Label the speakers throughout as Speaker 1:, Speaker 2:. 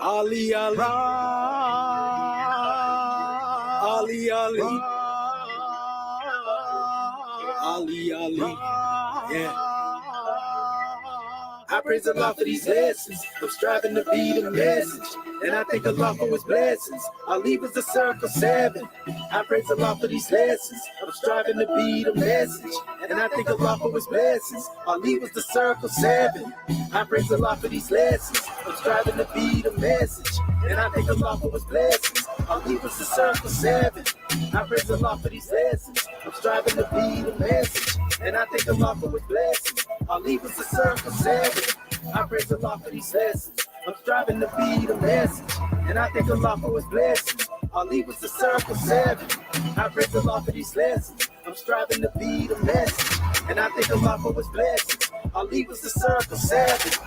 Speaker 1: Ali, Ali, Ali, Ali, Ali, Ali, yeah. I praise Allah for these lessons. I'm striving to be the message, and I thank Allah for his blessings. Ali was the circle 7. I praise Allah for these lessons. I'm striving to be the message, and I thank Allah for his blessings. Ali was the circle 7. I praise Allah for these lessons. I'm striving to be the message, and I thank Allah for his blessings. Ali was the circle 7. I praise Allah for these lessons. I'm striving to be the message, and I thank Allah for his blessings. Ali was the circle 7. I praise Allah for these lessons. I'm striving to be the message, and I thank Allah for his blessings. Ali was the circle 7. I praise Allah for these lessons. I'm striving to be the message, and I thank Allah for his blessings. Ali was the circle 7.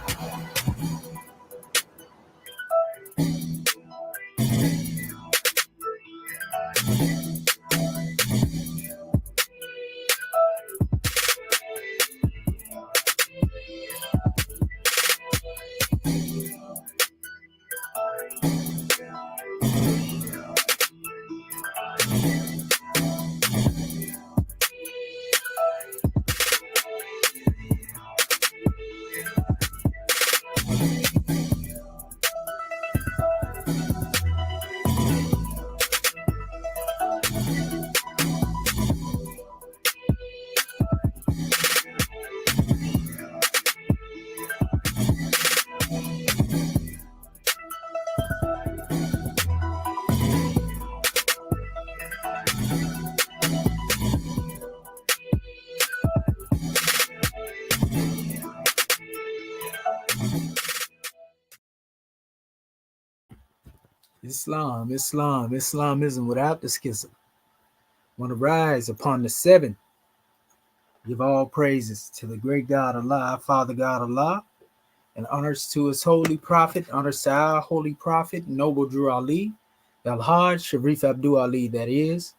Speaker 2: Islamism without the schism. Want to rise upon the 7. Give all praises to the great God Allah, Father God Allah, and honors to his holy prophet, honors to our holy prophet, Noble Drew Ali, Al-Hajj Sharif Abdul Ali, that is.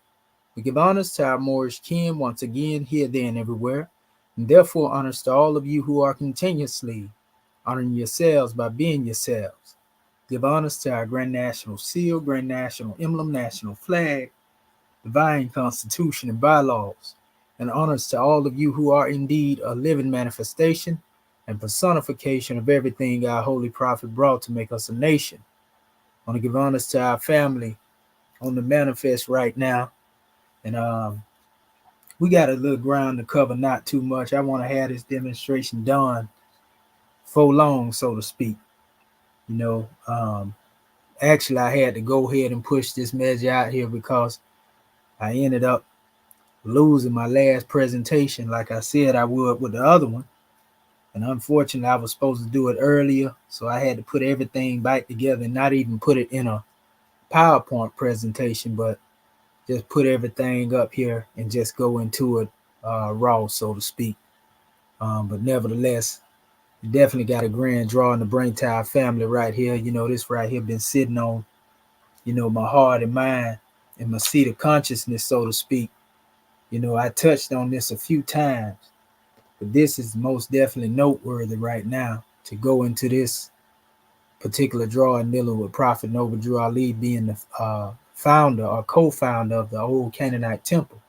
Speaker 2: We give honors to our Moorish kin once again, here, there, and everywhere, and therefore honors to all of you who are continuously honoring yourselves by being yourselves. Give honors to our Grand National Seal, Grand National Emblem, National Flag, Divine Constitution, and bylaws, and honors to all of you who are indeed a living manifestation and personification of everything our Holy Prophet brought to make us a nation. I want to give honors to our family on the manifest right now, and we got a little ground to cover, not too much. I want to have this demonstration done for long, so to speak. Actually, I had to go ahead and push this measure out here because I ended up losing my last presentation like I said I would with the other one. And unfortunately, I was supposed to do it earlier, so I had to put everything back together and not even put it in a PowerPoint presentation, but just put everything up here and just go into it raw, so to speak. But nevertheless, you definitely got a grand draw in the Brain Tile family right here. This right here been sitting on, my heart and mind and my seat of consciousness, so to speak. I touched on this a few times, but this is most definitely noteworthy right now to go into this particular drawing dealing with Prophet Noble Drew Ali being the founder or co-founder of the old Canaanite Temple.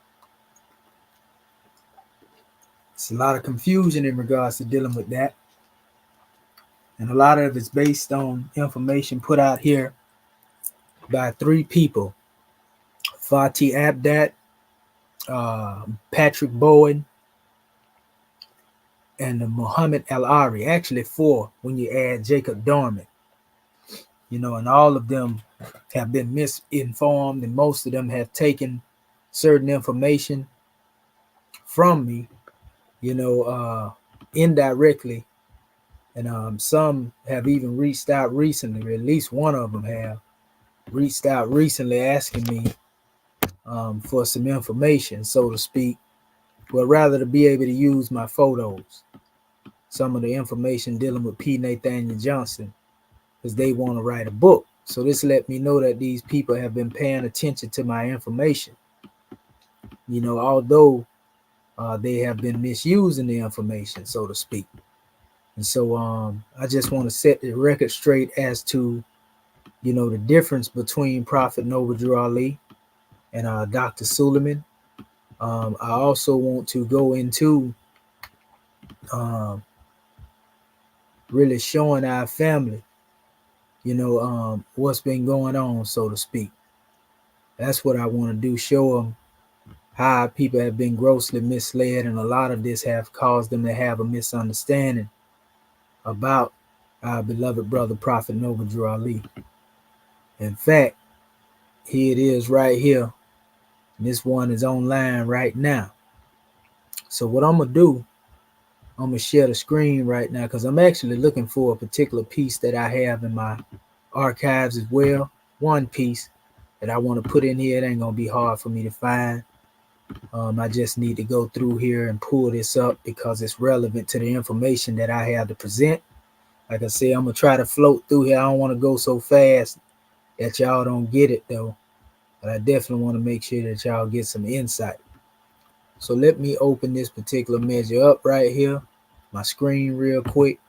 Speaker 2: It's a lot of confusion in regards to dealing with that. And a lot of it's based on information put out here by 3 people. Fatih Adept, Patrick Bowen, and Muhammad Al-Ari. Actually 4 when you add Jacob Dorman. And all of them have been misinformed, and most of them have taken certain information from me, indirectly. And some have even reached out recently, or at least one of them have reached out recently asking me for some information, so to speak, but rather to be able to use my photos, some of the information dealing with P. Nathaniel Johnson, because they want to write a book. So this let me know that these people have been paying attention to my information, although they have been misusing the information, so to speak. And so I just want to set the record straight as to the difference between Prophet Noble Drew Ali and Dr. Suleman. I also want to go into um, really showing our family, what's been going on, so to speak. That's what I want to do, show them how people have been grossly misled, and a lot of this have caused them to have a misunderstanding about our beloved brother, Prophet Noble Drew Ali. In fact, here it is right here. This one is online right now. So what I'm going to do, I'm going to share the screen right now because I'm actually looking for a particular piece that I have in my archives as well. One piece that I want to put in here. It ain't going to be hard for me to find. I just need to go through here and pull this up because it's relevant to the information that I have to present. Like I said, I'm going to try to float through here. I don't want to go so fast that y'all don't get it though. But I definitely want to make sure that y'all get some insight. So let me open this particular measure up right here, my screen real quick.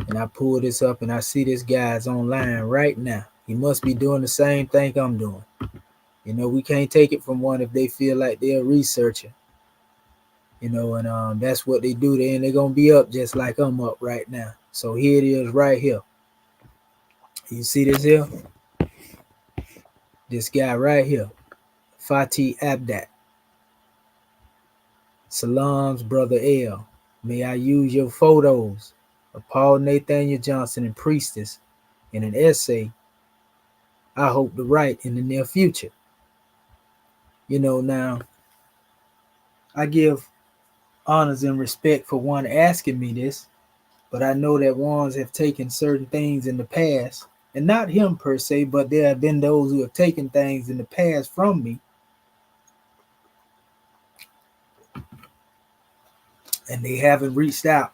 Speaker 2: And I pull this up and I see this guy's online right now. He must be doing the same thing I'm doing. We can't take it from one if they feel like they're a researcher. And that's what they do. They're going to be up just like I'm up right now. So here it is right here. You see this here? This guy right here, Fatih Adept. Salam's brother L. May I use your photos of Paul Nathaniel Johnson and Priestess in an essay I hope to write in the near future. Now I give honors and respect for one asking me this, but I know that ones have taken certain things in the past, and not him per se, but there have been those who have taken things in the past from me, and they haven't reached out,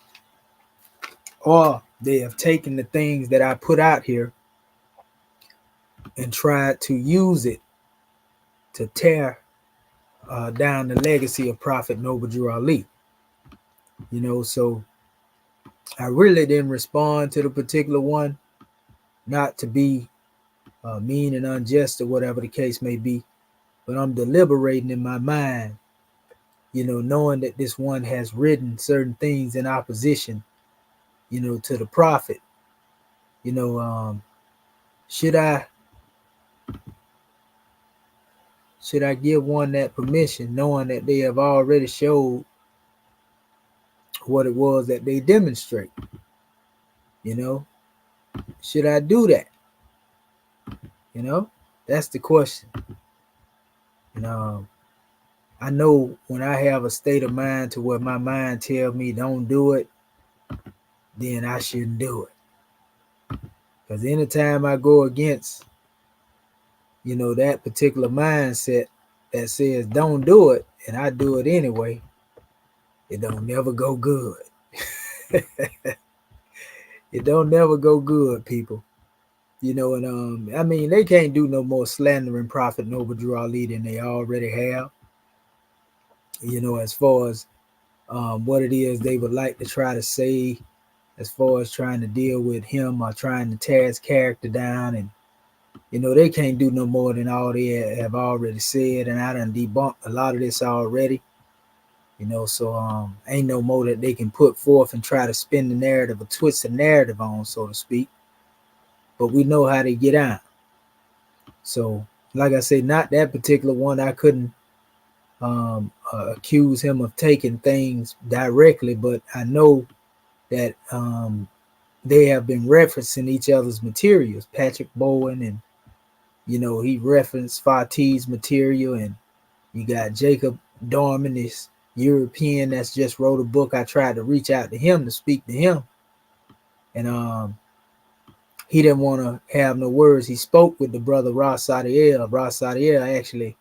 Speaker 2: or they have taken the things that I put out here and tried to use it to tear down the legacy of Prophet Noble Drew Ali. So I really didn't respond to the particular one, not to be mean and unjust or whatever the case may be, but I'm deliberating in my mind, knowing that this one has written certain things in opposition, to the prophet. Should I give one that permission, knowing that they have already showed what it was that they demonstrate? Should I do that? That's the question. And I know when I have a state of mind to where my mind tells me don't do it, then I shouldn't do it. Because anytime I go against, that particular mindset that says don't do it, and I do it anyway, it don't never go good. It don't never go good, people. And I mean, they can't do no more slandering Prophet Noble Drew Ali than they already have. As far as what it is they would like to try to say, as far as trying to deal with him or trying to tear his character down. And, they can't do no more than all they have already said. And I done debunked a lot of this already. So ain't no more that they can put forth and try to spin the narrative or twist the narrative on, so to speak. But we know how they get out. So, like I said, not that particular one. I couldn't accuse him of taking things directly, but I know that they have been referencing each other's materials. Patrick Bowen, and he referenced Fatih's material, and you got Jacob Dorman, this European that's just wrote a book. I tried to reach out to him to speak to him, and he didn't want to have no words. He spoke with the brother Ross Sadiel. Ross Sadiel actually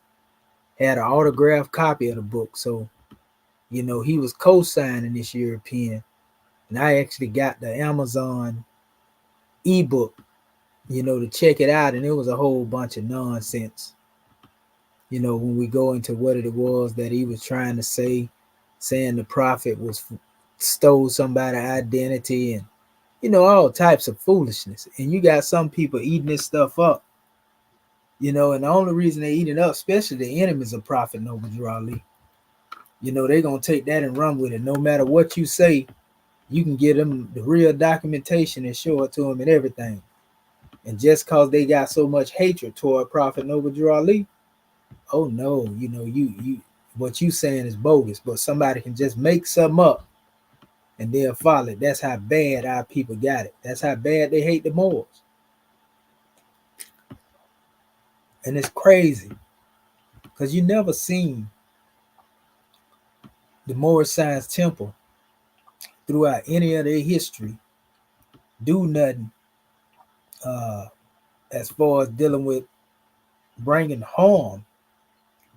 Speaker 2: had an autographed copy of the book, so he was co-signing this European, and I actually got the Amazon ebook, to check it out, and it was a whole bunch of nonsense. When we go into what it was that he was trying to say, saying the prophet stole somebody's identity, and all types of foolishness. And you got some people eating this stuff up, and the only reason they eat it up, especially the enemies of Prophet Noble Drew Ali, they're going to take that and run with it. No matter what you say, you can give them the real documentation and show it to them and everything. And just because they got so much hatred toward Prophet Noble Drew Ali, oh no, you what you saying is bogus, but somebody can just make something up and they'll follow it. That's how bad our people got it. That's how bad they hate the Moors. And it's crazy because you never seen the Moorish Science Temple throughout any of their history do nothing as far as dealing with bringing harm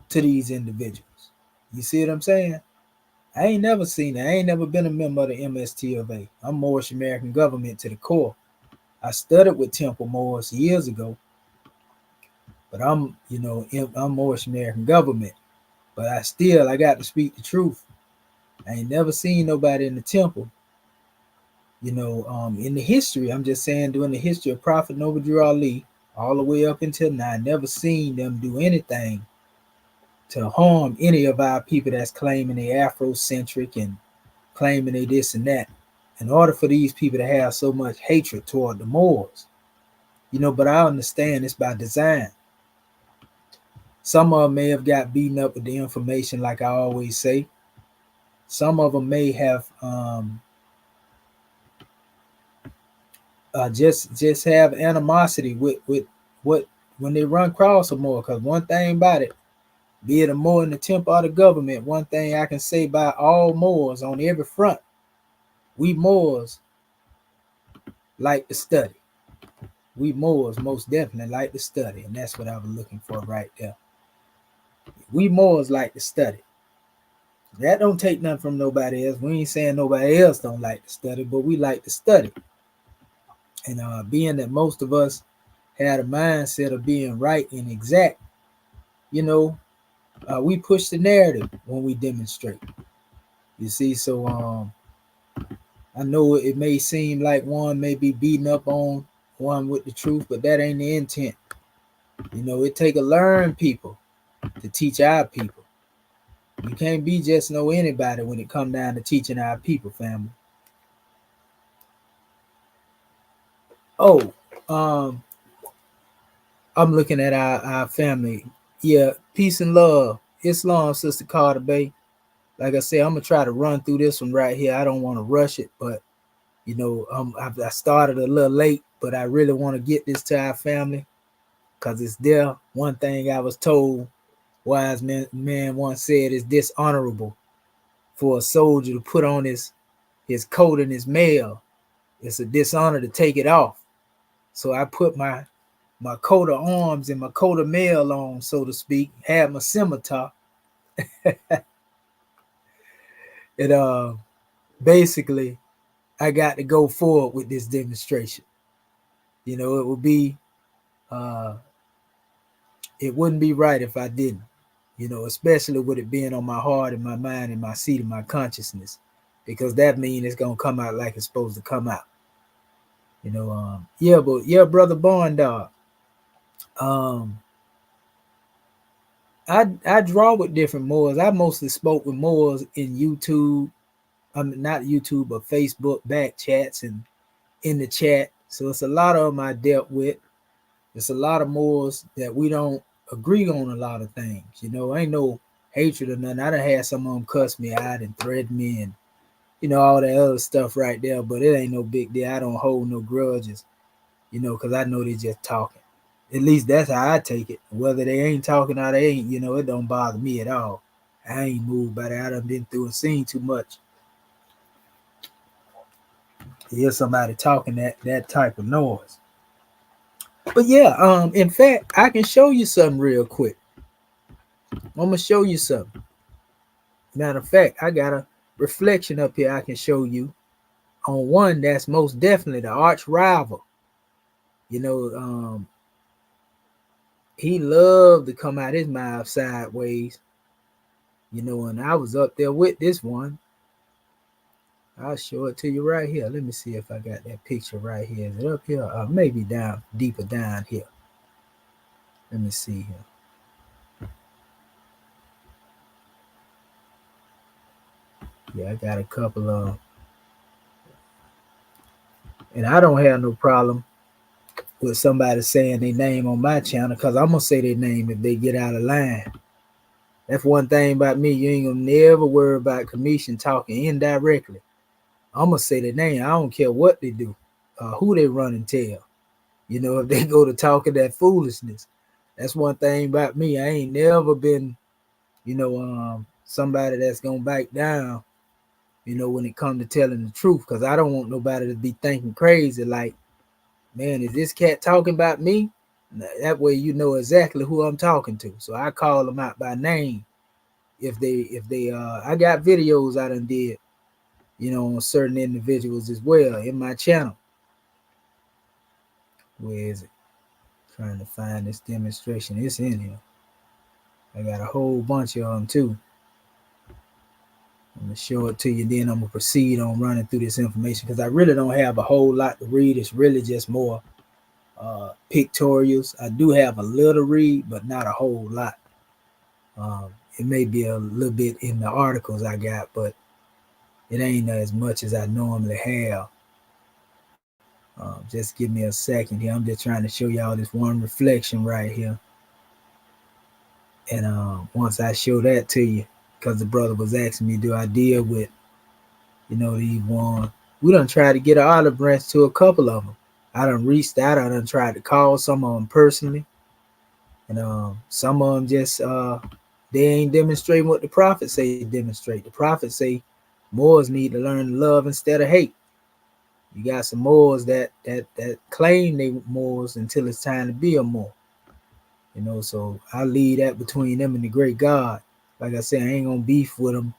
Speaker 2: to these individuals. You see what I'm saying? I ain't never seen it. I ain't never been a member of the MSTFA. I'm Moorish American government to the core. I studied with Temple Moors years ago, but I'm Moorish American government. But I got to speak the truth. I ain't never seen nobody in the temple, in the history. I'm just saying during the history of Prophet Noble Drew Ali, all the way up until now, I never seen them do anything to harm any of our people that's claiming they Afrocentric and claiming they this and that. In order for these people to have so much hatred toward the Moors, but I understand it's by design. Some of them may have got beaten up with the information, like I always say. Some of them may have just have animosity with what when they run across a Moor. Because one thing about it, be it a Moor in the temple or the government, one thing I can say about all Moors on every front, we Moors like to study. We Moors most definitely like to study, and that's what I was looking for right there. We Moors like to study. That don't take nothing from nobody else. We ain't saying nobody else don't like to study, but we like to study. And being that most of us had a mindset of being right and exact, we push the narrative when we demonstrate. You see, so I know it may seem like one may be beating up on one with the truth, but that ain't the intent. It take a learned people to teach our people. You can't be just know anybody when it come down to teaching our people, family. Oh, I'm looking at our family. Yeah, peace and love. Islam, Sister Carter Bay. Like I said, I'm gonna try to run through this one right here. I don't want to rush it, but I started a little late, but I really want to get this to our family because it's there. One thing I was told, wise man once said, is dishonorable for a soldier to put on his coat and his mail. It's a dishonor to take it off. So I put my coat of arms and my coat of mail on, so to speak, had my scimitar. And basically I got to go forward with this demonstration. It would be it wouldn't be right if I didn't, especially with it being on my heart and my mind and my seat and my consciousness, because that means it's gonna come out like it's supposed to come out. Brother Barn Dog. I draw with different Moors. I mostly spoke with Moors in YouTube. Not YouTube, but Facebook back chats and in the chat. So it's a lot of them I dealt with. It's a lot of Moors that we don't agree on a lot of things. Ain't no hatred or nothing. I done had some of them cuss me out and threaten me and all that other stuff right there. But it ain't no big deal. I don't hold no grudges, because I know they just talking. At least that's how I take it. Whether they ain't talking or they ain't, it don't bother me at all. I ain't moved by that. I done been through and seen too much. To hear somebody talking that type of noise. But yeah, in fact, I can show you something real quick. I'm gonna show you something. Matter of fact, I got a reflection up here I can show you on one that's most definitely the arch rival. He loved to come out his mouth sideways. And I was up there with this one. I'll show it to you right here. Let me see if I got that picture right here. Is it up here? Maybe down deeper down here. Let me see here. Yeah, I got a couple of, and I don't have no problem with somebody saying their name on my channel because I'm gonna say their name if they get out of line. That's one thing about me. You ain't gonna never worry about commission talking indirectly. I'm gonna say their name. I don't care what they do, who they run and tell. You know, if they go to talking that foolishness, that's one thing about me. I ain't never been, somebody that's gonna back down. When it comes to telling the truth, because I don't want nobody to be thinking crazy. Like, man, is this cat talking about me? That way, you know exactly who I'm talking to. So I call them out by name. If they, I got videos I done did, on certain individuals as well in my channel. Where is it? Trying to find this demonstration. It's in here. I got a whole bunch of them too. I'm gonna show it to you. Then I'm gonna proceed on running through this information because I really don't have a whole lot to read. It's really just more pictorials. I do have a little read, but not a whole lot. It may be a little bit in the articles I got, but it ain't as much as I normally have. Just give me a second here. I'm just trying to show y'all this one reflection right here. And once I show that to you, because the brother was asking me, do I deal with, these one? We done tried to get an olive branch to a couple of them. I done reached out. I done tried to call some of them personally. And some of them just, they ain't demonstrating what the prophets say demonstrate. The prophets say Moors need to learn to love instead of hate. You got some Moors that claim they Moors until it's time to be a Moor. So I leave that between them and the great God. Like I said, I ain't gonna beef with them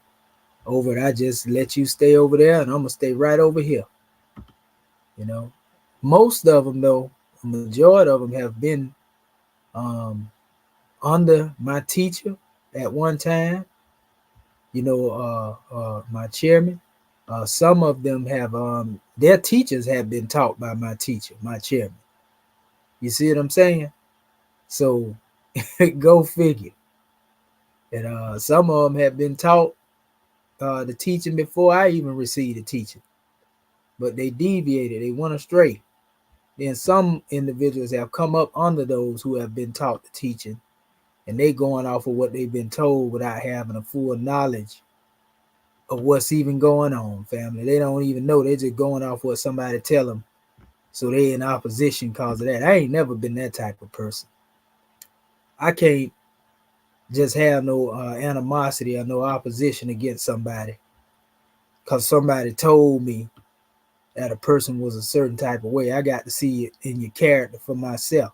Speaker 2: over it. I just let you stay over there and I'm gonna stay right over here. Most of them though, a majority of them have been under my teacher at one time, my chairman. Some of them have, their teachers have been taught by my teacher, my chairman. You see what I'm saying? So go figure. And some of them have been taught the teaching before I even received the teaching. But they deviated, they went astray. Then some individuals have come up under those who have been taught the teaching, and they going off of what they've been told without having a full knowledge of what's even going on, family. They don't even know. They're just going off what somebody tell them. So they in opposition because of that. I ain't never been that type of person. I can't just have no animosity or no opposition against somebody because somebody told me that a person was a certain type of way. I got to see it in your character for myself.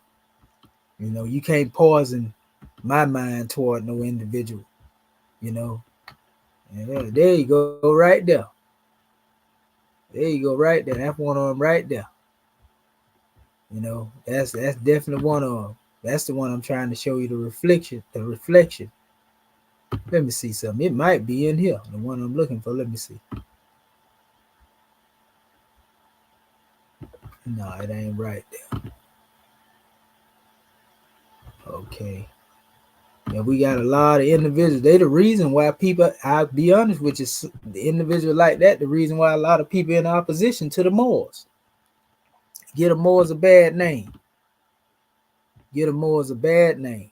Speaker 2: You can't poison my mind toward no individual. And there you go right there. There you go right there. That's one of them right there. That's definitely one of them. That's the one I'm trying to show you the reflection. Let me see something. It might be in here. The one I'm looking for. Let me see. No, it ain't right there. Okay. Yeah, we got a lot of individuals. They the reason why people, I'll be honest with you, the individual like that, the reason why a lot of people in opposition to the Moors. Get the Moors a bad name. Get the Moors a bad name.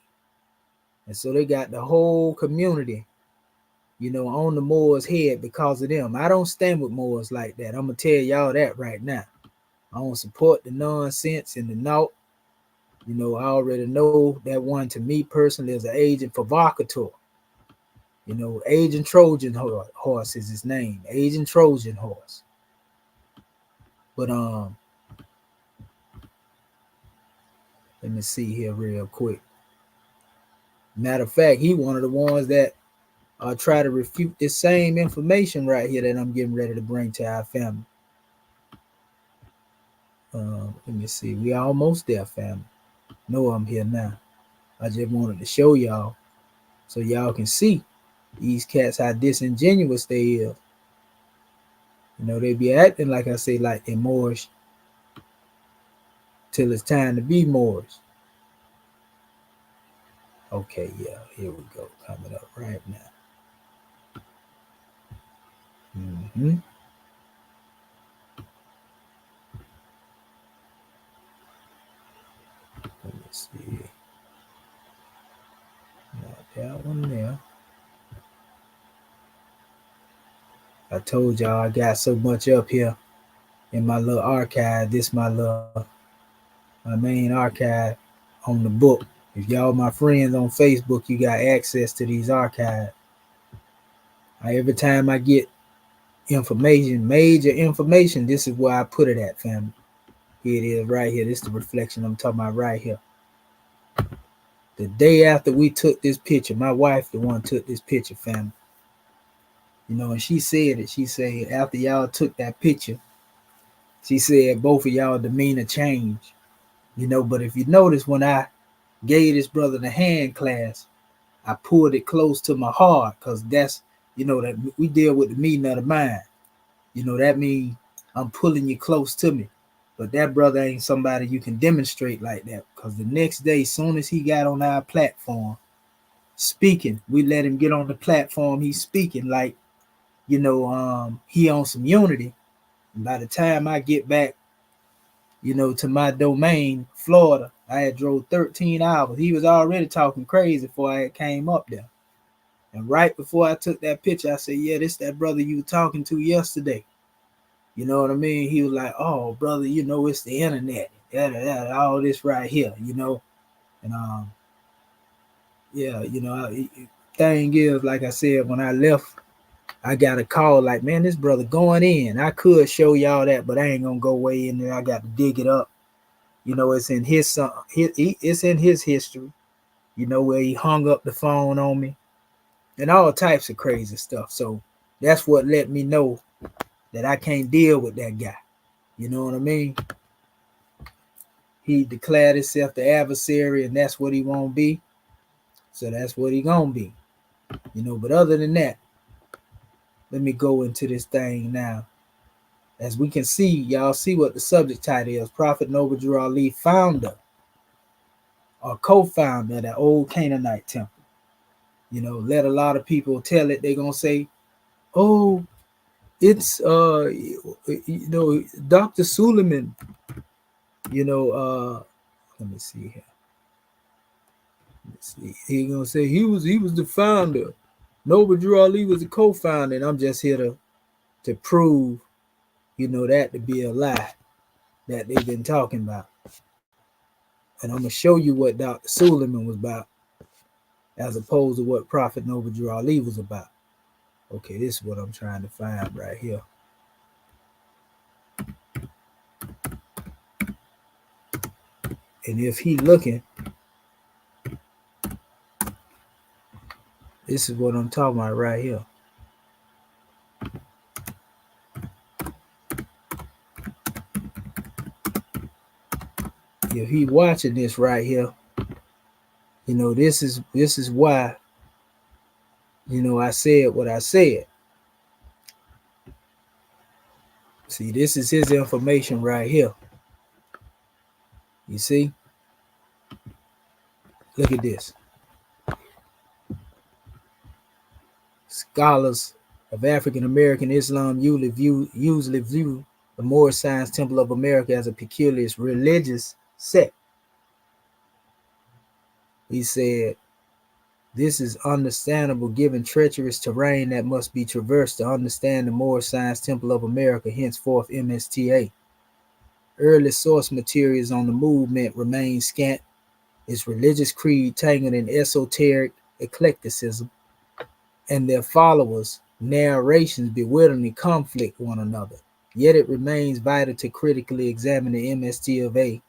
Speaker 2: And so they got the whole community, on the Moors' head because of them. I don't stand with Moors like that. I'm going to tell y'all that right now. I don't support the nonsense and the naught. I already know that one to me personally is an agent provocateur. Agent Trojan horse is his name. Agent Trojan horse. But let me see here real quick. Matter of fact, he one of the ones that try to refute this same information right here that I'm getting ready to bring to our family. Let me see. We almost there, family. No, I'm here now. I just wanted to show y'all so y'all can see these cats how disingenuous they is. You know, they be acting like I say, like they're Moorish till it's time to be Moorish. Okay, yeah, here we go. Coming up right now. Mm-hmm. Let me see. Not that one there. I told y'all I got so much up here in my little archive. This my main archive on the book. If y'all my friends on Facebook, you got access to these archives. Every time I get information, major information, this is where I put it at, family. Here it is right here. This is the reflection I'm talking about right here. The day after we took this picture, my wife, the one took this picture, family. You know, and she said it. She said after y'all took that picture, she said both of y'all demeanor changed. You know, but if you notice, when I gave this brother the hand clasp, I pulled it close to my heart because that's, you know, that we deal with the meeting of the mind. You know, that means I'm pulling you close to me. But that brother ain't somebody you can demonstrate like that, because the next day, soon as he got on our platform speaking, we let him get on the platform. He's speaking like, you know, he on some unity. And by the time I get back, you know, to my domain, Florida, I had drove 13 hours. He was already talking crazy before I came up there. And right before I took that picture, I said, yeah, this that brother you were talking to yesterday. You know what I mean? He was like, oh, brother, you know, it's the internet. All this right here, you know. And yeah, you know, thing is, like I said, when I left, I got a call like, man, this brother going in. I could show y'all that, but I ain't gonna go way in there. I got to dig it up. You know, it's in it's in his history. You know, where he hung up the phone on me and all types of crazy stuff. So that's what let me know that I can't deal with that guy. You know what I mean? He declared himself the adversary, and that's what he won't be. So that's what he gonna be. You know, but other than that, let me go into this thing now. As we can see, y'all see what the subject title is. Prophet Noble Drew Ali, founder or co-founder of that old Canaanite temple. You know, let a lot of people tell it. They're gonna say, oh, it's you know, Dr. Suleman, you know, let me see here. Let's see. He's gonna say he was the founder. Noble Drew Ali was the co-founder, and I'm just here to prove, you know, that to be a lie that they've been talking about. And I'm gonna show you what Dr. Suleman was about, as opposed to what Prophet Noble Drew Ali was about. Okay, this is what I'm trying to find right here. And if he looking, this is what I'm talking about right here. If he watching this right here, you know, this is why, you know, I said what I said. See, this is his information right here. You see? Look at this. Scholars of African American Islam usually view the Moorish Science Temple of America as a peculiar religious sect. He said, this is understandable given treacherous terrain that must be traversed to understand the Moorish Science Temple of America, henceforth MSTA. Early source materials on the movement remain scant, its religious creed tangled in esoteric eclecticism, and their followers' narrations bewilderingly conflict one another. Yet it remains vital to critically examine the MSTA,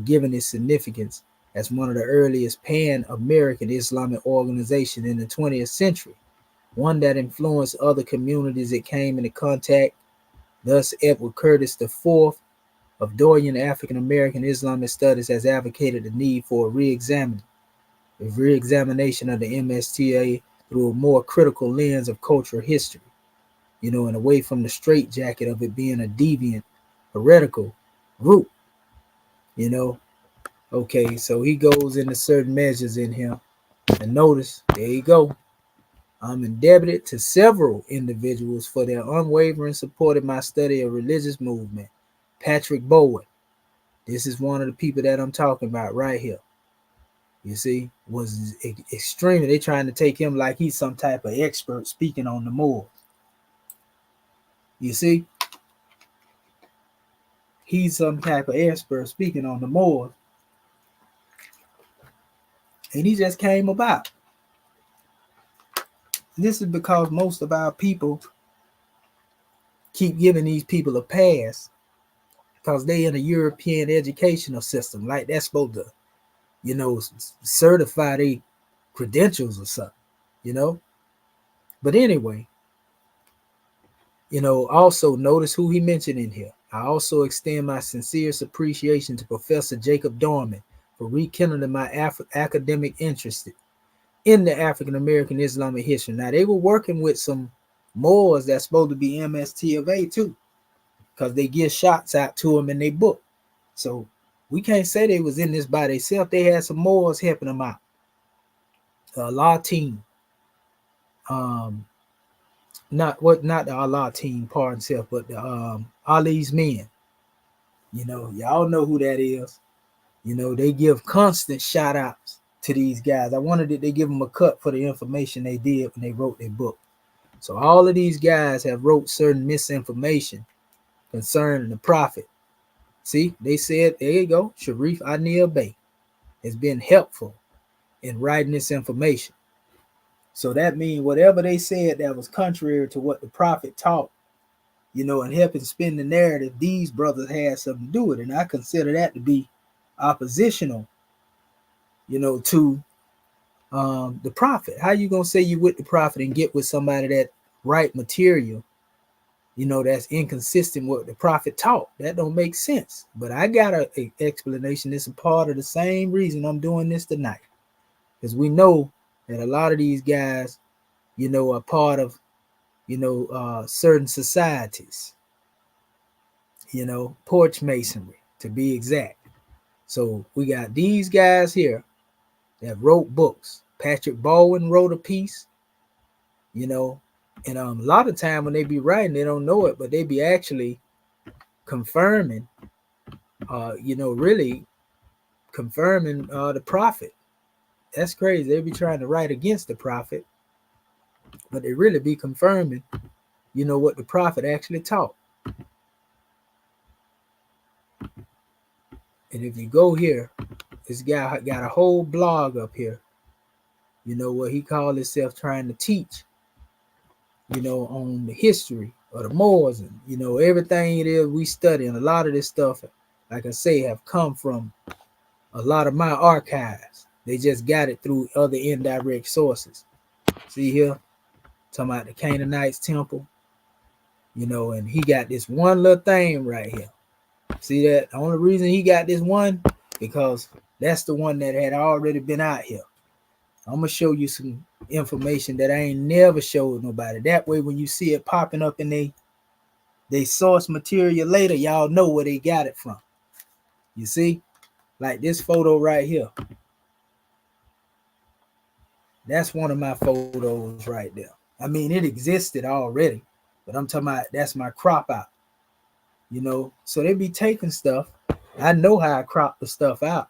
Speaker 2: given its significance as one of the earliest pan-American Islamic organizations in the 20th century, one that influenced other communities it came into contact. Thus, Edward Curtis IV of Dorian African American Islamic Studies has advocated the need for a re-examination of the MSTA through a more critical lens of cultural history. and away from the straitjacket of it being a deviant, heretical group, you know. Okay, so he goes into certain measures in here. And notice, there you go. I'm indebted to several individuals for their unwavering support in my study of religious movement. Patrick Bowen. This is one of the people that I'm talking about right here. You see, was extremely, they trying to take him like he's some type of expert speaking on the Moors. You see, he's some type of expert speaking on the Moors. And he just came about. This is because most of our people keep giving these people a pass because they in a European educational system. Like that's supposed to, certify their credentials or something. But anyway, also notice who he mentioned in here. I also extend my sincerest appreciation to Professor Jacob Dorman for rekindling my academic interest in the African American Islamic history. Now, they were working with some Moors that's supposed to be MST of A too, because they give shots out to them in their book. So we can't say they was in this by themselves. They had some Moors helping them out. Allah team. Not the Allah team part himself, but the Ali's men. Y'all know who that is. They give constant shout outs to these guys. I wondered if they give them a cut for the information they did when they wrote their book. So all of these guys have wrote certain misinformation concerning the prophet. See, they said, there you go, Sharif Anil Bey has been helpful in writing this information. So that means whatever they said that was contrary to what the prophet taught, and helping spin the narrative, these brothers had something to do with it. And I consider that to be oppositional, to the prophet. How you gonna say you with the prophet and get with somebody that write material, that's inconsistent with what the prophet taught? That don't make sense. But I got a explanation. It's a part of the same reason I'm doing this tonight, because we know that a lot of these guys, are part of, certain societies, porch masonry to be exact. So we got these guys here that wrote books. Patrick Baldwin wrote a piece, and a lot of time when they be writing, they don't know it, but they be actually confirming, really confirming the prophet. That's crazy. They be trying to write against the prophet, but they really be confirming, what the prophet actually taught. And if you go here, this guy got a whole blog up here, what he called himself trying to teach, on the history of the Moors and, everything it is we study. And a lot of this stuff, like I say, have come from a lot of my archives. They just got it through other indirect sources. See here, talking about the Canaanite Temple, and he got this one little thing right here. See that? The only reason he got this one, because that's the one that had already been out here. I'm going to show you some information that I ain't never showed nobody. That way, when you see it popping up in they source material later, y'all know where they got it from. You see? Like this photo right here. That's one of my photos right there. I mean, it existed already, but I'm talking about that's my crop out. So they be taking stuff. I know how I crop the stuff out.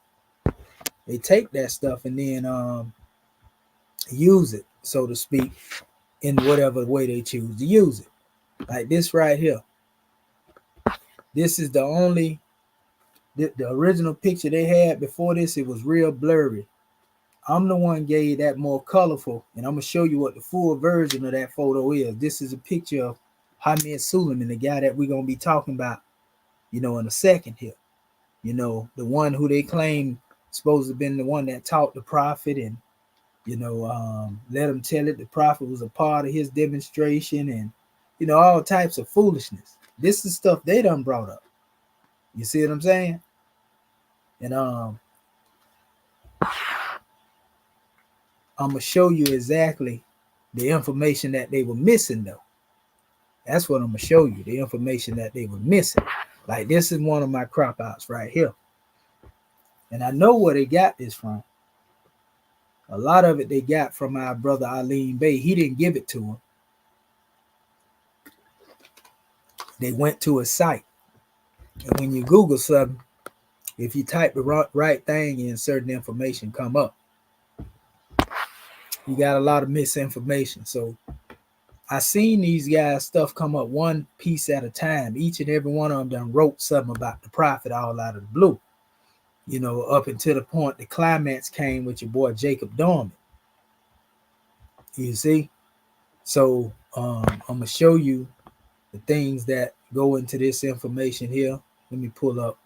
Speaker 2: They take that stuff and then use it, so to speak, in whatever way they choose to use it. Like this right here. This is the only, the original picture they had before this, it was real blurry. I'm the one gave that more colorful, and I'm going to show you what the full version of that photo is. This is a picture of Hamid Suleman, the guy that we're going to be talking about, in a second here. The one who they claim supposed to have been the one that taught the prophet and, let him tell it. The prophet was a part of his demonstration and, all types of foolishness. This is stuff they done brought up. You see what I'm saying? And I'm going to show you exactly the information that they were missing, though. That's what I'm gonna show you, the information that they were missing. Like this is one of my crop outs right here. And I know where they got this from. A lot of it they got from our brother Alim Bey. He didn't give it to them. They went to a site. And when you Google something, if you type the right thing in, certain information come up. You got a lot of misinformation. So I seen these guys stuff come up one piece at a time. Each and every one of them done wrote something about the prophet all out of the blue. You know, up until the point the climax came with your boy Jacob Dorman. You see? So I'm gonna show you the things that go into this information here. Let me pull up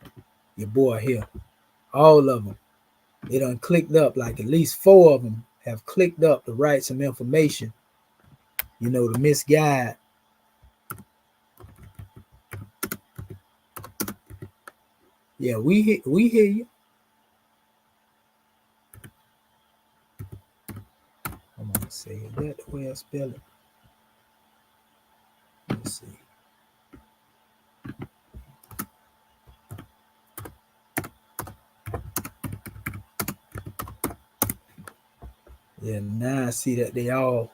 Speaker 2: your boy here. All of them. They done clicked up, like at least 4 of them have clicked up to write some information, you know, to misguide. Yeah, we hear you. I'm gonna say, is that the way I spell it? Let's see. Yeah, now I see that they all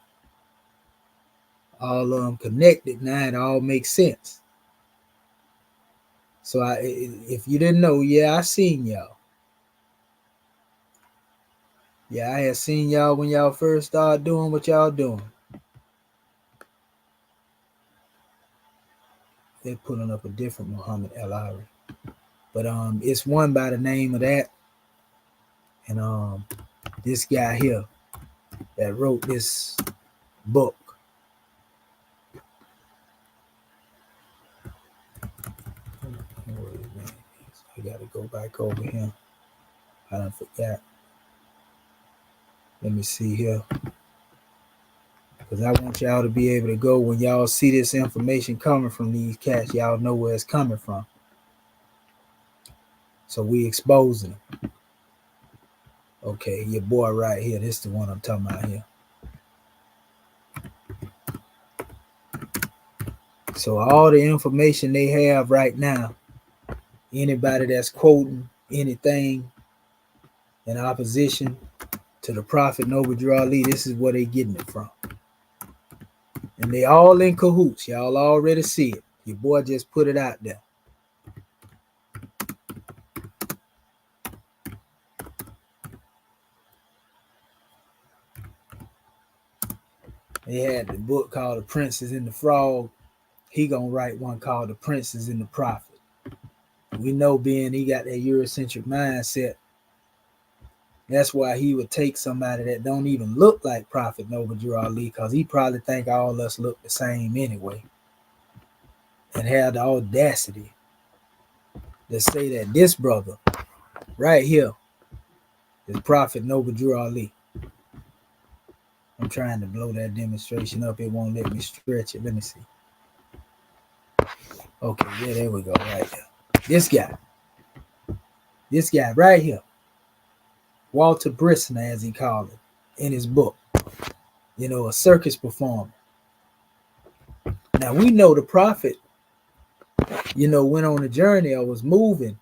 Speaker 2: connected. Now it all makes sense. So if you didn't know, yeah, I seen y'all. Yeah, I had seen y'all when y'all first started doing what y'all doing. They're putting up a different Muhammad El Ari. But it's one by the name of that. And this guy here that wrote this book. I gotta go back over here. I done forgot. Let me see here. Because I want y'all to be able to go when y'all see this information coming from these cats, y'all know where it's coming from. So we exposing them. Okay, your boy right here. This is the one I'm talking about here. So all the information they have right now, anybody that's quoting anything in opposition to the Prophet Noble Drew Ali, this is where they getting it from. And they all in cahoots. Y'all already see it. Your boy just put it out there. They had the book called The Princess and the Frog. He gonna write one called The Princess and the Prophet. We know being he got that Eurocentric mindset, that's why he would take somebody that don't even look like Prophet Noble Drew Ali, because he probably think all us look the same anyway, and have the audacity to say that this brother right here is Prophet Noble Drew Ali. I'm trying to blow that demonstration up. It won't let me stretch it. Let me see. Okay, yeah, there we go. Right there. This guy right here, Walter Bristner, as he called it in his book, you know, a circus performer. Now we know the prophet, you know, went on a journey or was moving,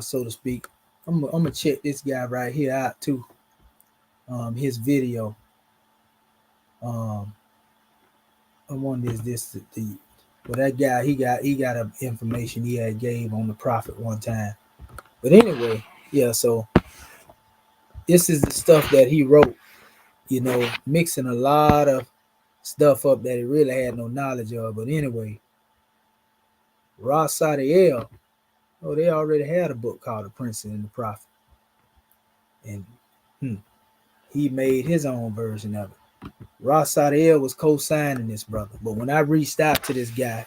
Speaker 2: so to speak. I'm gonna check this guy right here out too. His video. I wonder is this well, that guy he got a information he had gave on the prophet one time. But anyway, yeah, so this is the stuff that he wrote, you know, mixing a lot of stuff up that he really had no knowledge of. But anyway, Ross Sadiel, oh, they already had a book called The Princess and the Prophet. And he made his own version of it. Ross Sadiel was co-signing this brother. But when I reached out to this guy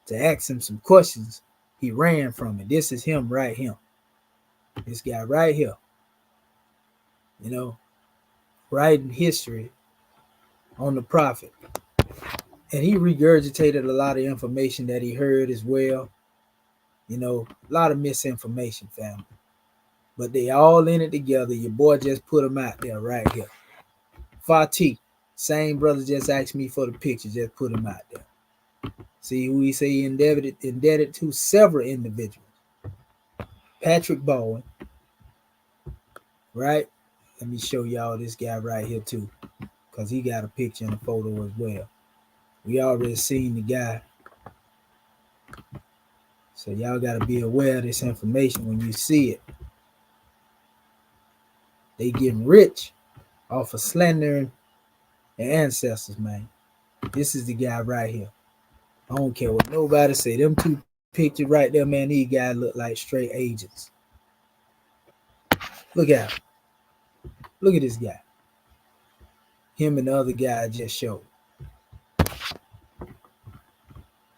Speaker 2: to ask him some questions, he ran from it. This is him right here. This guy right here. You know, writing history on the prophet. And he regurgitated a lot of information that he heard as well. You know, a lot of misinformation, family. But they all in it together. Your boy just put them out there right here. Fatih, Same brother just asked me for the picture, just put him out there. See who he say he indebted to? Several individuals. Patrick Bowen, right? Let me show y'all this guy right here too, because he got a picture and a photo as well. We already seen the guy. So y'all got to be aware of this information when you see it. They getting rich off of slandering their ancestors, man. This is the guy right here. I don't care what nobody say. Them two pictures right there, man, these guys look like straight agents. Look at him. Look at this guy. Him and the other guy I just showed.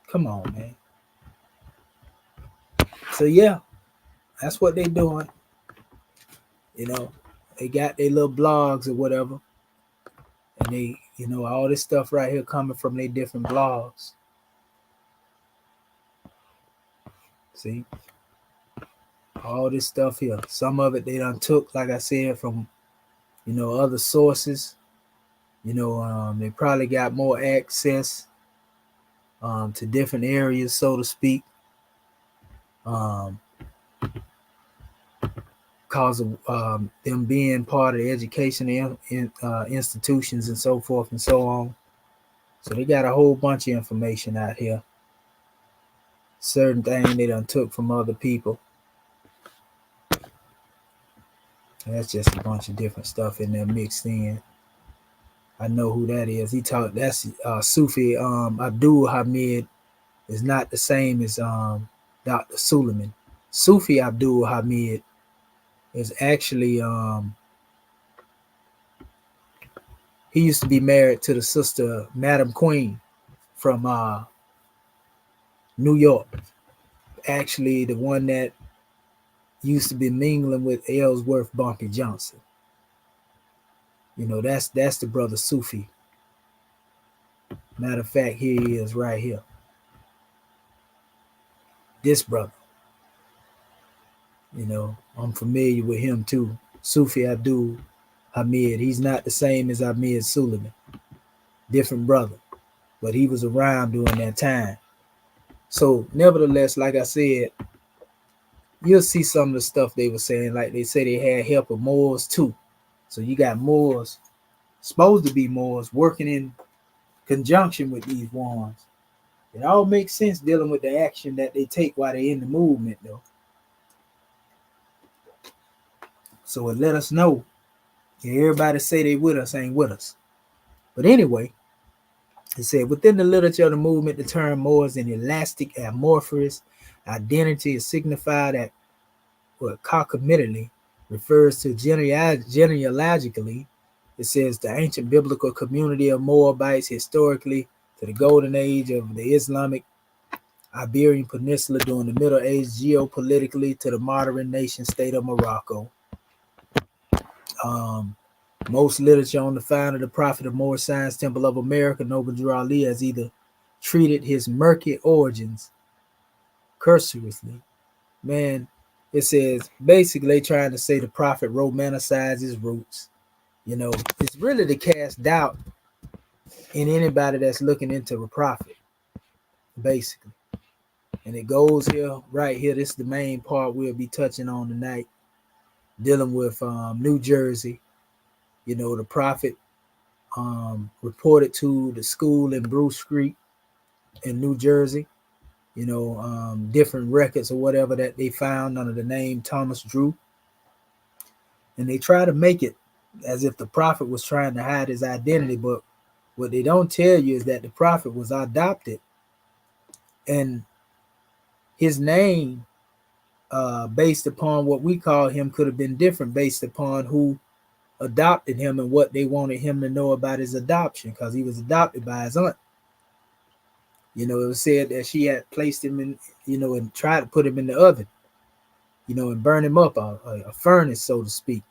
Speaker 2: Come on, man. So yeah, that's what they doing. You know, they got their little blogs or whatever. And they, you know, all this stuff right here coming from their different blogs. See? All this stuff here. Some of it they done took, like I said, from, you know, other sources. You know, they probably got more access to different areas, so to speak. Because of them being part of the education institutions and so forth and so on. So they got a whole bunch of information out here. Certain things they done took from other people. And that's just a bunch of different stuff in there mixed in. I know who that is. That's Sufi Abdul Hamid is not the same as Dr. Suleman. Sufi Abdul Hamid is actually he used to be married to the sister Madam Queen from New York. Actually, the one that used to be mingling with Ellsworth Bumpy Johnson. You know, that's the brother Sufi. Matter of fact, here he is right here. This brother. You know, I'm familiar with him too. Sufi Abdul Hamid. He's not the same as Ahmed Suleman. Different brother. But he was around during that time. So, nevertheless, like I said, you'll see some of the stuff they were saying. Like they say they had help of Moors too. So you got Moors, supposed to be Moors, working in conjunction with these ones. It all makes sense dealing with the action that they take while they're in the movement, though. So it let us know. Everybody say they with us ain't with us. But anyway, it said within the literature of the movement, the term Moors an elastic amorphous identity is signified at what concomitantly refers to genealogically. It says the ancient biblical community of Moabites historically to the golden age of the Islamic Iberian Peninsula during the Middle Age, geopolitically to the modern nation state of Morocco. Most literature on the founder, the prophet of Moorish Science Temple of America, Noble Drew Ali, has either treated his murky origins cursorily. Man, it says basically trying to say the prophet romanticized his roots. You know, it's really to cast doubt in anybody that's looking into the prophet, basically. And it goes here, right here. This is the main part we'll be touching on tonight, dealing with New Jersey. You know, the prophet reported to the school in Bruce Street in New Jersey. You know, different records or whatever that they found under the name Thomas Drew. And they try to make it as if the prophet was trying to hide his identity. But what they don't tell you is that the prophet was adopted. And his name, based upon what we call him, could have been different based upon who adopted him and what they wanted him to know about his adoption, because he was adopted by his aunt. You know, it was said that she had placed him in, you know, and tried to put him in the oven, you know, and burn him up, a furnace, so to speak.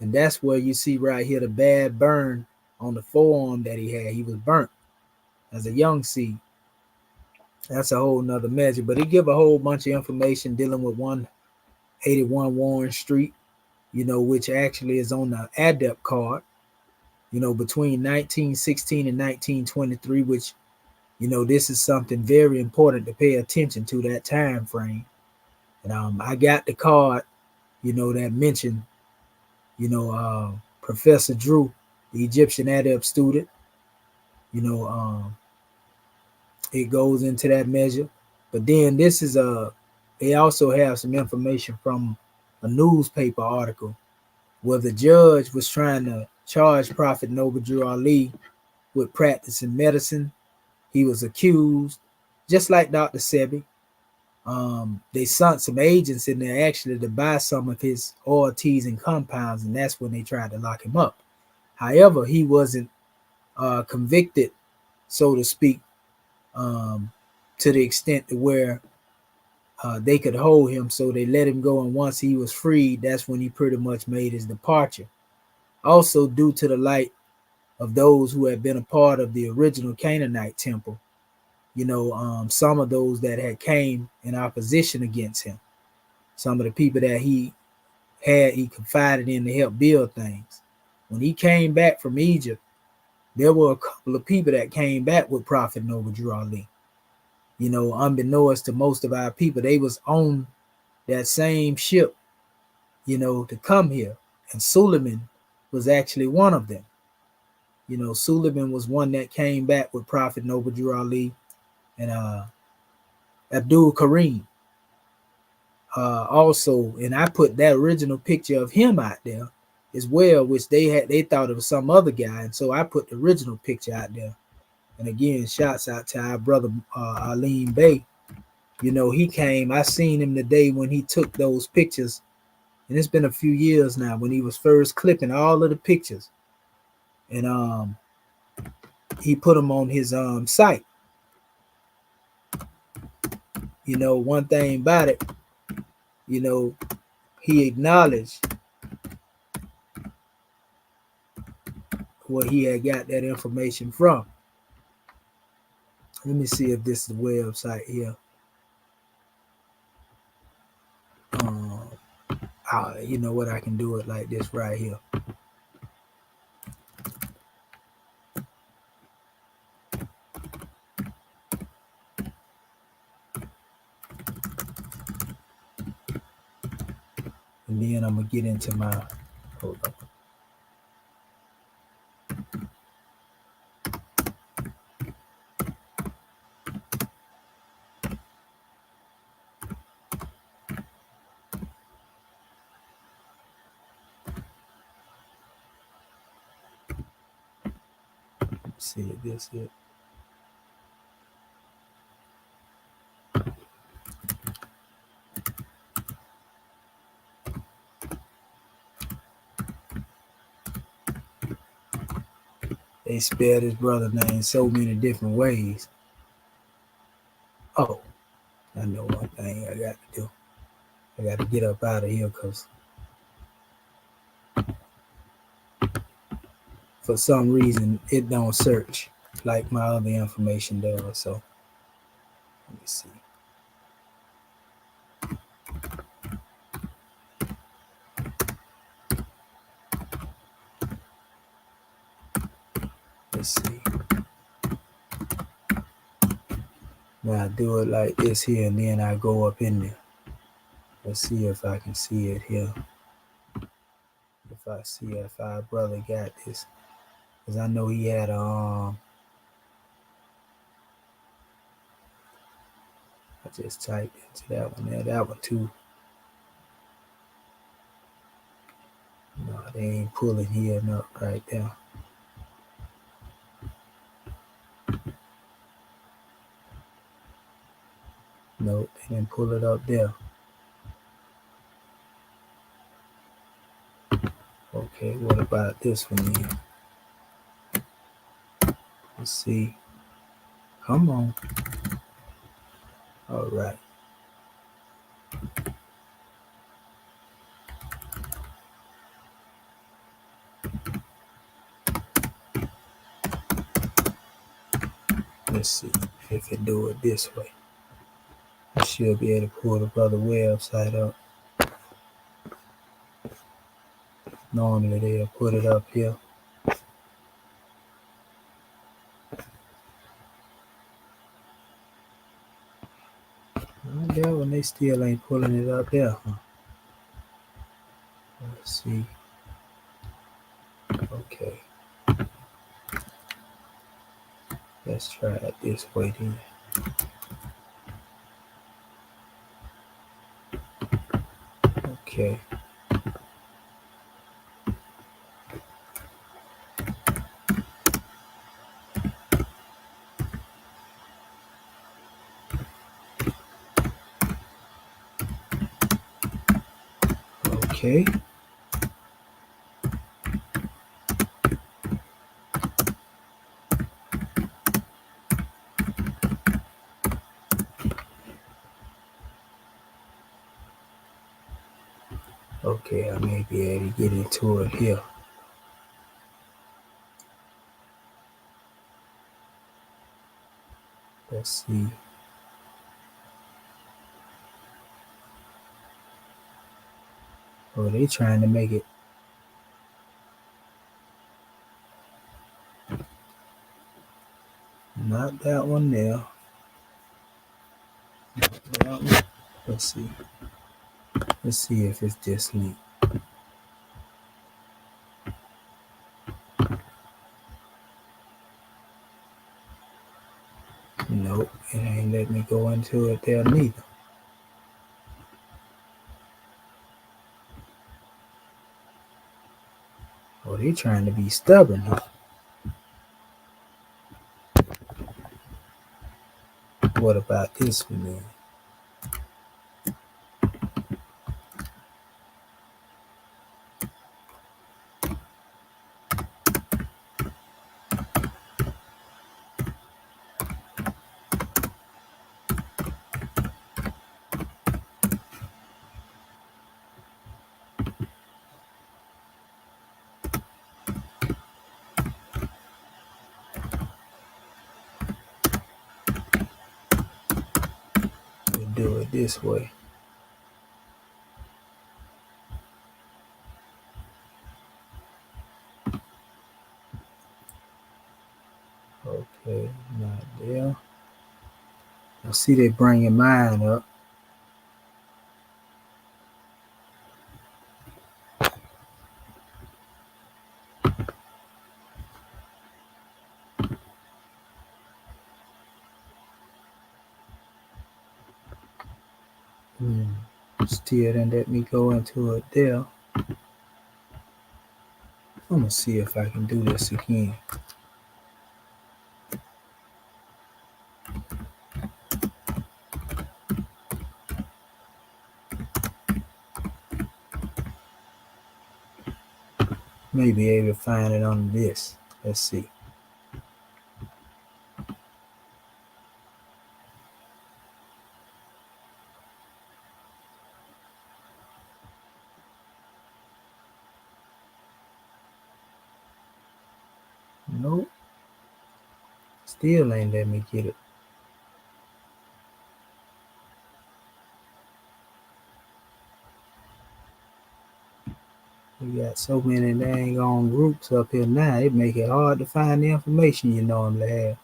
Speaker 2: And that's where you see right here the bad burn on the forearm that he had. He was burnt as a young seed. That's a whole nother measure. But he give a whole bunch of information dealing with 181 Warren Street, you know, which actually is on the Adept card. between 1916 and 1923, which, this is something very important to pay attention to, that time frame. And I got the card, that mentioned, Professor Drew, the Egyptian Adept student. It goes into that measure. But then they also have some information from a newspaper article where the judge was trying to charge Prophet Noble Drew Ali with practicing medicine. He was accused, just like Dr. Sebi. They sent some agents in there actually to buy some of his oil teas and compounds, and that's when they tried to lock him up. However, he wasn't convicted, so to speak, to the extent to where they could hold him, so they let him go. And once he was freed, that's when he pretty much made his departure. Also, due to the light of those who had been a part of the original Canaanite Temple, some of those that had came in opposition against him, some of the people that he confided in to help build things. When he came back from Egypt, there were a couple of people that came back with Prophet Noble Drew Ali. Unbeknownst to most of our people, they was on that same ship, to come here. And Suleman was actually one of them. Suleman was one that came back with Prophet Noble Drew Ali and Abdul Kareem. Also, and I put that original picture of him out there as well, which they thought it was some other guy, and so I put the original picture out there. And again, shouts out to our brother Alim Bey. He came. I seen him the day when he took those pictures, and it's been a few years now, when he was first clipping all of the pictures, and he put them on his site. One thing about it, he acknowledged where he had got that information from. Let me see if this is the website here. You know what? I can do it like this right here. And then I'm going to get into my, hold on. See if this here. They spelled his brother's name so many different ways. Oh, I know one thing I got to do. I got to get up out of here because for some reason it don't search like my other information does. So let me see. Let's see. Now I do it like this here, and then I go up in there. Let's see if I can see it here. If I see if our brother got this, because I know he had I just typed into that one there. That one too. No, they ain't pulling here up right there. Nope, they didn't pull it up there. Okay, what about this one here? Let's see. Come on. All right. Let's see if it do it this way. I should be able to pull the brother website up. Normally they'll put it up here. That one, they still ain't pulling it up there, huh? Let's see. Okay. Let's try it this way then. Okay. Okay. Okay, I may be able to get into it here. Let's see. Oh, they trying to make it. Not that one there. That one. Let's see. Let's see if it's this link. Nope, it ain't let me go into it there neither. Oh, they trying to be stubborn, huh? What about this one then? We'll do it this way. Okay, not there. I see they bringing mine up. Still didn't let me go into it there. I'm gonna see if I can do this again. Maybe able to find it on this. Let's see. Nope. Still ain't let me get it. We got so many dang on groups up here now, it make it hard to find the information you normally have.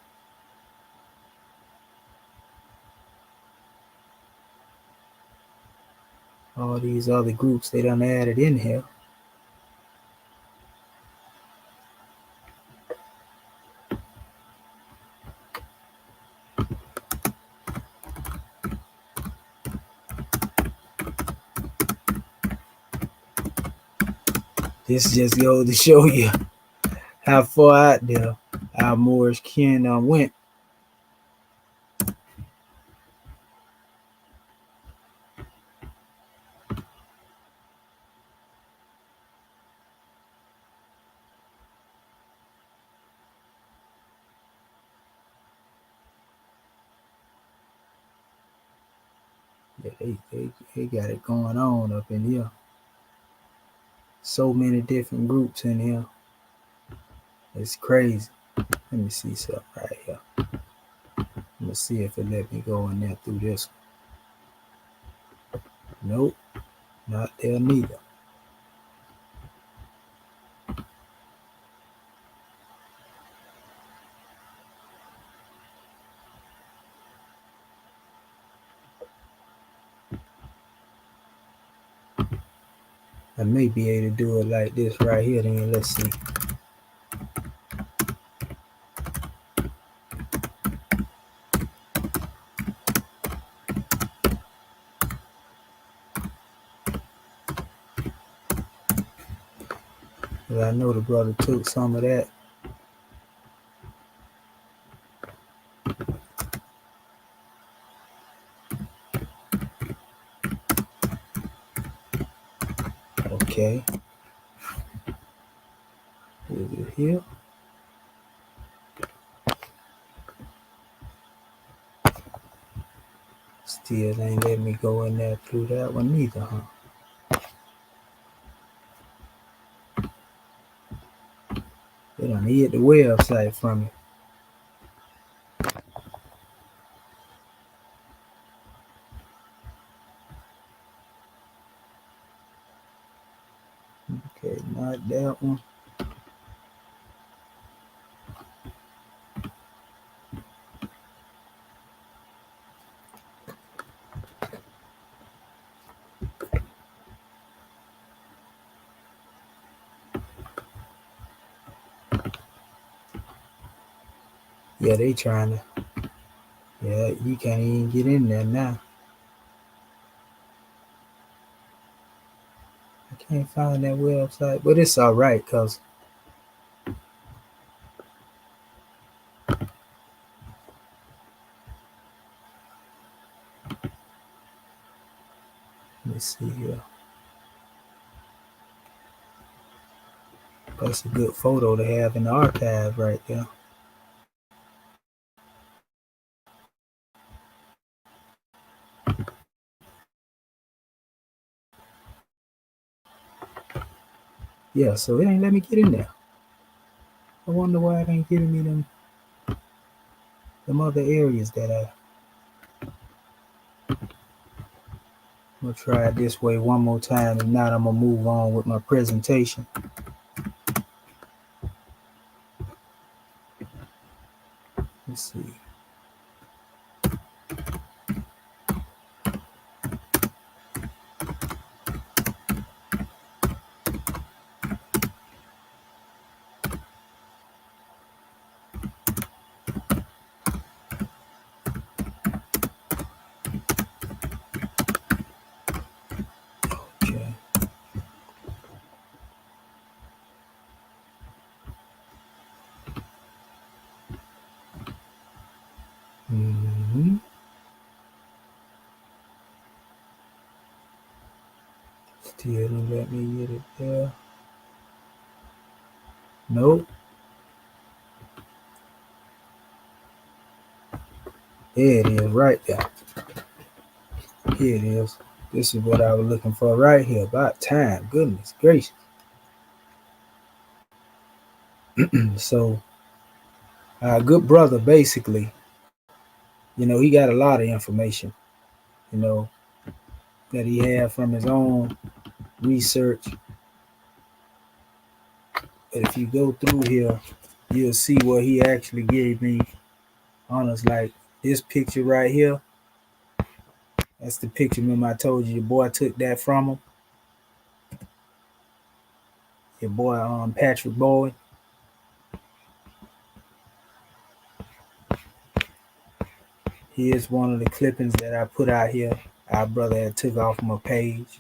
Speaker 2: All these other groups they done added in here. This just goes to show you how far out there our Moorish kin went. Yeah, they got it going on up in here. So many different groups in here. It's crazy. Let me see something right here. I'm gonna see if it let me go in there through this one. Nope, not there neither. I may be able to do it like this right here. Then let's see. But I know the brother took some of that. Okay. Is it here? Still ain't let me go in there through that one either, huh? They done hid the website from me. Okay, not that one. Yeah, they trying to. Yeah, you can't even get in there now. I can't find that website, but it's all right, cause let me see here. That's a good photo to have in the archive right there. Yeah, so it ain't let me get in there. I wonder why it ain't giving me them other areas that I'm gonna try it this way one more time, and now I'm gonna move on with my presentation. Let's see. Okay. Mm-hmm. Still don't let me get it there. Nope. There it is, right there. Here it is. This is what I was looking for right here. About time. Goodness gracious. So, our good brother, basically, he got a lot of information, that he had from his own research. But if you go through here, you'll see what he actually gave me on us. Like this picture right here. That's the picture. Remember I told you your boy took that from him? Your boy, Patrick Boyd. Here's one of the clippings that I put out here. Our brother had took off my page.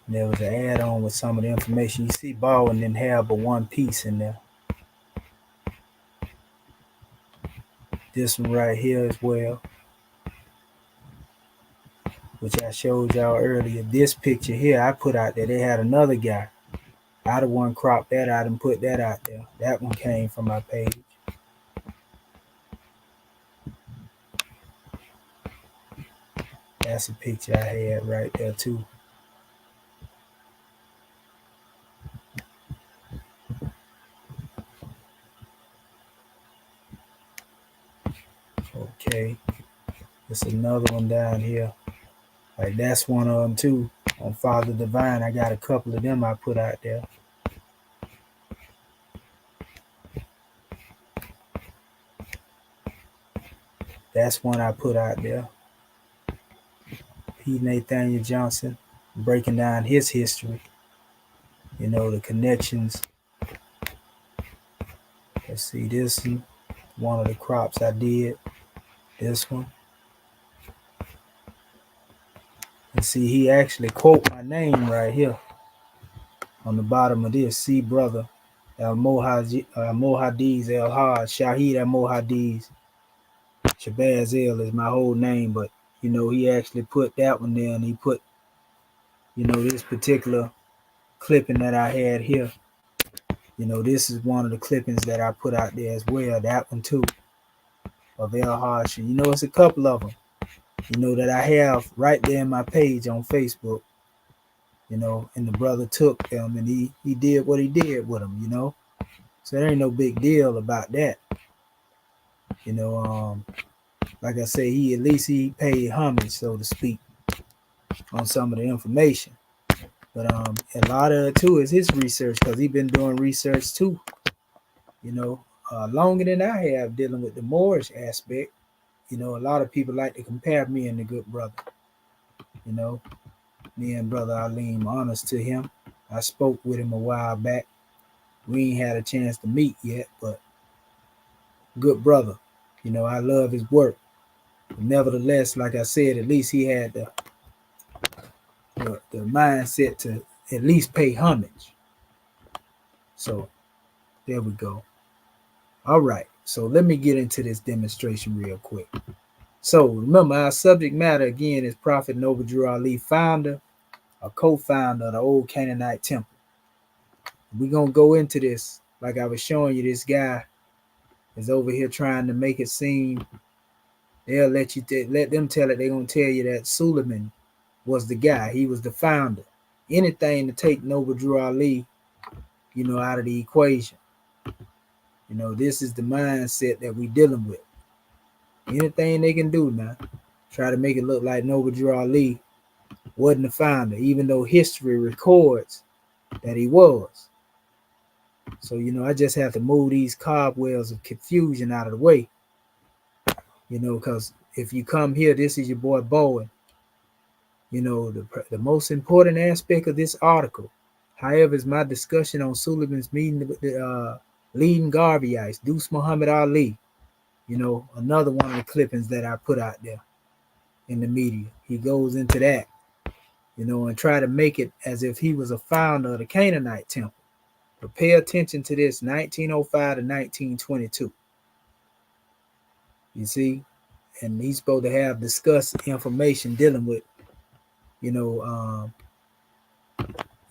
Speaker 2: And there was an add-on with some of the information. You see Baldwin didn't have but one piece in there. This one right here as well, which I showed y'all earlier. This picture here I put out there. They had another guy. I the one cropped that out and put that out there. That one came from my page. That's a picture I had right there too. Okay. There's another one down here. Like that's one of them too. On Father Divine, I got a couple of them I put out there. That's one I put out there. P. Nathaniel Johnson, breaking down his history, the connections. Let's see, this one of the crops I did. This one. And see, he actually quote my name right here on the bottom of this. See, brother, Mohadiz El Haj, Shahid Al Mohadiz, Shabazz El is my whole name, but he actually put that one there, and he put, this particular clipping that I had here. This is one of the clippings that I put out there as well. That one too, of El Haj. It's a couple of them, that I have right there in my page on Facebook. And the brother took them and he did what he did with them, So there ain't no big deal about that. Like I say, he paid homage, so to speak, on some of the information. But a lot of it too is his research, because he's been doing research too, longer than I have, dealing with the Moorish aspect. A lot of people like to compare me and the good brother. Me and Brother Aleem, honors to him. I spoke with him a while back. We ain't had a chance to meet yet, but good brother. I love his work. But nevertheless, like I said, at least he had the mindset to at least pay homage. So there we go. All right. So let me get into this demonstration real quick. So remember, our subject matter again is Prophet Noble Drew Ali, founder or co-founder of the old Canaanite Temple. We're going to go into this. Like I was showing you, this guy is over here trying to make it seem, they'll let them tell it. They're going to tell you that Suleman was the guy. He was the founder. Anything to take Noble Drew Ali, out of the equation. This is the mindset that we're dealing with. Anything they can do now, try to make it look like Noble Drew Ali wasn't the founder, even though history records that he was. So, I just have to move these cobwebs of confusion out of the way. Because if you come here, this is your boy Bowen. The most important aspect of this article, however, is my discussion on Suleman's meeting with the leading Garveyites, Deuce Muhammad Ali. Another one of the clippings that I put out there in the media. He goes into that, and try to make it as if he was a founder of the Canaanite Temple. But pay attention to this, 1905 to 1922. You see? And he's supposed to have discussed information dealing with,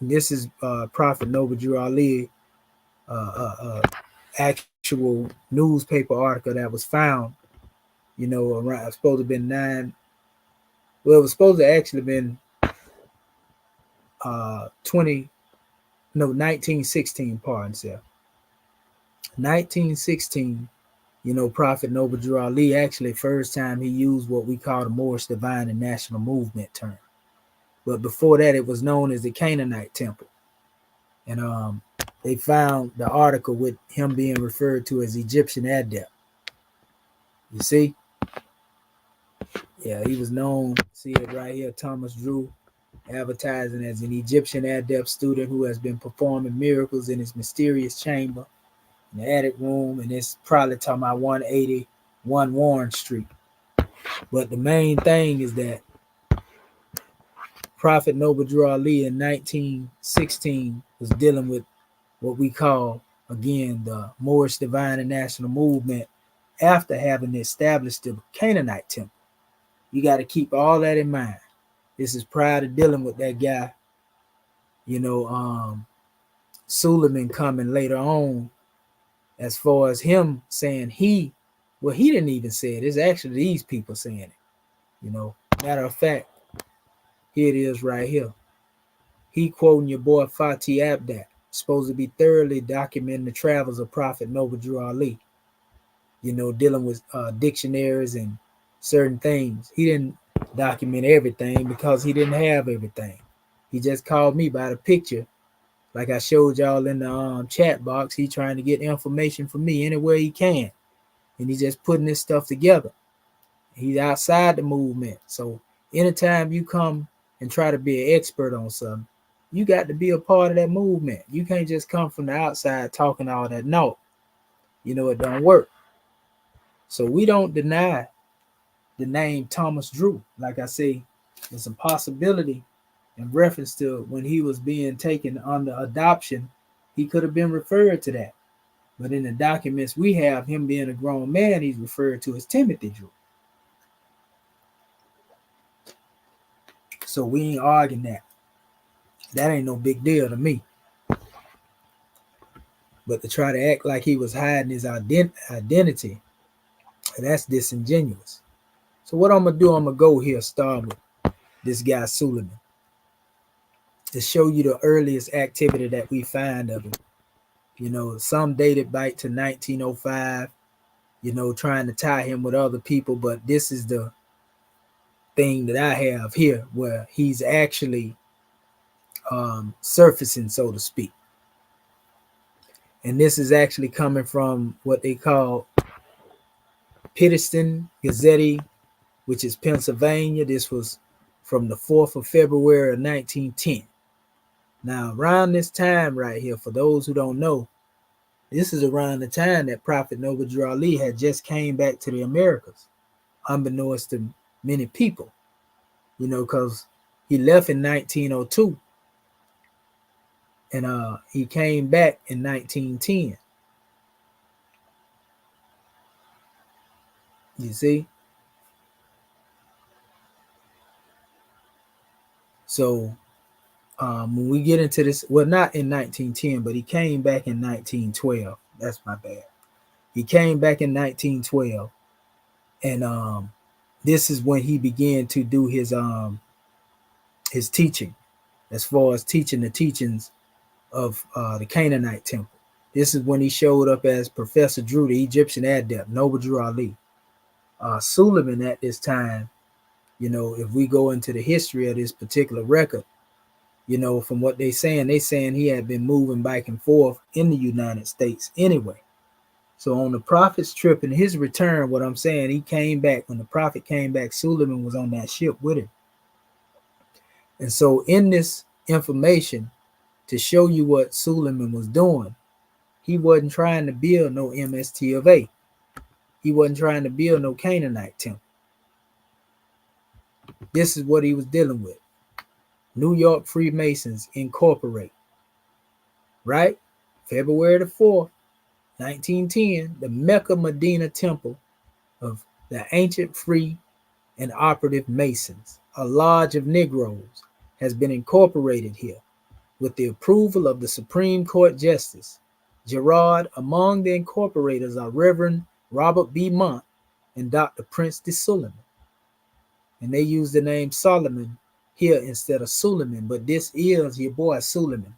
Speaker 2: this is Prophet Noble Drew Ali, actual newspaper article that was found, around, supposed to have been it was supposed to actually been 1916, pardon sir. 1916, Prophet Noble Drew Ali, actually first time he used what we call the Moorish Divine and National Movement term. But before that, it was known as the Canaanite Temple. And they found the article with him being referred to as Egyptian Adept. You see? Yeah, he was known, see it right here, Thomas Drew, advertising as an Egyptian Adept student who has been performing miracles in his mysterious chamber in the attic room, and it's probably talking about 181 Warren Street. But the main thing is that Prophet Noble Drew Ali in 1916 was dealing with what we call, again, the Moorish Divine and National Movement after having established the Canaanite Temple. You got to keep all that in mind. This is prior to dealing with that guy, Suleman coming later on, as far as him saying he didn't even say it. It's actually these people saying it. Matter of fact, here it is right here. He quoting your boy Fatih Abdat, supposed to be thoroughly documenting the travels of Prophet Noble Drew Ali, dealing with dictionaries and certain things. He didn't document everything because he didn't have everything. He just called me by the picture. Like I showed y'all in the chat box, he trying to get information from me anywhere he can. And he's just putting this stuff together. He's outside the movement. So anytime you come and try to be an expert on something, you got to be a part of that movement. You can't just come from the outside talking all that. No, it don't work. So we don't deny the name Thomas Drew. Like I say, there's a possibility in reference to when he was being taken under adoption, he could have been referred to that. But in the documents we have, him being a grown man, he's referred to as Timothy Drew. So we ain't arguing that. That ain't no big deal to me. But to try to act like he was hiding his identity, that's disingenuous. So what I'm going to do, I'm going to go here, start with this guy Suleman, to show you the earliest activity that we find of him. Some dated back to 1905, trying to tie him with other people. But this is the thing that I have here where he's actually surfacing, so to speak. And this is actually coming from what they call Pittston Gazette, which is Pennsylvania. This was from the 4th of February of 1910. Now, around this time right here, for those who don't know, this is around the time that Prophet Noble Drew Ali had just came back to the Americas, unbeknownst to many people, because he left in 1902 and he came back in 1910. You see? So when we get into this, well, not in 1910, but he came back in 1912. That's my bad. He came back in 1912, and this is when he began to do his teaching, as far as teaching the teachings of the Canaanite Temple. This is when he showed up as Professor Drew, the Egyptian Adept, Noble Drew Ali. Suleman at this time, if we go into the history of this particular record, from what they saying he had been moving back and forth in the United States anyway. So on the Prophet's trip and his return, what I'm saying, he came back. When the Prophet came back, Suleman was on that ship with him. And so in this information, to show you what Suleman was doing, he wasn't trying to build no MST of A. He wasn't trying to build no Canaanite Temple. This is what he was dealing with. New York Freemasons Incorporate. Right? February the 4th, 1910, the Mecca Medina Temple of the ancient free and operative Masons, a lodge of Negroes, has been incorporated here with the approval of the Supreme Court Justice Gerard. Among the incorporators are Reverend Robert B. Mont and Dr. Prince de Suleman. And they use the name Solomon here instead of Suleman, but this is your boy Suleman,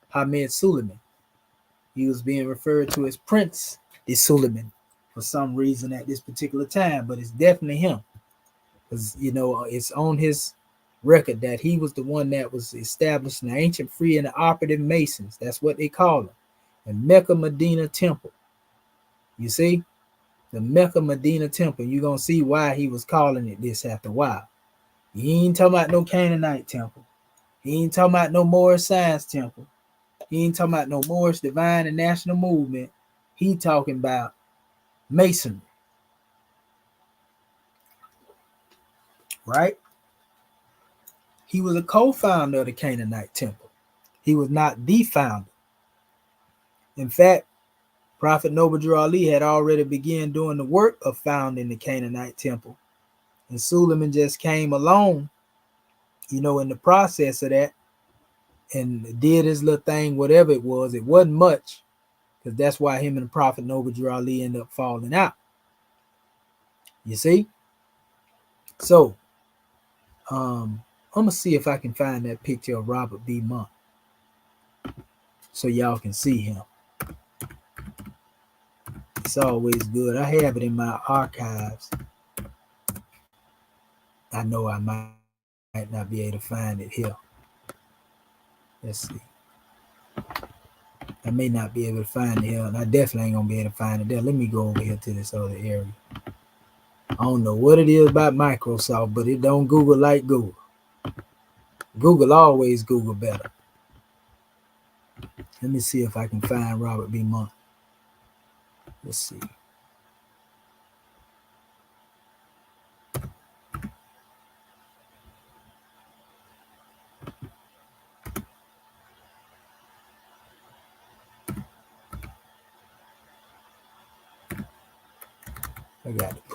Speaker 2: Hamed Suleman. He was being referred to as Prince de Suleman for some reason at this particular time, but it's definitely him. Because, it's on his record that he was the one that was establishing the ancient free and the operative Masons. That's what they call them. The Mecca Medina Temple. You see? The Mecca Medina Temple. You're going to see why he was calling it this after a while. He ain't talking about no Canaanite Temple. He ain't talking about no Moorish Science Temple. He ain't talking about no Moorish Divine and National Movement. He talking about Masonry. Right? He was a co-founder of the Canaanite Temple. He was not the founder. In fact, Prophet Noble Drew Ali had already begun doing the work of founding the Canaanite Temple. And Suleman just came along, in the process of that and did his little thing, whatever it was. It wasn't much, because that's why him and the Prophet Noble Drew Ali ended up falling out. You see? So, I'm going to see if I can find that picture of Robert B. Mont so y'all can see him. It's always good. I have it in my archives. I know I might not be able to find it here. Let's see. I may not be able to find it here, and I definitely ain't going to be able to find it there. Let me go over here to this other area. I don't know what it is about Microsoft, but it don't Google like Google. Google always Google better. Let me see if I can find Robert B. Monk. Let's see.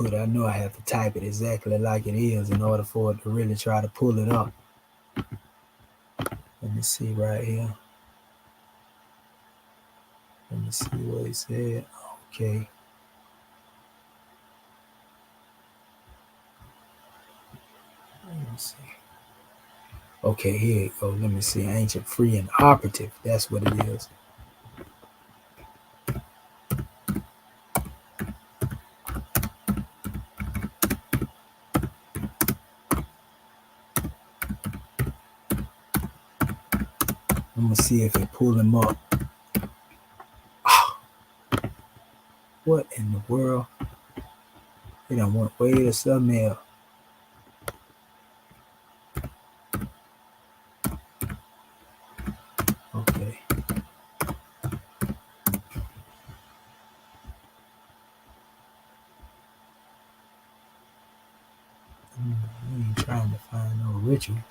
Speaker 2: I know I have to type it exactly like it is in order for it to really try to pull it up. Let me see right here. Let me see what he said. Okay. Let me see. Okay, here you go. Let me see. Ancient free and operative. That's what it is. I'm gonna see if it pull him up. Oh, what in the world? It done went way to something else. Okay. I ain't trying to find no rituals.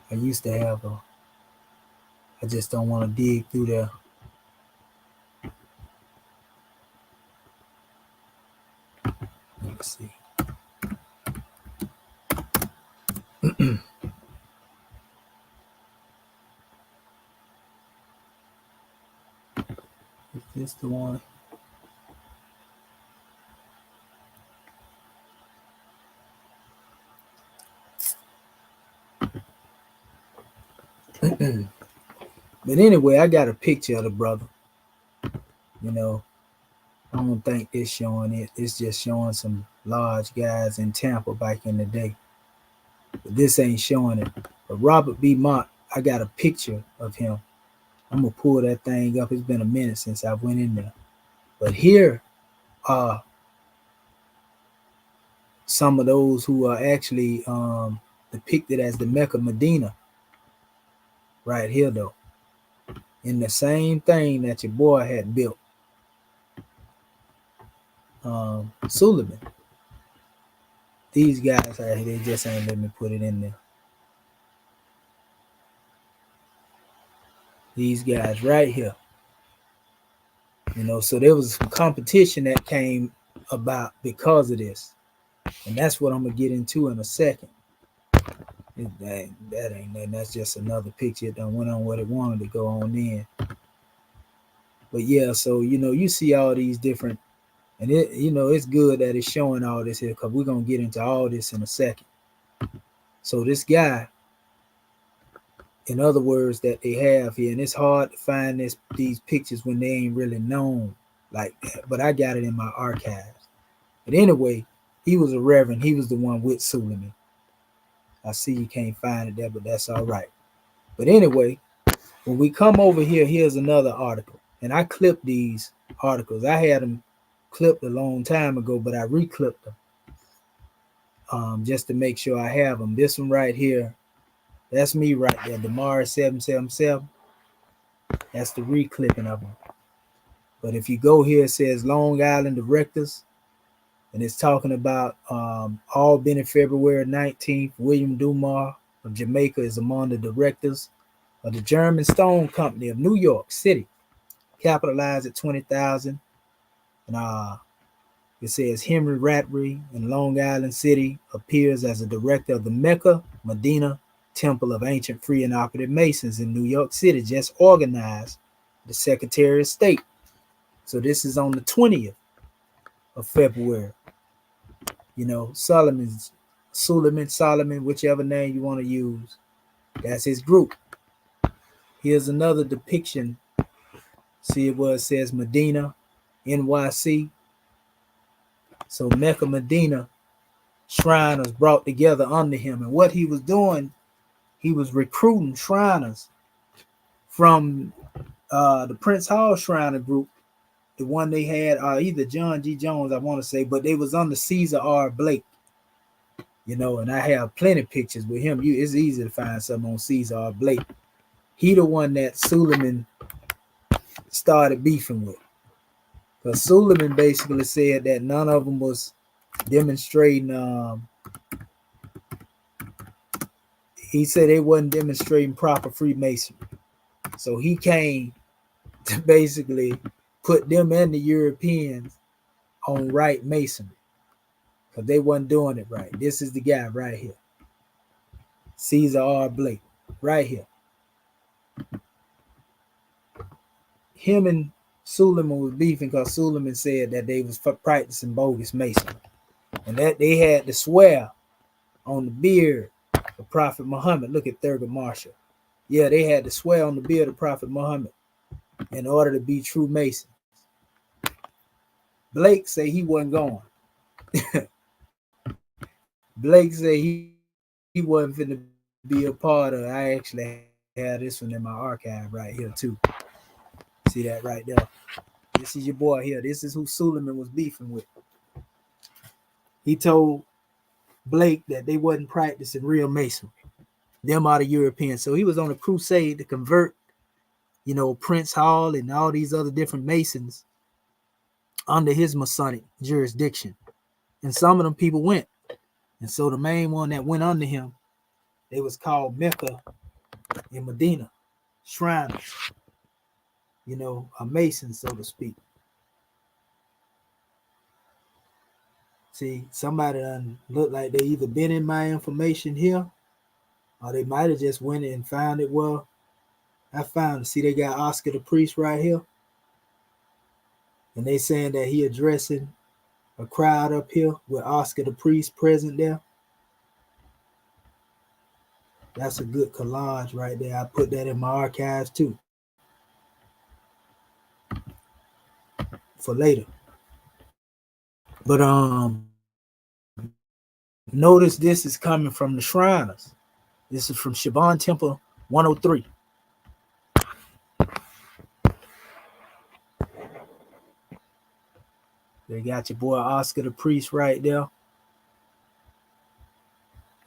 Speaker 2: I used to have a. I just don't want to dig through there. Let me see. Is this the one? But anyway, I got a picture of the brother. You know, I don't think it's showing it. It's just showing some large guys in Tampa back in the day. But this ain't showing it. But Robert B. Mott, I got a picture of him. I'm gonna pull that thing up. It's been a minute since I went in there. But here are some of those who are actually depicted as the Mecca Medina. Right here though. In the same thing that your boy had built. Suleman. These guys, they just ain't let me put it in there. These guys right here. You know, so there was some competition that came about because of this. And that's what I'm going to get into in a second. That ain't nothing. That's just another picture. It done went on what it wanted to go on in. But yeah, so, you know, you see all these different, and it, you know, it's good that it's showing all this here because we're going to get into all this in a second. So this guy, in other words, that they have here, and it's hard to find these pictures when they ain't really known like that, but I got it in my archives. But anyway, he was a reverend. He was the one with Suleman. I see you can't find it there, but that's all right. But anyway, when we come over here, here's another article. And I clipped these articles. I had them clipped a long time ago, but I reclipped them just to make sure I have them. This one right here, that's me right there, Damar 777. That's the reclipping of them. But if you go here, it says Long Island Directors, and it's talking about Albany, February 19th. William Dumar of Jamaica is among the directors of the German Stone Company of New York City, capitalized at 20,000. And it says Henry Ratry in Long Island City appears as a director of the Mecca Medina Temple of Ancient Free and Operative Masons in New York City, just organized the Secretary of State. So this is on the 20th of February. You know, Suleman, whichever name you want to use, that's his group. Here's another depiction. See where it says Medina, NYC. So Mecca Medina Shriners brought together under him. And what he was doing, he was recruiting Shriners from the Prince Hall Shriner group the one they had, either John G. Jones, I want to say, but they was under Caesar R. Blake. You know, and I have plenty of pictures with him. It's easy to find something on Caesar R. Blake. He the one that Suleman started beefing with. Because Suleman basically said that none of them was demonstrating. He said they wasn't demonstrating proper Freemasonry. So he came to basically put them and the Europeans on right Masonry. Because they wasn't doing it right. This is the guy right here. Caesar R. Blake. Right here. Him and Suleman was beefing because Suleman said that they was practicing bogus Masonry. And that they had to swear on the beard of Prophet Muhammad. Look at Thurgood Marshall. Yeah, they had to swear on the beard of Prophet Muhammad in order to be true Masons. Blake said he wasn't going. Blake said he wasn't finna be a part of it. I actually have this one in my archive right here too. See that right there? This is your boy here. This is who Suleman was beefing with. He told Blake that they wasn't practicing real Masonry. Them are the Europeans. So he was on a crusade to convert, you know, Prince Hall and all these other different Masons under his Masonic jurisdiction. And some of them people went. And so the main one that went under him, they was called Mecca and Medina, Shriners, you know, a Mason, so to speak. See, somebody looked like they either been in my information here, or they might have just went and found it. Well, I found it. See, they got Oscar the Priest right here. And they saying that he addressing a crowd up here with Oscar the Priest present there. That's a good collage right there. I put that in my archives too. For later. But notice this is coming from the Shriners. This is from Canaanite Temple 103. They got your boy Oscar the Priest right there.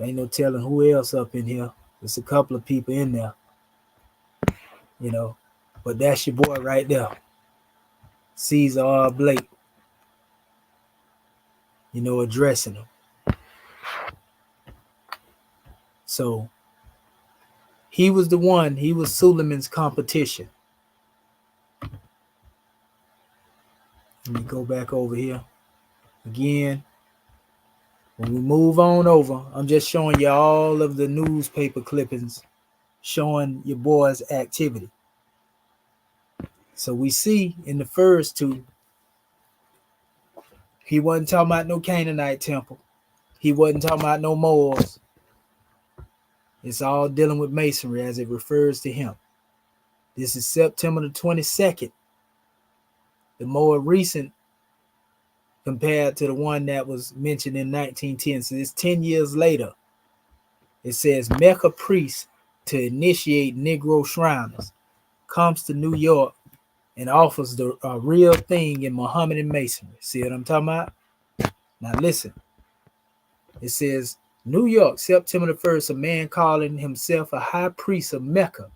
Speaker 2: Ain't no telling who else up in here. There's a couple of people in there. You know. But that's your boy right there. Caesar R. Blake. You know, addressing him. So he was the one, he was Suleman's competition. Let me go back over here. Again, when we move on over, I'm just showing you all of the newspaper clippings showing your boy's activity. So we see in the first two, he wasn't talking about no Canaanite Temple. He wasn't talking about no Moors. It's all dealing with Masonry as it refers to him. This is September the 22nd. The more recent compared to the one that was mentioned in 1910. So it's 10 years later. It says Mecca priest to initiate Negro Shriners comes to New York and offers the real thing in Mohammedan Masonry. See what I'm talking about? Now listen. It says, New York, September the 1st, a man calling himself a high priest of Mecca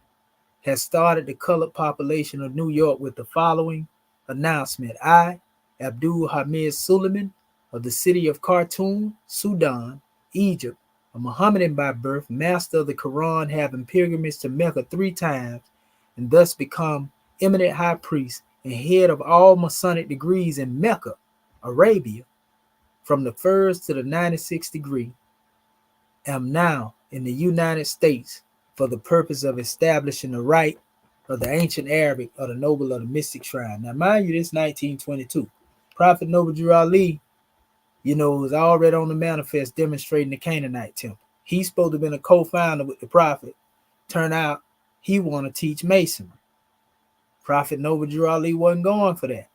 Speaker 2: has started the colored population of New York with the following announcement. I, Abdul Hamid Suleman of the city of Khartoum, Sudan, Egypt, a Mohammedan by birth, master of the Quran, having pilgrimage to Mecca 3 times, and thus become eminent high priest and head of all Masonic degrees in Mecca, Arabia, from the 1st to the 96th degree, am now in the United States for the purpose of establishing the right of the ancient Arabic or the noble of the mystic shrine. Now, mind you, this 1922. Prophet Noble Drew Ali, you know, was already on the manifest demonstrating the Canaanite Temple. He's supposed to have been a co-founder with the prophet. Turned out he want to teach Masonry. Prophet Noble Drew Ali wasn't going for that.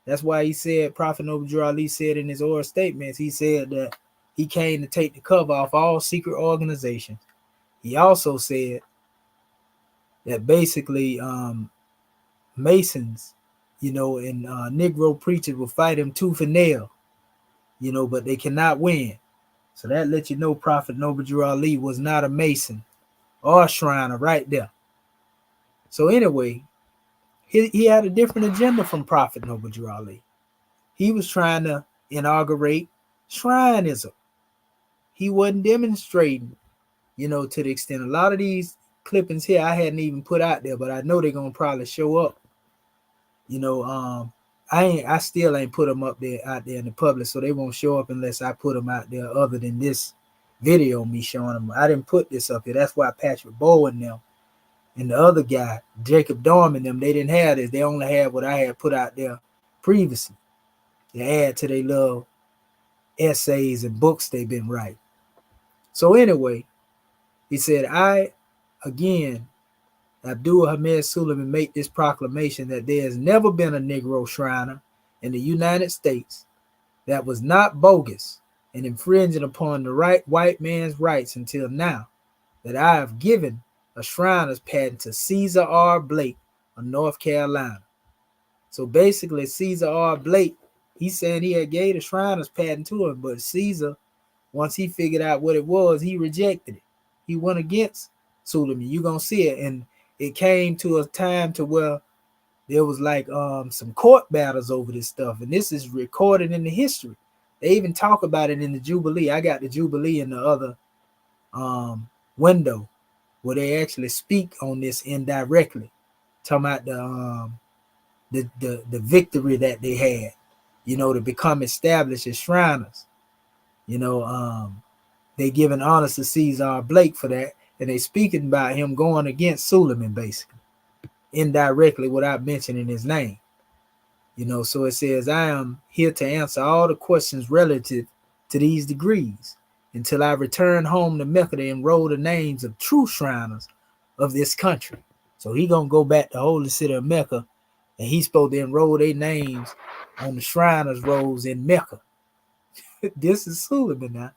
Speaker 2: That's why he said, Prophet Noble Drew Ali said in his oral statements, he said that he came to take the cover off all secret organizations. He also said that basically Masons and Negro preachers will fight him tooth and nail, but they cannot win. So that lets you know Prophet Noble Ali was not a Mason or a Shriner right there. So anyway, he had a different agenda from Prophet Noble Ali. He was trying to inaugurate Shrinism. He wasn't demonstrating, to the extent. A lot of these clippings here I hadn't even put out there, but I know they're gonna probably show up. I still ain't put them out there in the public, so they won't show up unless I put them out there. Other than this video, me showing them, I didn't put this up here. That's why Patrick Bowen them and the other guy, Jacob Dorman them, they didn't have this. They only had what I had put out there previously. They add to their little essays and books they've been writing. So anyway, he said, I, again, Abdul Hamid Suleman, make this proclamation that there has never been a Negro Shriner in the United States that was not bogus and infringing upon the white man's rights until now, that I have given a Shriner's patent to Caesar R. Blake of North Carolina. So basically, Caesar R. Blake, he's saying he had gave the Shriner's patent to him, but Caesar, once he figured out what it was, he rejected it. He went against Suleman. You're going to see it. And it came to a time to where there was like some court battles over this stuff. And this is recorded in the history. They even talk about it in the Jubilee. I got the Jubilee in the other window where they actually speak on this indirectly, talking about the victory that they had, to become established as Shriners. They giving honors to Caesar Blake for that, and they speaking about him going against Suleman, basically, indirectly without mentioning his name. So it says, I am here to answer all the questions relative to these degrees until I return home to Mecca to enroll the names of true Shriners of this country. So he gonna go back to holy city of Mecca, and he's supposed to enroll their names on the Shriners rolls in Mecca. This is Suleman now.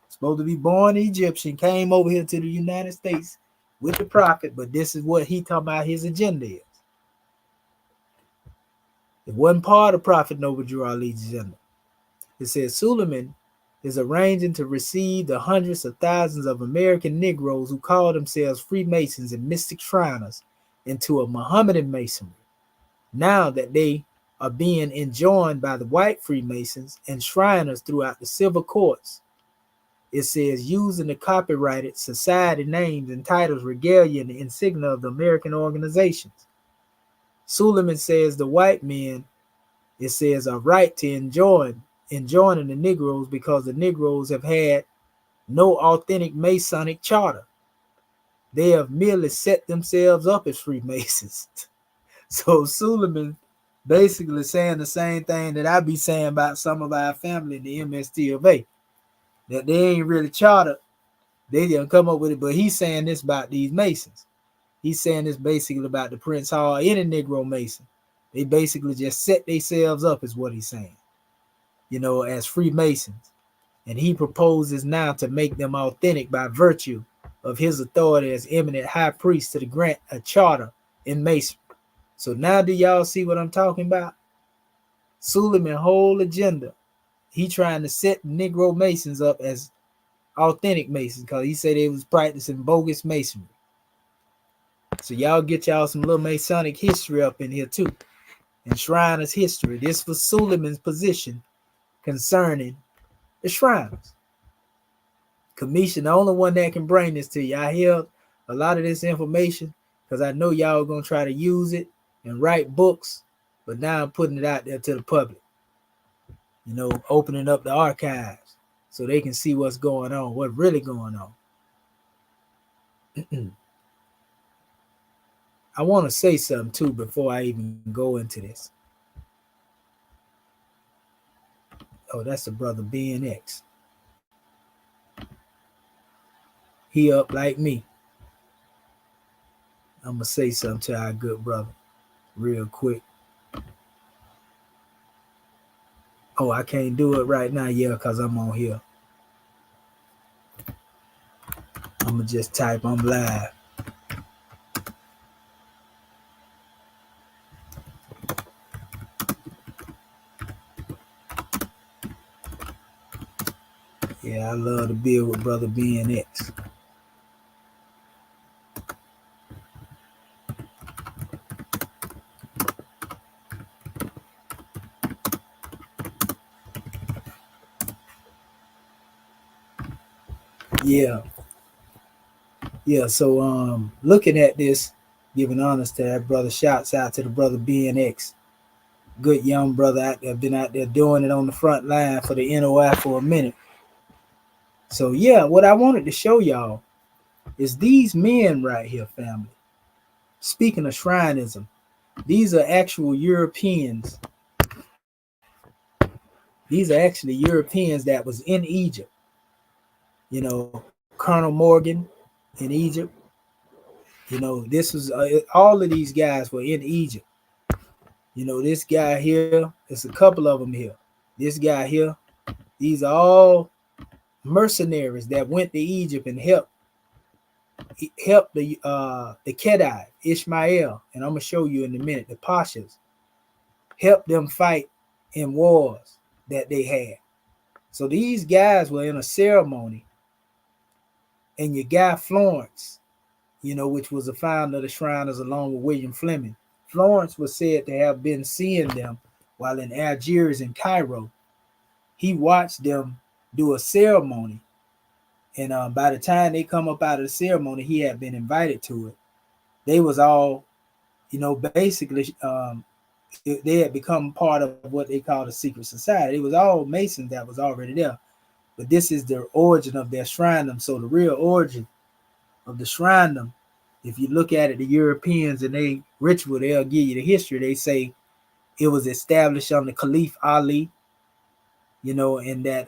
Speaker 2: Supposed to be born Egyptian, came over here to the United States with the prophet, but this is what he talking about his agenda is. It wasn't part of Prophet Noble Ali's agenda. It says Suleman is arranging to receive the hundreds of thousands of American Negroes who call themselves Freemasons and mystic Shriners into a Mohammedan Masonry, now that they are being enjoined by the white Freemasons and Shriners throughout the civil courts. It says, using the copyrighted society names and titles, regalia, and insignia of the American organizations. Suleman says the white men, it says, are right to enjoining the Negroes because the Negroes have had no authentic Masonic charter. They have merely set themselves up as Freemasons. So Suleman basically saying the same thing that I be saying about some of our family in the MST of A, that they ain't really chartered. They didn't come up with it, but he's saying this about these Masons. He's saying this basically about the Prince Hall, any Negro Mason. They basically just set themselves up, is what he's saying, as Freemasons. And he proposes now to make them authentic by virtue of his authority as eminent high priest to grant a charter in Masonry. So now do y'all see what I'm talking about? Suleman's whole agenda, he trying to set Negro Masons up as authentic Masons because he said they was practicing bogus Masonry. So y'all get y'all some little Masonic history up in here too. And Shriners history. This was Suleman's position concerning the Shriners. Commission, the only one that can bring this to you. I held a lot of this information because I know y'all are going to try to use it and write books, but now I'm putting it out there to the public, opening up the archives so they can see what's going on, what's really going on. I want to say something too before I even go into this. Oh, that's the brother BNX. He up like me. I'm going to say something to our good brother real quick. Oh, I can't do it right now, because I'm on here. I'm going to just type, I'm live. Yeah, I love to build with Brother BNX. Yeah, yeah. So looking at this, giving honors to that brother. Shouts out to the brother BNX. Good young brother out there, been out there doing it on the front line for the NOI for a minute. So yeah, what I wanted to show y'all is these men right here, family. Speaking of Shrinism, these are actual Europeans. These are actually Europeans that was in Egypt. You know, Colonel Morgan in Egypt. You know, this was all of these guys were in Egypt. You know, this guy here, there's a couple of them here. This guy here, these are all mercenaries that went to Egypt and helped the Khedive, Ishmael, and I'm gonna show you in a minute, the Pashas, helped them fight in wars that they had. So these guys were in a ceremony, and your guy Florence, you know, which was the founder of the Shriners along with William Fleming. Florence was said to have been seeing them while in Algiers and Cairo. He watched them do a ceremony, and by the time they come up out of the ceremony, he had been invited to it. They was all, you know, basically they had become part of what they called a secret society. It was all Masons that was already there, but this is the origin of their shrine. So the real origin of the shrine, if you look at it, the Europeans and they ritual, they'll give you the history. They say it was established under Caliph Ali, you know, and that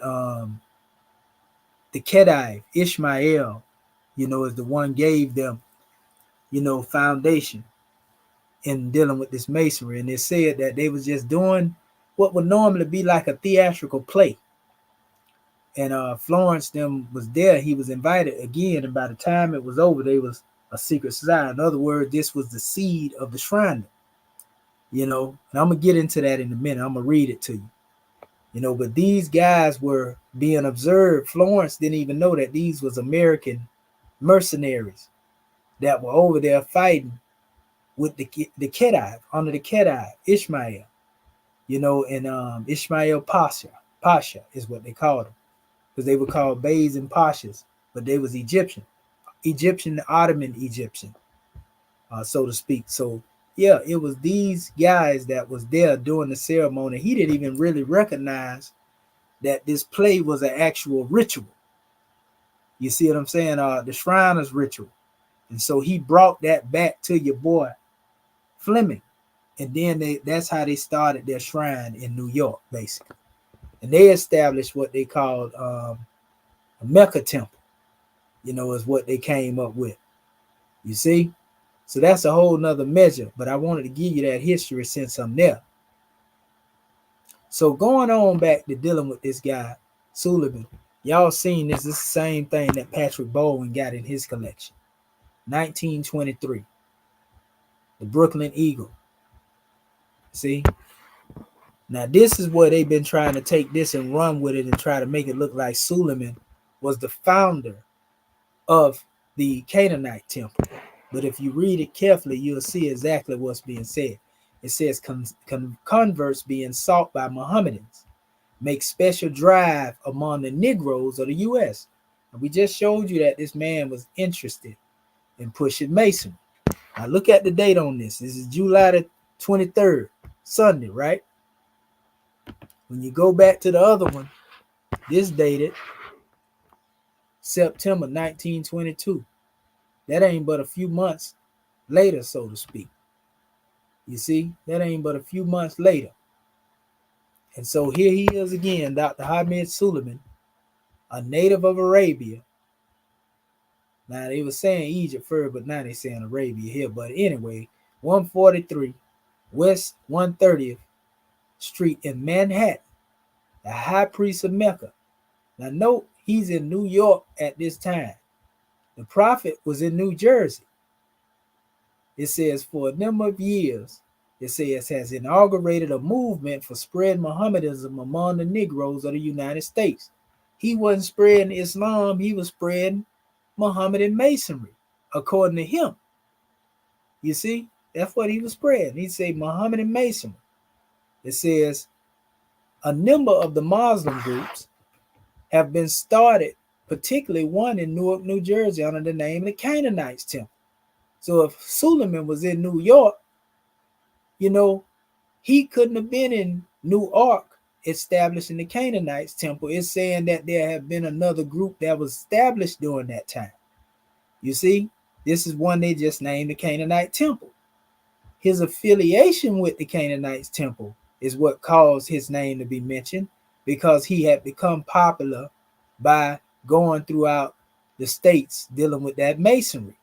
Speaker 2: the Khedive, Ishmael, you know, is the one gave them, you know, foundation in dealing with this masonry. And they said that they was just doing what would normally be like a theatrical play. And Florence them was there. He was invited again, and by the time it was over, they was a secret society. In other words, this was the seed of the shrine, you know. And I'm gonna get into that in a minute. I'm gonna read it to you, you know. But these guys were being observed. Florence didn't even know that these was American mercenaries that were over there fighting with the Khedive, under the Khedive, Ishmael, you know, and Ishmael Pasha is what they called him, because they were called Beys and Pashas, but they was Egyptian, Ottoman Egyptian, so to speak. So yeah, it was these guys that was there during the ceremony. He didn't even really recognize that this play was an actual ritual. You see what I'm saying? The Shriners ritual. And so he brought that back to your boy Fleming. And then that's how they started their shrine in New York, basically. And they established what they called a Mecca Temple, you know, is what they came up with. You see? So that's a whole nother measure. But I wanted to give you that history since I'm there. So going on back to dealing with this guy, Suleman, y'all seen this. This is the same thing that Patrick Bowen got in his collection. 1923. The Brooklyn Eagle. See? Now, this is where they've been trying to take this and run with it and try to make it look like Suleman was the founder of the Canaanite Temple. But if you read it carefully, you'll see exactly what's being said. It says converts being sought by Mohammedans make special drive among the Negroes of the U.S. And we just showed you that this man was interested in pushing Masonry. Now look at the date on this. This is July the 23rd, Sunday, right? When you go back to the other one, this dated September 1922. That ain't but a few months later, so to speak. You see, that ain't but a few months later. And so here he is again, Dr. Hamid Suleman, a native of Arabia. Now they were saying Egypt first, but now they saying Arabia here. But anyway, 143 West 130th Street in Manhattan, the high priest of Mecca. Now note, he's in New York at this time. The prophet was in New Jersey. It says for a number of years, it says has inaugurated a movement for spreading Mohammedanism among the Negroes of the United States. he wasn't spreading Islam, he was spreading Mohammedan Masonry, according to him. You see, that's what he was spreading. He said Mohammedan Masonry. It says a number of the Muslim groups have been started, particularly one in Newark, New Jersey, under the name of the Canaanite Temple. So if Suleman was in New York, he couldn't have been in Newark establishing the Canaanite Temple. It's saying that there have been another group that was established during that time. You see, this is one they just named the Canaanite Temple. His affiliation with the Canaanite Temple is what caused his name to be mentioned, because he had become popular by going throughout the states dealing with that masonry.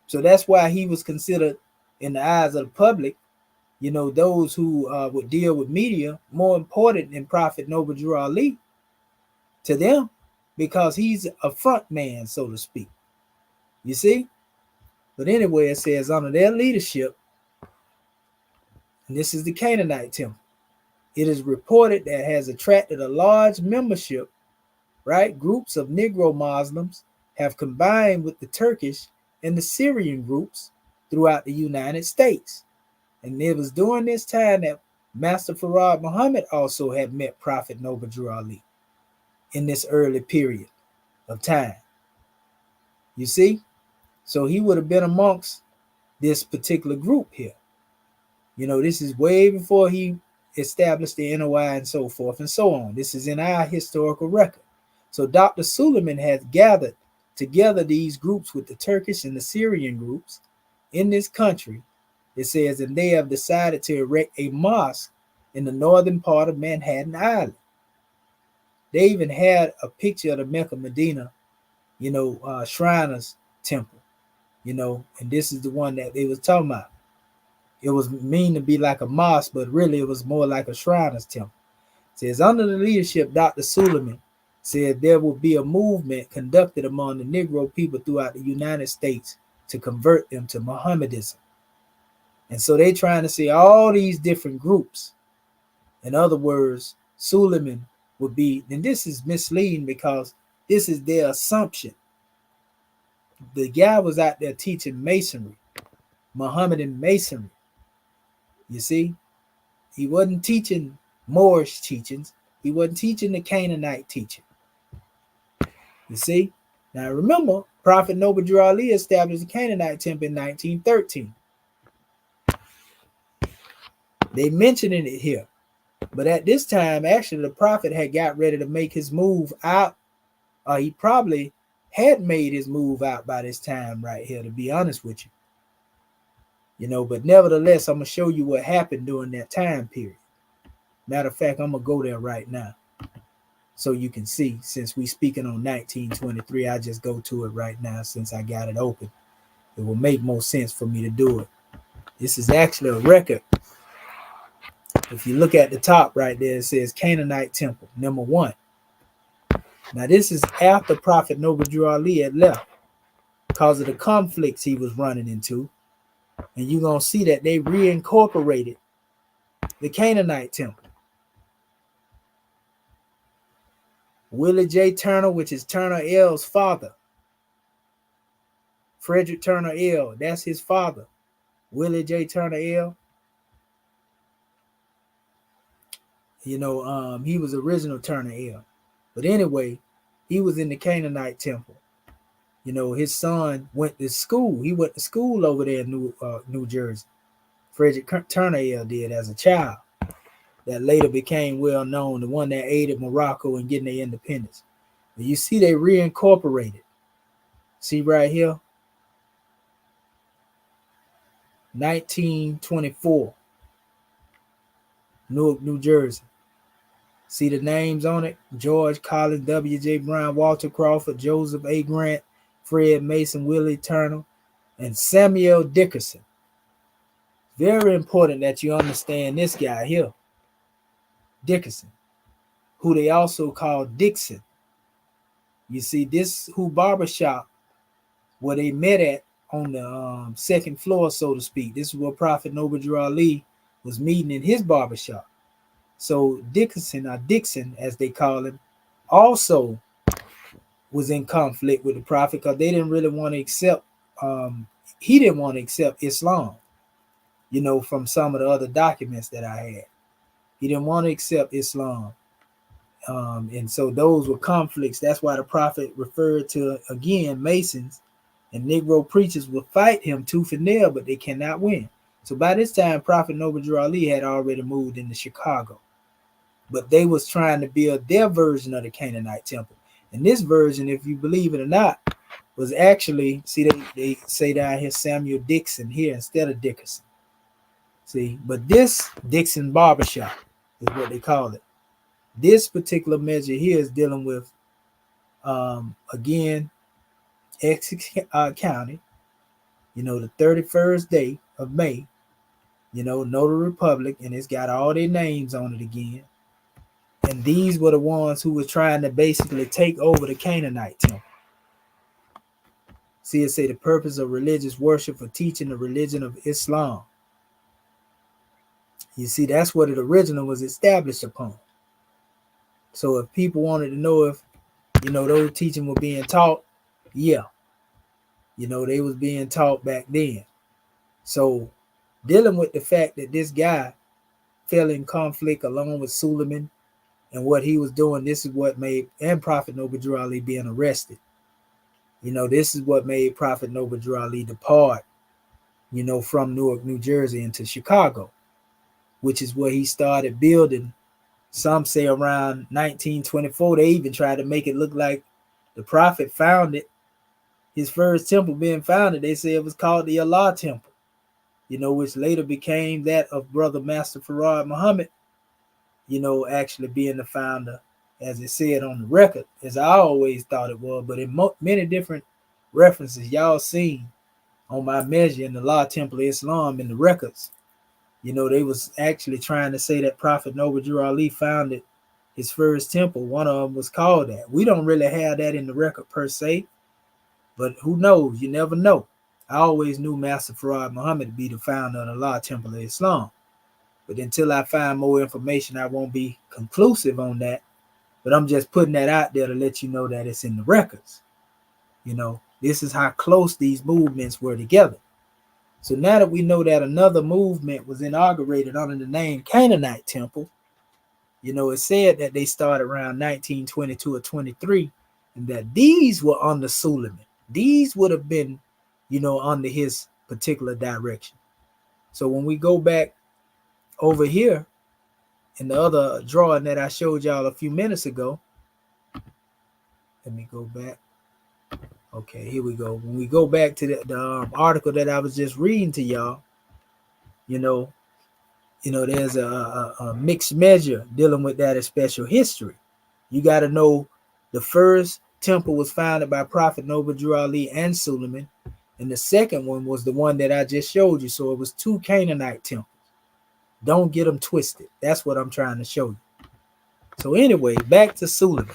Speaker 2: So that's why he was considered, in the eyes of the public, those who would deal with media, more important than Prophet Noble Drew Ali to them, because he's a front man, so to speak. You see? But anyway, it says under their leadership, and this is the Canaanite Temple, it is reported that has attracted a large membership, right? Groups of Negro Muslims have combined with the Turkish and the Syrian groups throughout the United States. And it was during this time that Master Farad Muhammad also had met Prophet Noble Drew Ali in this early period of time. You see? So he would have been amongst this particular group here. This is way before he established the NOI and so forth and so on. This is in our historical record. So Dr. Suleman has gathered together these groups with the Turkish and the Syrian groups in this country. It says, and they have decided to erect a mosque in the northern part of Manhattan Island. They even had a picture of the Mecca Medina, Shriners Temple, and this is the one that they was talking about. It was mean to be like a mosque, but really it was more like a Shriners Temple. It says, under the leadership, Dr. Suleman said there will be a movement conducted among the Negro people throughout the United States to convert them to Mohammedanism. And so they trying to see all these different groups. In other words, Suleman would be, and this is misleading because this is their assumption. The guy was out there teaching masonry, Mohammedan masonry. You see, he wasn't teaching Moorish teachings. He wasn't teaching the Canaanite teaching. You see, now remember, Prophet Noble Drew Ali established the Canaanite Temple in 1913. They mentioning it here. But at this time, actually, the prophet had got ready to make his move out. He probably had made his move out by this time right here, to be honest with you. But nevertheless, I'm going to show you what happened during that time period. Matter of fact, I'm going to go there right now so you can see. Since we speaking on 1923, I just go to it right now since I got it open. It will make more sense for me to do it. This is actually a record. If you look at the top right there, it says Canaanite Temple, number 1. Now, this is after Prophet Noble Drew Ali had left because of the conflicts he was running into. And you're going to see that they reincorporated the Canaanite Temple. Willie J. Turner, which is Turner L's father. Frederick Turner L., that's his father. Willie J. Turner L. He was original Turner L. But anyway, he was in the Canaanite Temple. His son went to school. He went to school over there in New Jersey. Frederick Turner L. did as a child. That later became well known, the one that aided Morocco in getting their independence. But you see, they reincorporated. See right here? 1924. Newark, New Jersey. See the names on it? George Collins, W.J. Brown, Walter Crawford, Joseph A. Grant, Fred Mason, Willie Turner, and Samuel Dickerson. Very important that you understand this guy here, Dickerson, who they also call Dixon. You see, this who barbershop where they met at on the second floor, so to speak. This is where Prophet Noble Drew Ali was meeting in his barbershop. So Dickerson, or Dixon, as they call him, also was in conflict with the prophet because they didn't really want to accept. He didn't want to accept Islam. From some of the other documents that I had, he didn't want to accept Islam. And so those were conflicts. That's why the prophet referred to, again, Masons and Negro preachers will fight him tooth and nail, but they cannot win. So by this time, Prophet Noble Drew Ali had already moved into Chicago. But they was trying to build their version of the Canaanite Temple. And this version, if you believe it or not, was actually, see, they say down here Samuel Dixon here instead of Dickerson. See, but this Dixon Barbershop is what they call it. This particular measure here is dealing with, again, Essex County, the 31st day of May, Notary Republic, and it's got all their names on it again. And these were the ones who were trying to basically take over the Canaanite Temple. See, it say the purpose of religious worship for teaching the religion of Islam. You see, that's what it originally was established upon. So if people wanted to know if, those teaching were being taught, yeah, they was being taught back then. So dealing with the fact that this guy fell in conflict along with Suleman and what he was doing, this is what made, and Prophet Noble Drew Ali being arrested. This is what made Prophet Noble Drew Ali depart, from Newark, New Jersey into Chicago, which is where he started building. Some say around 1924, they even tried to make it look like the prophet founded his first temple being founded. They say it was called the Allah Temple, which later became that of Brother Master Farad Muhammad, actually being the founder, as it said on the record, as I always thought it was. But in many different references y'all seen on my measure in the Allah Temple of Islam in the records, they was actually trying to say that Prophet Noble Drew Ali founded his first temple. One of them was called that. We don't really have that in the record per se, but who knows? You never know. I always knew Master Farad Muhammad to be the founder of the Allah Temple of Islam. But until I find more information, I won't be conclusive on that. But I'm just putting that out there to let you know that it's in the records. This is how close these movements were together. So now that we know that another movement was inaugurated under the name Canaanite Temple, it said that they started around 1922 or 23, and that these were under Suleman. These would have been, under his particular direction. So when we go back over here in the other drawing that I showed y'all a few minutes ago, let me go back. Okay, here we go. When we go back to the article that I was just reading to y'all, there's a mixed measure dealing with that as special history. You got to know the first temple was founded by Prophet Noble Drew Ali and Suleman, and the second one was the one that I just showed you. So it was two Canaanite temples. Don't get them twisted. That's what I'm trying to show you. So anyway, back to Suleman.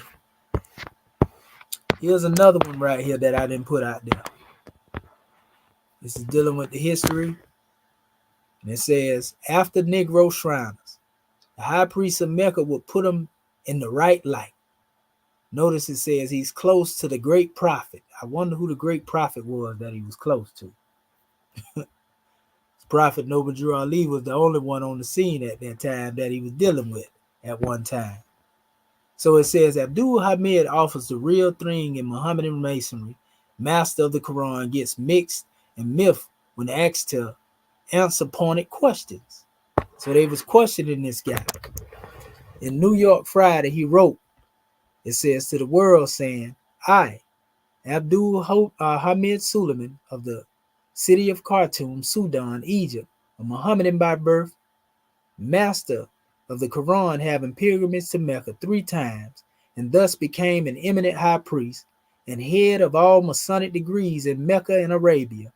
Speaker 2: Here's another one right here that I didn't put out there. This is dealing with the history. And it says, after Negro Shriners, the high priest of Mecca would put them in the right light. Notice it says he's close to the great prophet. I wonder who the great prophet was that he was close to. Prophet Noble Drew Ali was the only one on the scene at that time that he was dealing with at one time. So it says Abdul Hamid offers the real thing in Mohammedan Masonry. Master of the Quran gets mixed and myth when asked to answer pointed questions. So they was questioning this guy. In New York Friday, he wrote, it says to the world saying, I, Abdul Hamid Suleman of the city of Khartoum, Sudan, Egypt, a Mohammedan by birth, master of the Quran, having pilgrimage to Mecca 3 times, and thus became an eminent high priest and head of all Masonic degrees in Mecca and Arabia.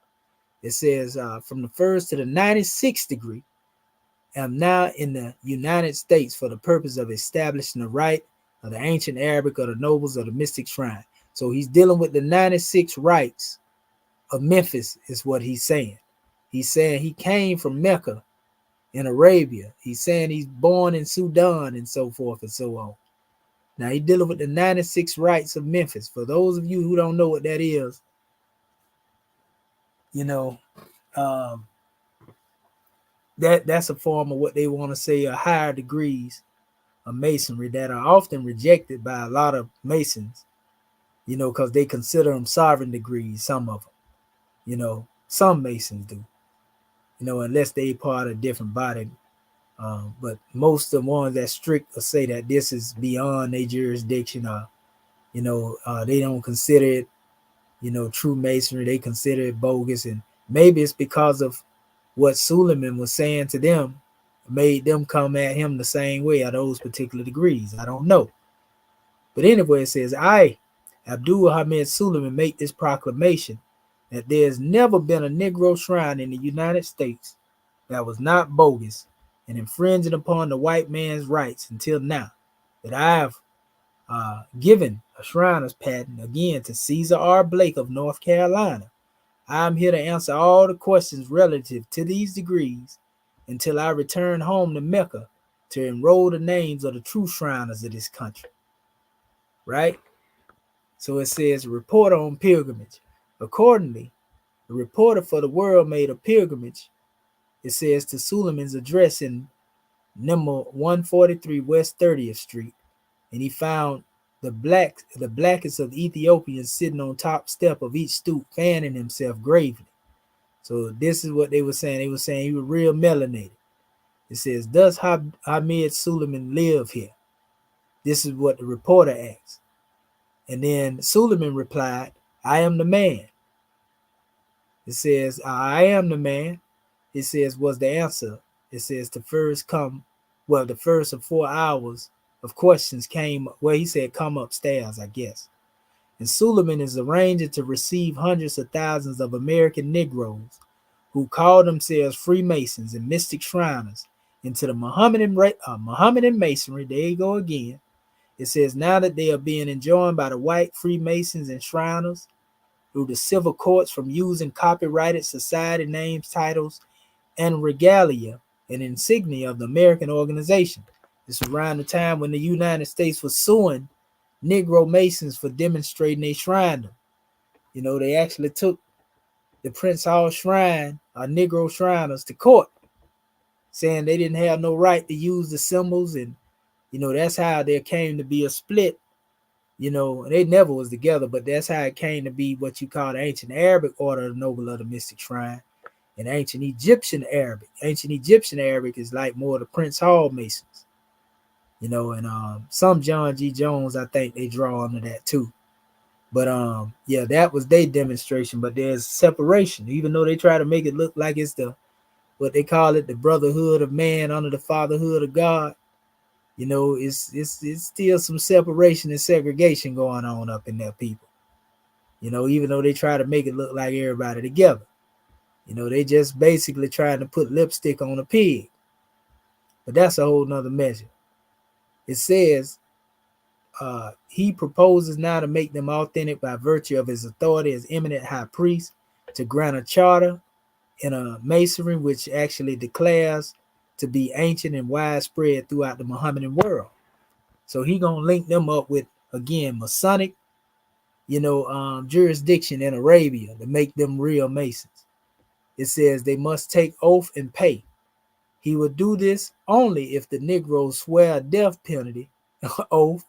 Speaker 2: It says from the 1st to the 96th degree, am now in the United States for the purpose of establishing the right of the ancient Arabic of the nobles of the mystic shrine. So he's dealing with the 96 rights of Memphis is what he's saying. He's saying he came from Mecca in Arabia. He's saying he's born in Sudan and so forth and so on. Now he dealing with the 96 rights of Memphis. For those of you who don't know what that is, you know, um, that's a form of what they want to say are higher degrees of masonry that are often rejected by a lot of Masons, you know, because they consider them sovereign degrees, some of them, you know, some Masons do, you know, unless they part of a different body. But most of the ones that strict will say that this is beyond their jurisdiction, or, you know, they don't consider it, you know, true masonry. They consider it bogus. And maybe it's because of what Suleman was saying to them made them come at him the same way at those particular degrees. I don't know. But anyway, it says, I, Abdul Hamid Suleman, make this proclamation that there has never been a Negro shrine in the United States that was not bogus and infringing upon the white man's rights until now, that I have given a Shriner's patent again to Caesar R. Blake of North Carolina. I am here to answer all the questions relative to these degrees until I return home to Mecca to enroll the names of the true Shriners of this country. Right? So it says, reporter on pilgrimage. Accordingly, the reporter for the world made a pilgrimage, it says, to Suleman's address in number 143 West 30th Street, and he found the blackest of Ethiopians sitting on top step of each stoop, fanning himself gravely. So this is what they were saying. They were saying he was real melanated. It says, does Hamid Suleman live here? This is what the reporter asked. And then Suleman replied, I am the man. It says, I am the man. It says, was the answer. It says, the first of 4 hours of questions came, well, he said, come upstairs, I guess. And Suleman is arranging to receive hundreds of thousands of American Negroes who call themselves Freemasons and mystic Shriners into the Mohammedan Masonry. There you go again. It says, now that they are being enjoined by the white Freemasons and Shriners through the civil courts from using copyrighted society names, titles, and regalia and insignia of the American organization. This was around the time when the United States was suing Negro Masons for demonstrating their shrine. You know, they actually took the Prince Hall Shrine, Negro Shriners, to court, saying they didn't have no right to use the symbols. And, you know, that's how there came to be a split. You know, they never was together, but that's how it came to be what you call the ancient Arabic order of the Noble of the Mystic Shrine. And ancient Egyptian Arabic. Ancient Egyptian Arabic is like more the Prince Hall Masons. You know, and some John G. Jones, I think they draw under that too. But yeah, that was their demonstration. But there's separation, even though they try to make it look like it's the what they call it, the brotherhood of man under the fatherhood of God. You know, it's still some separation and segregation going on up in there, people. You know, even though they try to make it look like everybody together. You know, they just basically trying to put lipstick on a pig. But that's a whole nother measure. It says, he proposes now to make them authentic by virtue of his authority as eminent high priest, to grant a charter in a masonry which actually declares to be ancient and widespread throughout the Mohammedan world. So he gonna link them up with, again, Masonic, you know, jurisdiction in Arabia to make them real Masons. It says they must take oath and pay. He would do this only if the Negroes swear a death penalty oath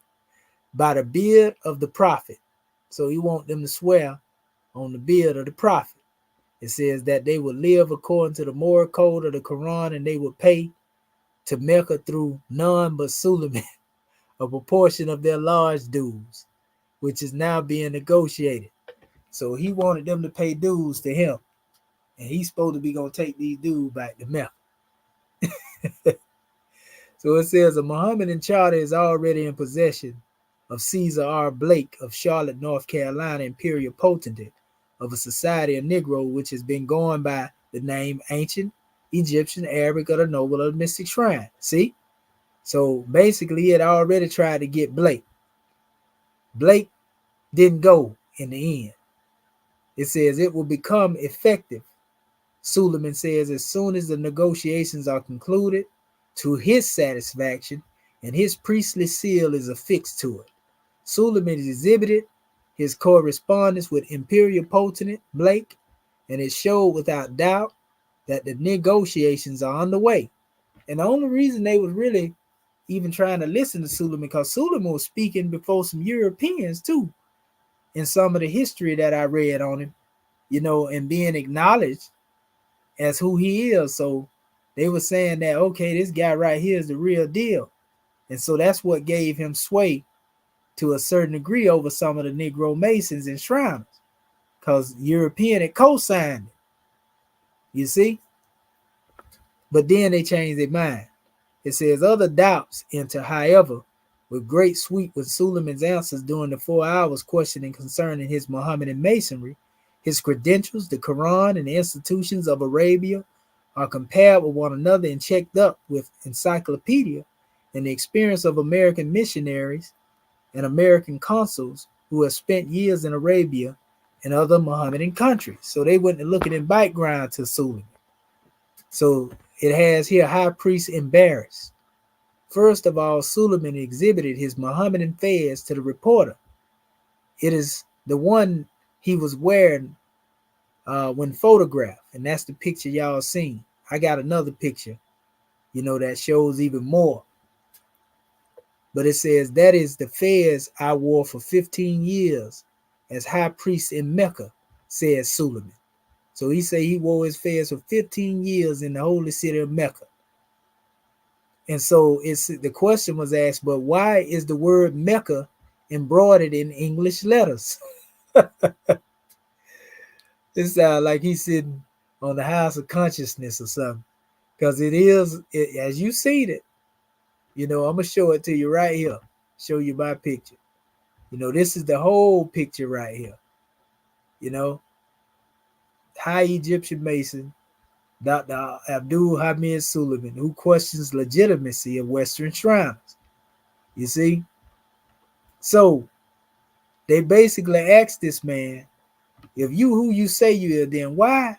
Speaker 2: by the beard of the prophet. So he want them to swear on the beard of the prophet. It says that they would live according to the moral code of the Quran, and they would pay to Mecca through none but Suleman a proportion of their large dues, which is now being negotiated. So he wanted them to pay dues to him, and he's supposed to be going to take these dues back to Mecca. So it says a Mohammedan charter is already in possession of Caesar R. Blake of Charlotte, North Carolina, imperial potentate of a society of Negro which has been going by the name Ancient Egyptian Arabic of the Noble of the Mystic Shrine. See? So basically he had already tried to get Blake. Blake didn't go in the end. It says it will become effective, Suleman says, as soon as the negotiations are concluded to his satisfaction and his priestly seal is affixed to it. Suleman exhibited his correspondence with Imperial Potentate Blake, and it showed without doubt that the negotiations are underway. And the only reason they was really even trying to listen to Suleman, because Suleman was speaking before some Europeans too, in some of the history that I read on him, and being acknowledged as who he is. So they were saying that, okay, this guy right here is the real deal. And so that's what gave him sway to a certain degree over some of the Negro Masons and Shriners, because European had co-signed it, you see? But then they changed their mind. It says other doubts enter, however, with great sweep with Suleman's answers during the 4 hours questioning concerning his Mohammedan masonry, his credentials, the Quran, and the institutions of Arabia are compared with one another and checked up with encyclopedia and the experience of American missionaries and American consuls who have spent years in Arabia and other Mohammedan countries. So they went and looking in background to Suleman. So it has here high priest embarrassed. First of all, Suleman exhibited his Mohammedan fez to the reporter. It is the one he was wearing when photographed, and that's the picture y'all seen. I got another picture, that shows even more. But it says, that is the fez I wore for 15 years as high priest in Mecca, says Suleman. So he said he wore his fez for 15 years in the holy city of Mecca. And so the question was asked, but why is the word Mecca embroidered in English letters? It sounds like he's sitting on the House of Consciousness or something. Because as you seen it, I'm going to show it to you right here. Show you my picture. This is the whole picture right here. High Egyptian Mason, Dr. Abdul Hamid Suleman, who questions legitimacy of Western shrines. You see? So they basically asked this man, if you who you say you are, then why,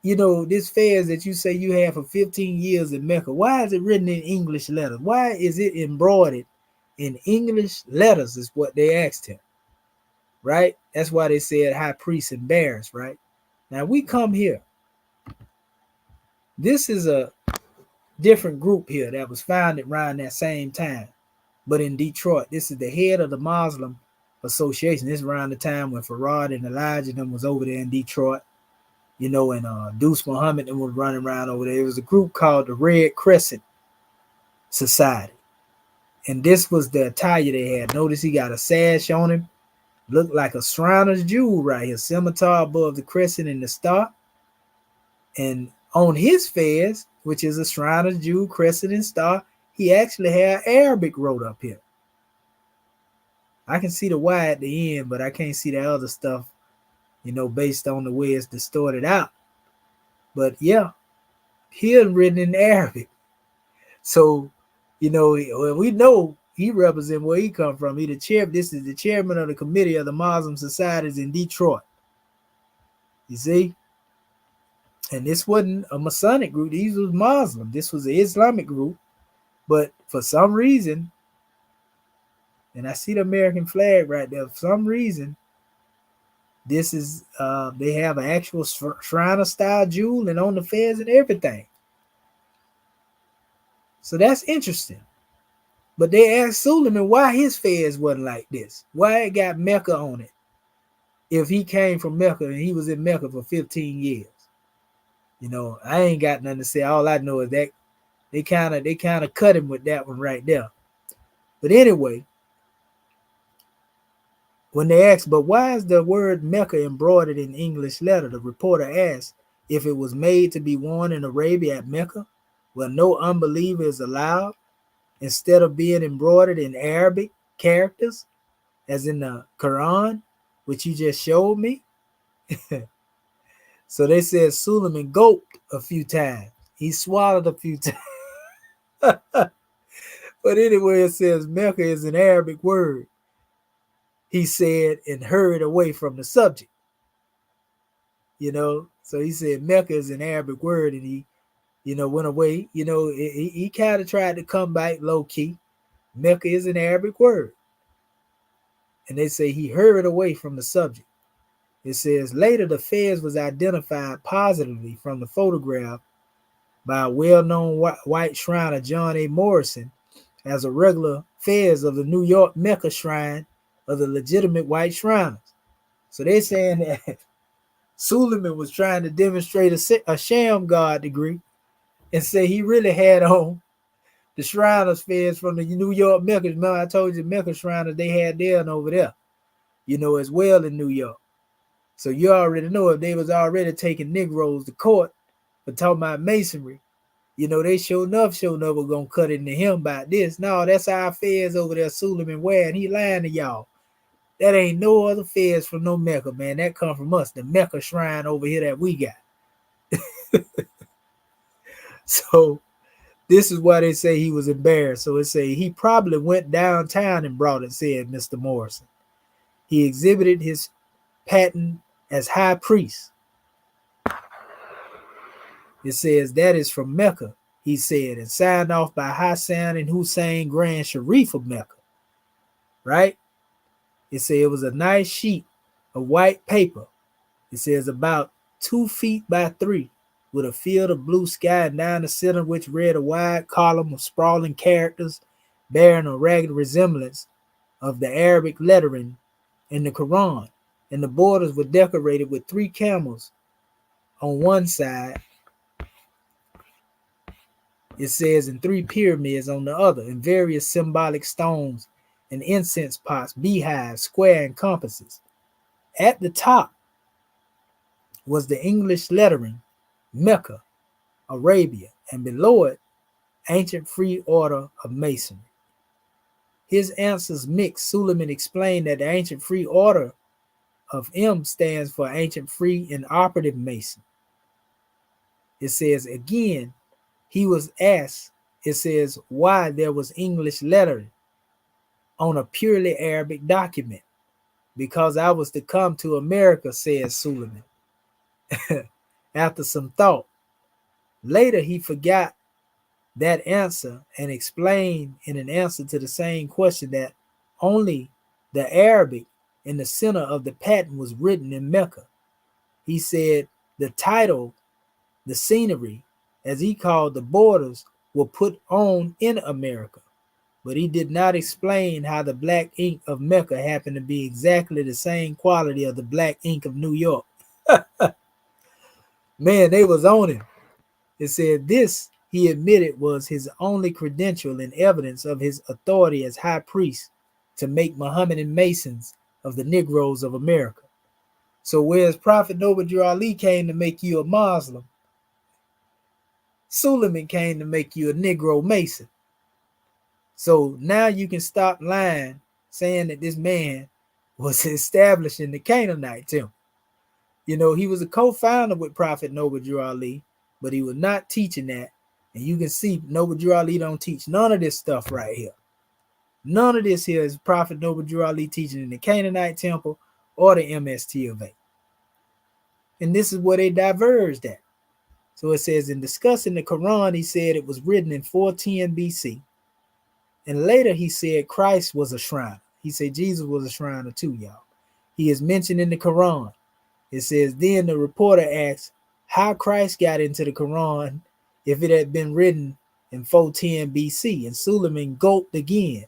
Speaker 2: this fez that you say you have for 15 years in Mecca, why is it written in English letters? Why is it embroidered in English letters is what they asked him, right? That's why they said high priest embarrassed, right? Now we come here. This is a different group here that was founded around that same time, but in Detroit. This is the head of the Muslim Association. This is around the time when Farad and Elijah and them was over there in Detroit, and Deuce Muhammad and was running around over there. It was a group called the Red Crescent Society. And this was the attire they had. Notice he got a sash on him. Looked like a Shriner's jewel right here. Scimitar above the crescent and the star. And on his fez, which is a Shriner's jewel, crescent, and star, he actually had Arabic wrote up here. I can see the Y at the end, but I can't see the other stuff, based on the way it's distorted out. But yeah, here written in Arabic. So, we know he represents where he come from. This is the chairman of the committee of the Muslim societies in Detroit. You see? And this wasn't a Masonic group. These was Muslim. This was an Islamic group. But for some reason, and I see the American flag right there, for some reason, this is, they have an actual Shriner style jewel and on the fez and everything. So that's interesting. But they asked Suleman why his fez wasn't like this. Why it got Mecca on it. If he came from Mecca and he was in Mecca for 15 years. I ain't got nothing to say. All I know is that they kind of cut him with that one right there. But anyway, when they asked, but why is the word Mecca embroidered in English letter? The reporter asked if it was made to be worn in Arabia at Mecca, where no unbeliever is allowed, instead of being embroidered in Arabic characters, as in the Quran, which you just showed me. So they said Suleman gulped a few times. He swallowed a few times. But anyway, it says Mecca is an Arabic word, he said, and hurried away from the subject. So he said Mecca is an Arabic word, and he went away. He kind of tried to come back low key. Mecca is an Arabic word. And they say he hurried away from the subject. It says later the Fez was identified positively from the photograph by a well-known white shriner, John A. Morrison, as a regular Fez of the New York Mecca shrine of the legitimate white Shriners. So they're saying that Suleman was trying to demonstrate a sham god degree and say he really had on the Shriners Fez from the New York Mecca. Remember I told you Mecca Shriners, they had theirs over there, as well in New York. So you already know if they was already taking Negroes to court for talking about masonry, they sure enough were going to cut into him about this. No, that's our Fez over there Suleman wearing. He lying to y'all. That ain't no other Fez from no Mecca, man. That come from us, the Mecca shrine over here that we got. So this is why they say he was embarrassed. So it say he probably went downtown and brought it, said Mr. Morrison. He exhibited his patent as high priest. It says that is from Mecca, he said, and signed off by Hassan and Hussein Grand Sharif of Mecca. Right? It said it was a nice sheet of white paper. It says about 2 feet by 3 with a field of blue sky, and down the center which read a wide column of sprawling characters bearing a ragged resemblance of the Arabic lettering in the Quran. And the borders were decorated with 3 camels on one side. It says, and 3 pyramids on the other, and various symbolic stones and incense pots, beehives, square, and compasses. At the top was the English lettering, Mecca, Arabia, and below it, Ancient Free Order of Masonry. His answers mixed. Suleman explained that the Ancient Free Order of M stands for Ancient Free and Operative Mason. It says again, he was asked, it says, why there was English lettering on a purely Arabic document. Because I was to come to America, says Suleman. After some thought. Later, he forgot that answer and explained in an answer to the same question that only the Arabic in the center of the patent was written in Mecca. He said the title, the scenery, as he called the borders, were put on in America. But he did not explain how the black ink of Mecca happened to be exactly the same quality of the black ink of New York. Man, they was on him. It said this, he admitted, was his only credential and evidence of his authority as high priest to make Mohammedan Masons of the Negroes of America. So whereas Prophet Noble Ali came to make you a Muslim, Suleman came to make you a Negro Mason. So now you can stop lying, saying that this man was establishing the Canaanite Temple. He was a co-founder with Prophet Noble Ali, but he was not teaching that. And you can see Noble Ali don't teach none of this stuff right here. None of this here is Prophet Noble Ali teaching in the Canaanite Temple or the MST of A. And this is where they diverged at. So it says, in discussing the Quran, he said it was written in 410 BC. And later he said Christ was a shriner. He said Jesus was a shriner too, y'all. He is mentioned in the Quran. It says, then the reporter asks how Christ got into the Quran if it had been written in 410 BC. And Suleman gulped again,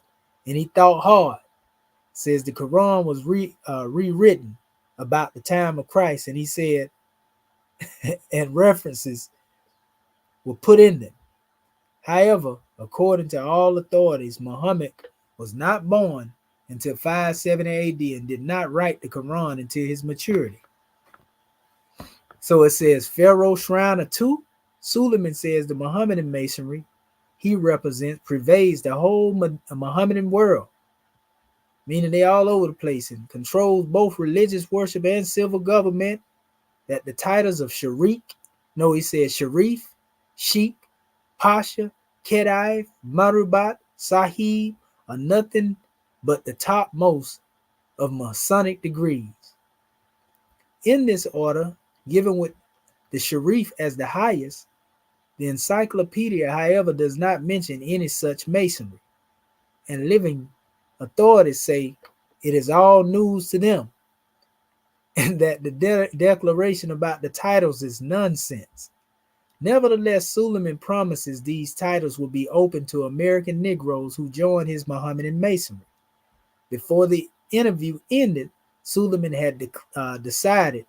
Speaker 2: and he thought hard. It says the Quran was rewritten about the time of Christ, and he said, and references were put in them. However, according to all authorities, Muhammad was not born until 570 AD and did not write the Quran until his maturity. So it says Pharaoh Shriner 2. Suleman says the Mohammedan Masonry he represents pervades the whole Mohammedan world, meaning they all over the place, and controls both religious worship and civil government, that the titles of Sharif, he says Sharif, Sheikh, Pasha, Khedive, Marubat, Sahib are nothing but the topmost of Masonic degrees. In this order, given with the Sharif as the highest, The encyclopedia, however, does not mention any such masonry, and living authorities say it is all news to them, and that the declaration about the titles is nonsense. Nevertheless, Suleman promises these titles will be open to American Negroes who join his Mohammedan Masonry. Before the interview ended, Suleman had decided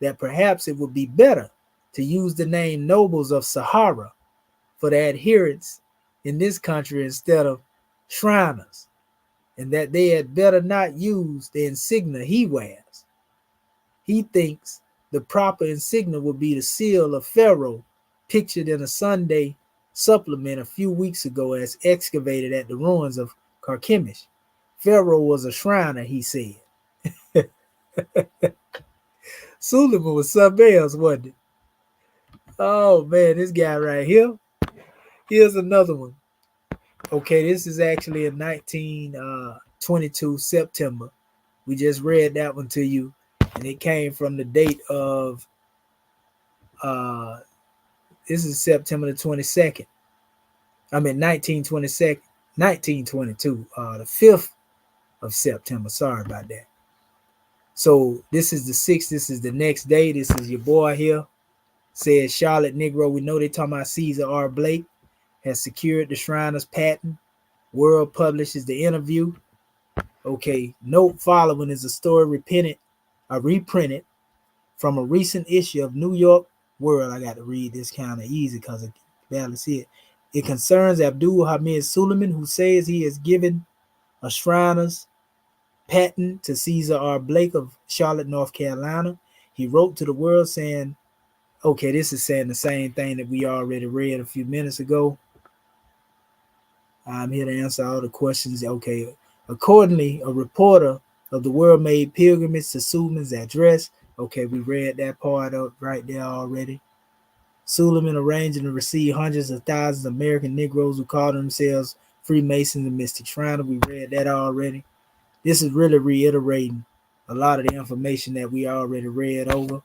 Speaker 2: that perhaps it would be better to use the name Nobles of Sahara for the adherents in this country instead of Shriners, and that they had better not use the insignia he wears. He thinks the proper insignia would be the seal of Pharaoh pictured in a Sunday supplement a few weeks ago as excavated at the ruins of Carchemish. Pharaoh was a Shriner, he said. Suleman was something else, wasn't it? Oh man, this guy right here. Here's another one. Okay, this is actually in 1922 September. We just read that one to you, and it came from the date of this is September the 22nd. I mean 1922, the 5th of September. Sorry about that. So this is the 6th. This is the next day. This is your boy here. Says Charlotte Negro. We know they talking about Caesar R. Blake has secured the Shriner's patent. World publishes the interview. Okay, note following is a story reprinted from a recent issue of New York World. I got to read this kind of easy because I can barely see it. It concerns Abdul Hamid Suleman, who says he has given a Shriner's patent to Caesar R. Blake of Charlotte, North Carolina. He wrote to the World saying, okay, this is saying the same thing that we already read a few minutes ago. I'm here to answer all the questions. Okay. Accordingly, a reporter of the World made pilgrimage to Suleman's address. Okay, we read that part up right there already. Suleman arranging to receive hundreds of thousands of American Negroes who call themselves Freemasons and Mystic Shriner. We read that already. This is really reiterating a lot of the information that we already read over.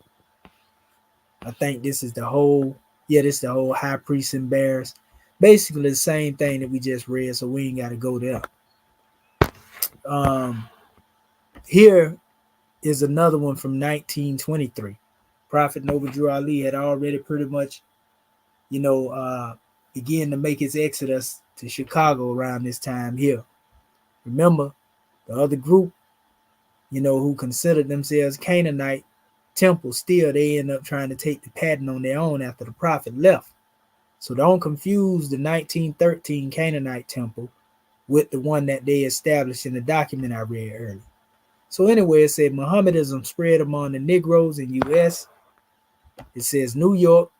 Speaker 2: I think this is the whole high priest embarrassed. Basically the same thing that we just read, so we ain't got to go there. Here is another one from 1923. Prophet Noble Drew Ali had already pretty much, began to make his exodus to Chicago around this time here. Remember, the other group, who considered themselves Canaanite Temple, still they end up trying to take the patent on their own after the prophet left. So don't confuse the 1913 Canaanite Temple with the one that they established in the document I read earlier. So anyway, it said Mohammedanism spread among the Negroes in U.S. It says New York,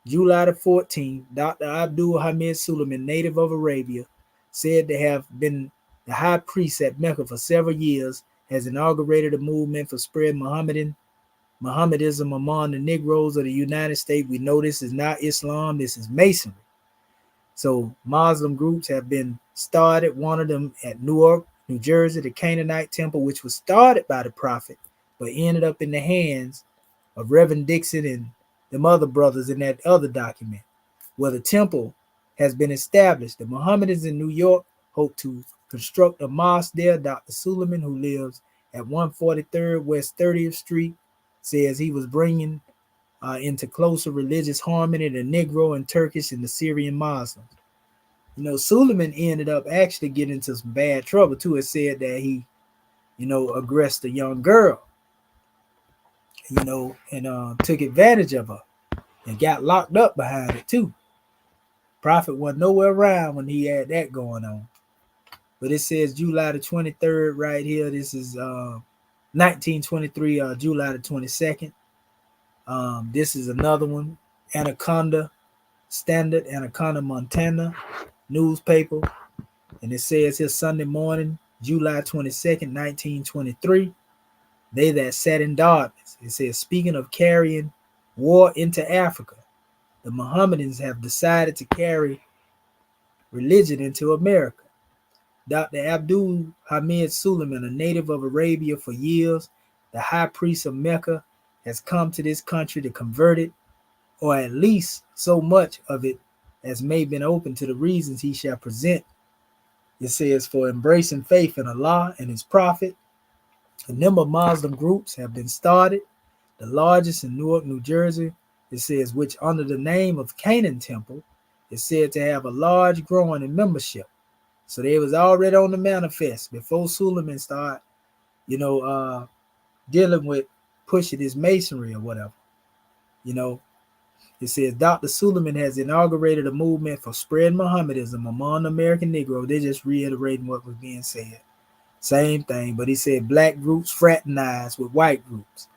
Speaker 2: July the 14th, Dr. Abdul Hamid Suleman, native of Arabia, said to have been the high priest at Mecca for several years, has inaugurated a movement for spreading Mohammedanism among the Negroes of the United States. We know this is not Islam, this is Masonry. So Muslim groups have been started, one of them at Newark, New Jersey, the Canaanite Temple, which was started by the prophet, but ended up in the hands of Reverend Dixon and them other brothers in that other document, where the temple has been established. The Mohammedans in New York hope to construct a mosque there. Dr. Suleman, who lives at 143rd West 30th Street, says he was bringing into closer religious harmony the Negro and Turkish and the Syrian Muslims. Suleman ended up actually getting into some bad trouble too. It said that he, aggressed a young girl, and took advantage of her and got locked up behind it too. Prophet wasn't nowhere around when he had that going on. But it says July the 23rd right here. This is 1923, July the 22nd. This is another one. Anaconda Standard, Anaconda, Montana newspaper. And it says here Sunday morning, July 22nd, 1923. They that sat in darkness. It says, speaking of carrying war into Africa, the Mohammedans have decided to carry religion into America. Dr. Abdul Hamid Suleman, a native of Arabia for years, the high priest of Mecca, has come to this country to convert it, or at least so much of it as may have been open to the reasons he shall present. It says, for embracing faith in Allah and his prophet, a number of Muslim groups have been started. The largest in Newark, New Jersey, it says, which under the name of Canaanite Temple, is said to have a large growing in membership. So they was already on the manifest before Suleman started, dealing with pushing his masonry or whatever. It says Dr. Suleman has inaugurated a movement for spreading Mohammedanism among the American Negro. They're just reiterating what was being said. Same thing, but he said black groups fraternize with white groups.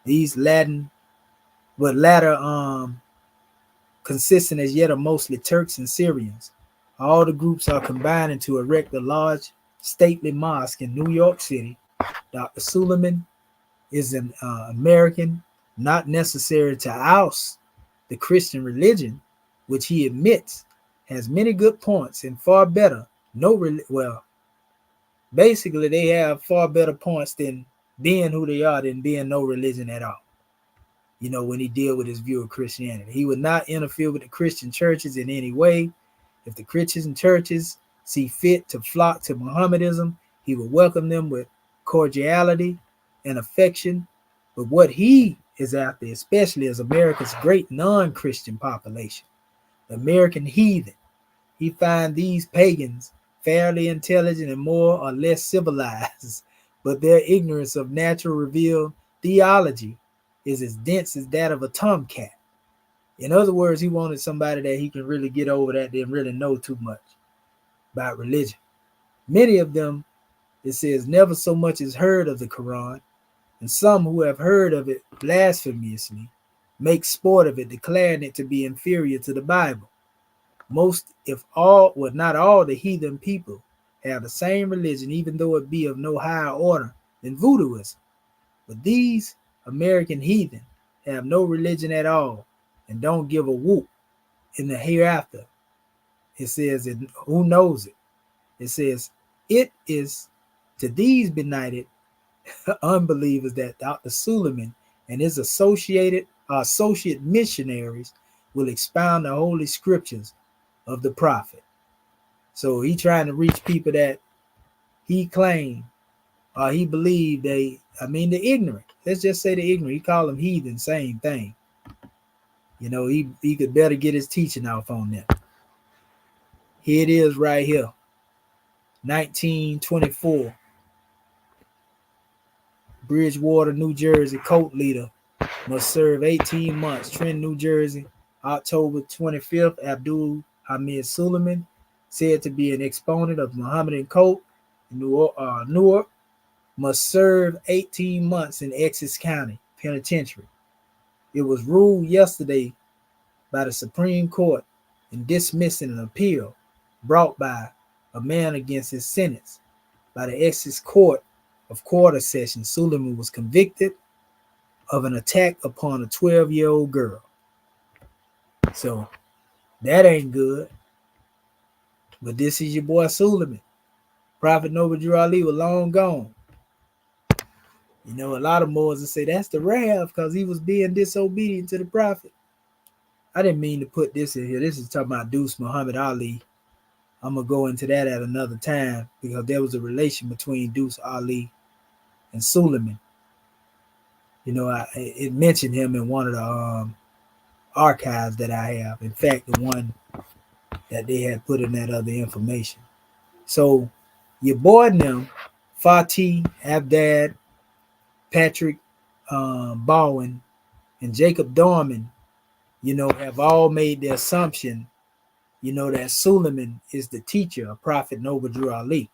Speaker 2: These latter consisting as yet of mostly Turks and Syrians. All the groups are combining to erect a large stately mosque in New York City. Dr. Suleman is an American, not necessary to oust the Christian religion, which he admits has many good points and far better. Basically they have far better points than being who they are than being no religion at all. When he deal with his view of Christianity, he would not interfere with the Christian churches in any way. If the Christian churches see fit to flock to Mohammedanism, he would welcome them with cordiality and affection. But what he is after, especially as America's great non-Christian population, the American heathen, he finds these pagans fairly intelligent and more or less civilized, but their ignorance of natural revealed theology is as dense as that of a tomcat. In other words, he wanted somebody that he can really get over that didn't really know too much about religion. Many of them, it says, never so much as heard of the Quran, and some who have heard of it blasphemously make sport of it, declaring it to be inferior to the Bible. Most, if all, not all the heathen people have the same religion, even though it be of no higher order than voodooism. But these American heathen have no religion at all and don't give a whoop in the hereafter. It says, who knows it? It says, it is to these benighted unbelievers that Dr. Suleman and his associate missionaries will expound the holy scriptures of the prophet. So he trying to reach people that he claimed or he believed the ignorant. Let's just say the ignorant. He called them heathen, same thing. He could better get his teaching off on them. Here it is right here. 1924. Bridgewater, New Jersey, cult leader must serve 18 months. Trenton, New Jersey, October 25th. Abdul Hamid Suleman, said to be an exponent of Mohammedan cult in Newark, must serve 18 months in Essex County Penitentiary. It was ruled yesterday by the Supreme Court in dismissing an appeal brought by a man against his sentence by the Essex Court of Quarter Session. Suleman was convicted of an attack upon a 12-year-old girl. So that ain't good. But this is your boy Suleman. Prophet Noble Drew Ali was long gone. A lot of Muslims say that's the Rav because he was being disobedient to the prophet. I didn't mean to put this in here. This is talking about Deuce Muhammad Ali. I'm going to go into that at another time because there was a relation between Deuce Ali and Suleman. It mentioned him in one of the archives that I have. In fact, the one that they had put in that other information. So your boy and them, Fatih Abdad, Patrick Baldwin, and Jacob Dorman, have all made the assumption, that Suleman is the teacher of Prophet Noble Drew Ali.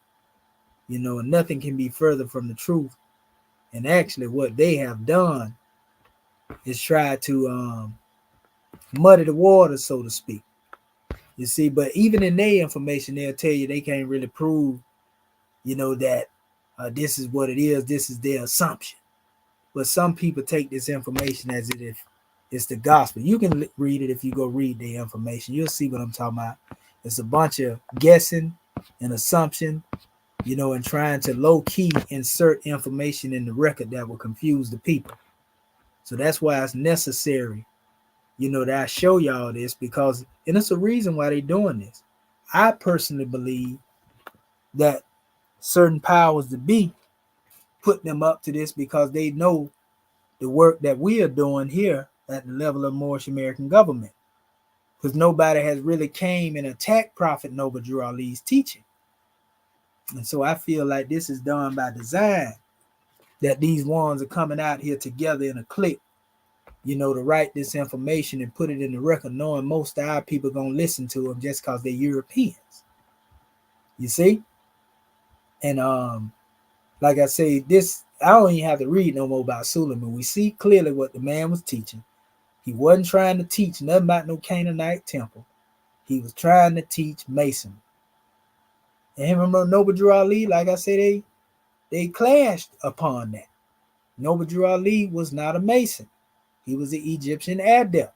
Speaker 2: And nothing can be further from the truth. And actually what they have done is try to muddy the water, so to speak. You see, but even in their information, they'll tell you they can't really prove, that this is what it is. This is their assumption. But some people take this information as if it's the gospel. You can read it if you go read the information. You'll see what I'm talking about. It's a bunch of guessing and assumption, and trying to low-key insert information in the record that will confuse the people. So that's why it's necessary, that I show y'all this because, and it's a reason why they're doing this. I personally believe that certain powers to be put them up to this because they know the work that we are doing here at the level of Moorish American government. Because nobody has really came and attacked Prophet Noble Drew Ali's teaching. And so I feel like this is done by design, that these ones are coming out here together in a clique, to write this information and put it in the record, knowing most of our people going to listen to them just because they're Europeans. You see? And like I say, this, I don't even have to read no more about Suleman. We see clearly what the man was teaching. He wasn't trying to teach nothing about no Canaanite Temple. He was trying to teach Masonry. And remember Noble Drew Ali, like I said, they clashed upon that. Noble Drew Ali was not a Mason. He was an Egyptian adept.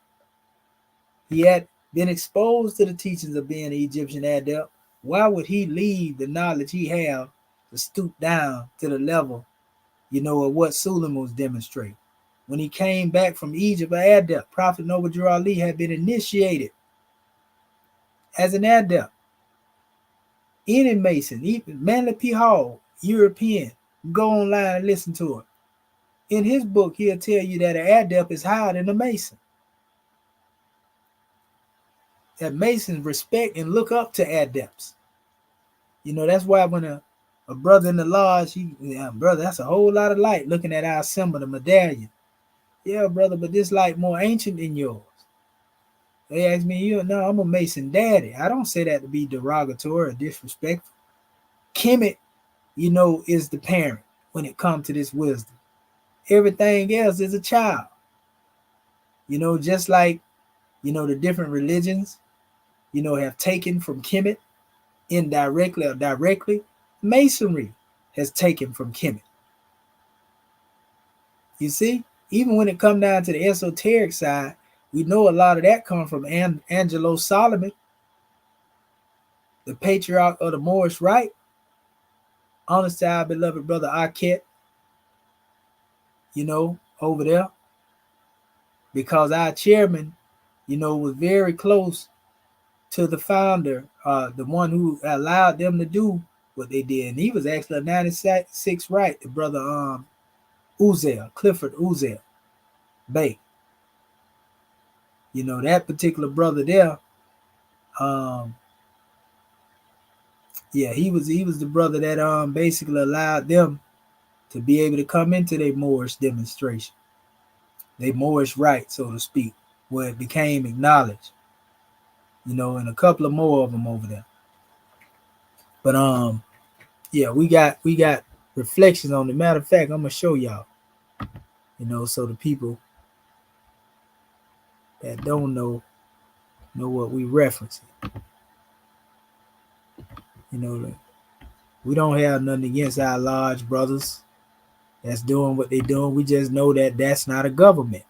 Speaker 2: He had been exposed to the teachings of being an Egyptian adept. Why would he leave the knowledge he had to stoop down to the level, of what Suleman was demonstrating? When he came back from Egypt, an adept, Prophet Noble Drew Ali had been initiated as an adept. Any Mason, even Manly P. Hall, European, go online and listen to him. In his book, he'll tell you that an adept is higher than a Mason. That Masons respect and look up to adepts. That's why when a brother in the lodge, brother, that's a whole lot of light looking at our symbol, the medallion. Yeah, brother, but this light more ancient than yours. They ask me, no, I'm a Mason daddy. I don't say that to be derogatory or disrespectful. Kemet, is the parent when it comes to this wisdom. Everything else is a child. Just like, the different religions, have taken from Kemet, indirectly or directly, Masonry has taken from Kemet. You see, even when it comes down to the esoteric side, we know a lot of that comes from Angelo Solomon, the patriarch of the Moorish Rite. Honest to our beloved brother Arquette, over there. Because our chairman, was very close to the founder, the one who allowed them to do what they did. And he was actually a 96 right, the brother Clifford Uzel Bay. That particular brother there, he was the brother that basically allowed them to be able to come into their Moorish demonstration, their Moorish right, so to speak, where it became acknowledged. And a couple of more of them over there. But we got reflections on it. Matter of fact, I'm gonna show y'all. So the people that don't know what we referencing. We don't have nothing against our large brothers that's doing what they doing. We just know that that's not a government.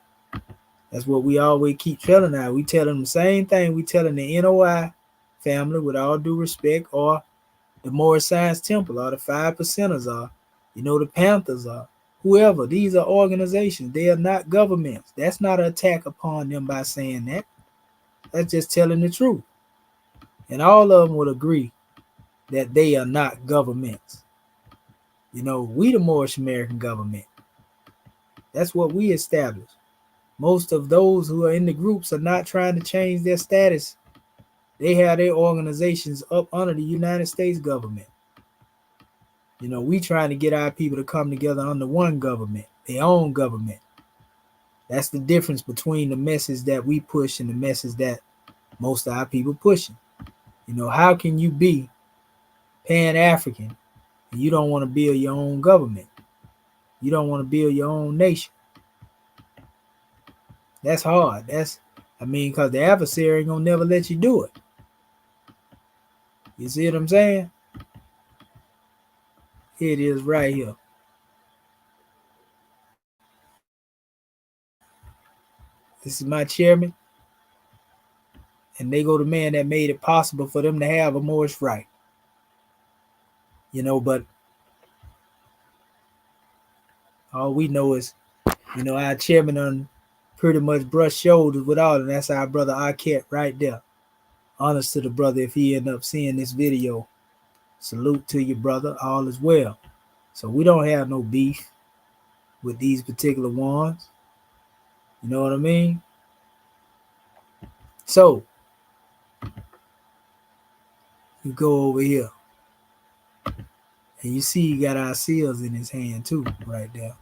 Speaker 2: That's what we always keep telling out. We tell them the same thing we telling the NOI family, with all due respect, or the Moorish Science Temple, or the 5%ers, are, the Panthers, are whoever. These are organizations. They are not governments. That's not an attack upon them by saying that. That's just telling the truth. And all of them would agree that they are not governments. We the Moorish American government. That's what we established. Most of those who are in the groups are not trying to change their status. They have their organizations up under the United States government. We trying to get our people to come together under one government, their own government. That's the difference between the message that we push and the message that most of our people pushing. How can you be Pan-African and you don't want to build your own government? You don't want to build your own nation. That's hard. Because the adversary ain't gonna never let you do it. You see what I'm saying? Here it is right here. This is my chairman. And they go the man that made it possible for them to have a Moorish right. But all we know is, our chairman pretty much brush shoulders with all, and that's our brother Arquette right there. Honors to the brother if he end up seeing this video. Salute to you, brother. All is well. So we don't have no beef with these particular ones. You know what I mean? So you go over here, and you see he got our seals in his hand too, right there.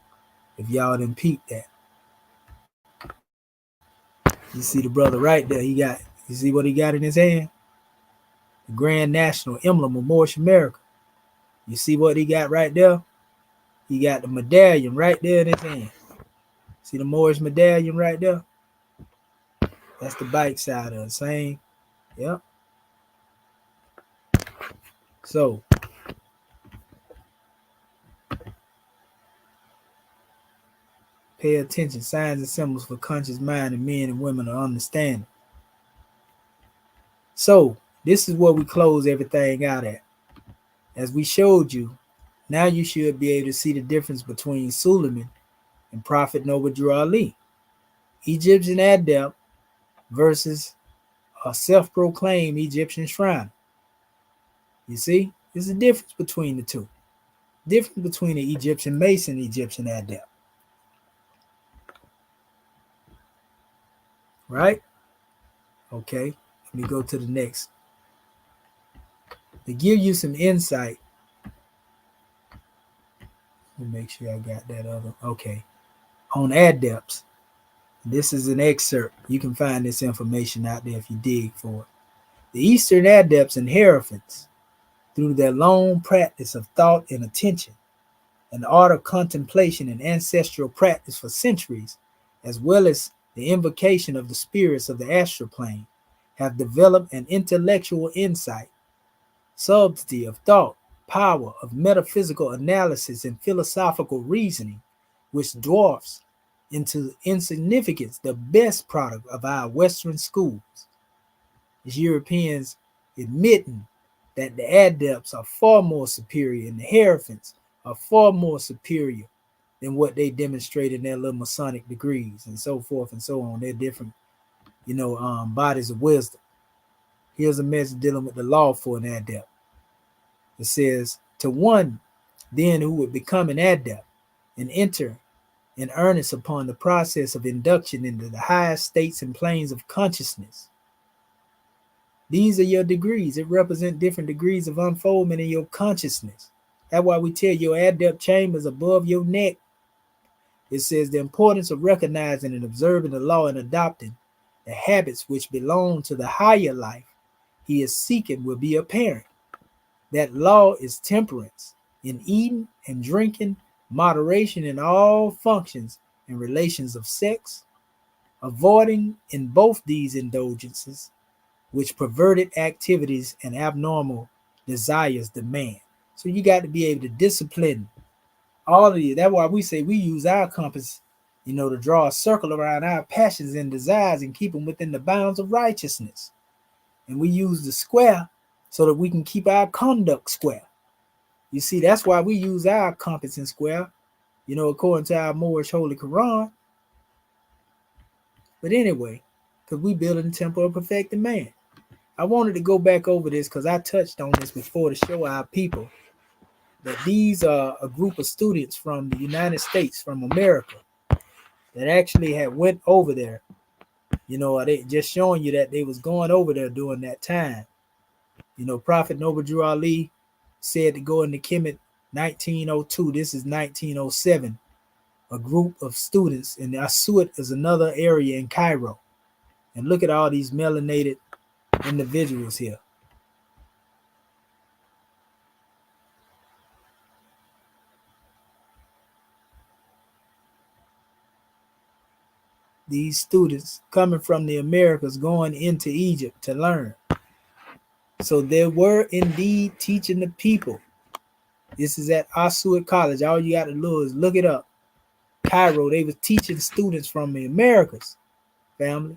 Speaker 2: If y'all didn't peep that, you see the brother right there. You see what he got in his hand? The Grand National Emblem of Moorish America. You see what he got right there? He got the medallion right there in his hand. See the Moorish medallion right there? That's the bike side of the same. Yep. So pay attention. Signs and symbols for conscious mind and men and women to understand. So this is where we close everything out at. As we showed you, now you should be able to see the difference between Suleman and Prophet Noble Drew Ali. Egyptian Adept versus a self-proclaimed Egyptian shrine. You see? There's a difference between the two. Difference between the Egyptian Mason and Egyptian Adept. Right? Okay. Let me go to the next. To give you some insight. Let me make sure I got that other. Okay. On Adepts. This is an excerpt. You can find this information out there if you dig for it. The Eastern Adepts and Hierophants, through their long practice of thought and attention, an art of contemplation and ancestral practice for centuries, as well as the invocation of the spirits of the astral plane, have developed an intellectual insight, subtlety of thought, power of metaphysical analysis and philosophical reasoning, which dwarfs into insignificance the best product of our Western schools. As Europeans admitting that the adepts are far more superior and the Hierophants are far more superior than what they demonstrate in their little Masonic degrees and so forth and so on. They're different, bodies of wisdom. Here's a message dealing with the law for an adept. It says, to one then who would become an adept and enter in earnest upon the process of induction into the highest states and planes of consciousness. These are your degrees. It represents different degrees of unfoldment in your consciousness. That's why we tell your adept chambers above your neck. It says the importance of recognizing and observing the law and adopting the habits which belong to the higher life he is seeking will be apparent. That law is temperance in eating and drinking, moderation in all functions and relations of sex, avoiding in both these indulgences which perverted activities and abnormal desires demand. So you got to be able to discipline all of you. That's why we say we use our compass, to draw a circle around our passions and desires and keep them within the bounds of righteousness. And we use the square so that we can keep our conduct square. You see, that's why we use our compass and square, according to our Moorish Holy Quran. But anyway, because we build a temple of perfected man. I wanted to go back over this because I touched on this before to show our people that these are a group of students from the United States, from America, that actually had went over there. They just showing you that they was going over there during that time. Prophet Noble Drew Ali said to go into Kemet 1902. This is 1907. A group of students, and Asuit is another area in Cairo. And look at all these melanated individuals here. These students coming from the Americas going into Egypt to learn. So they were indeed teaching the people. This is at Asuit College. All you got to do is look it up. Cairo, they were teaching students from the Americas, family.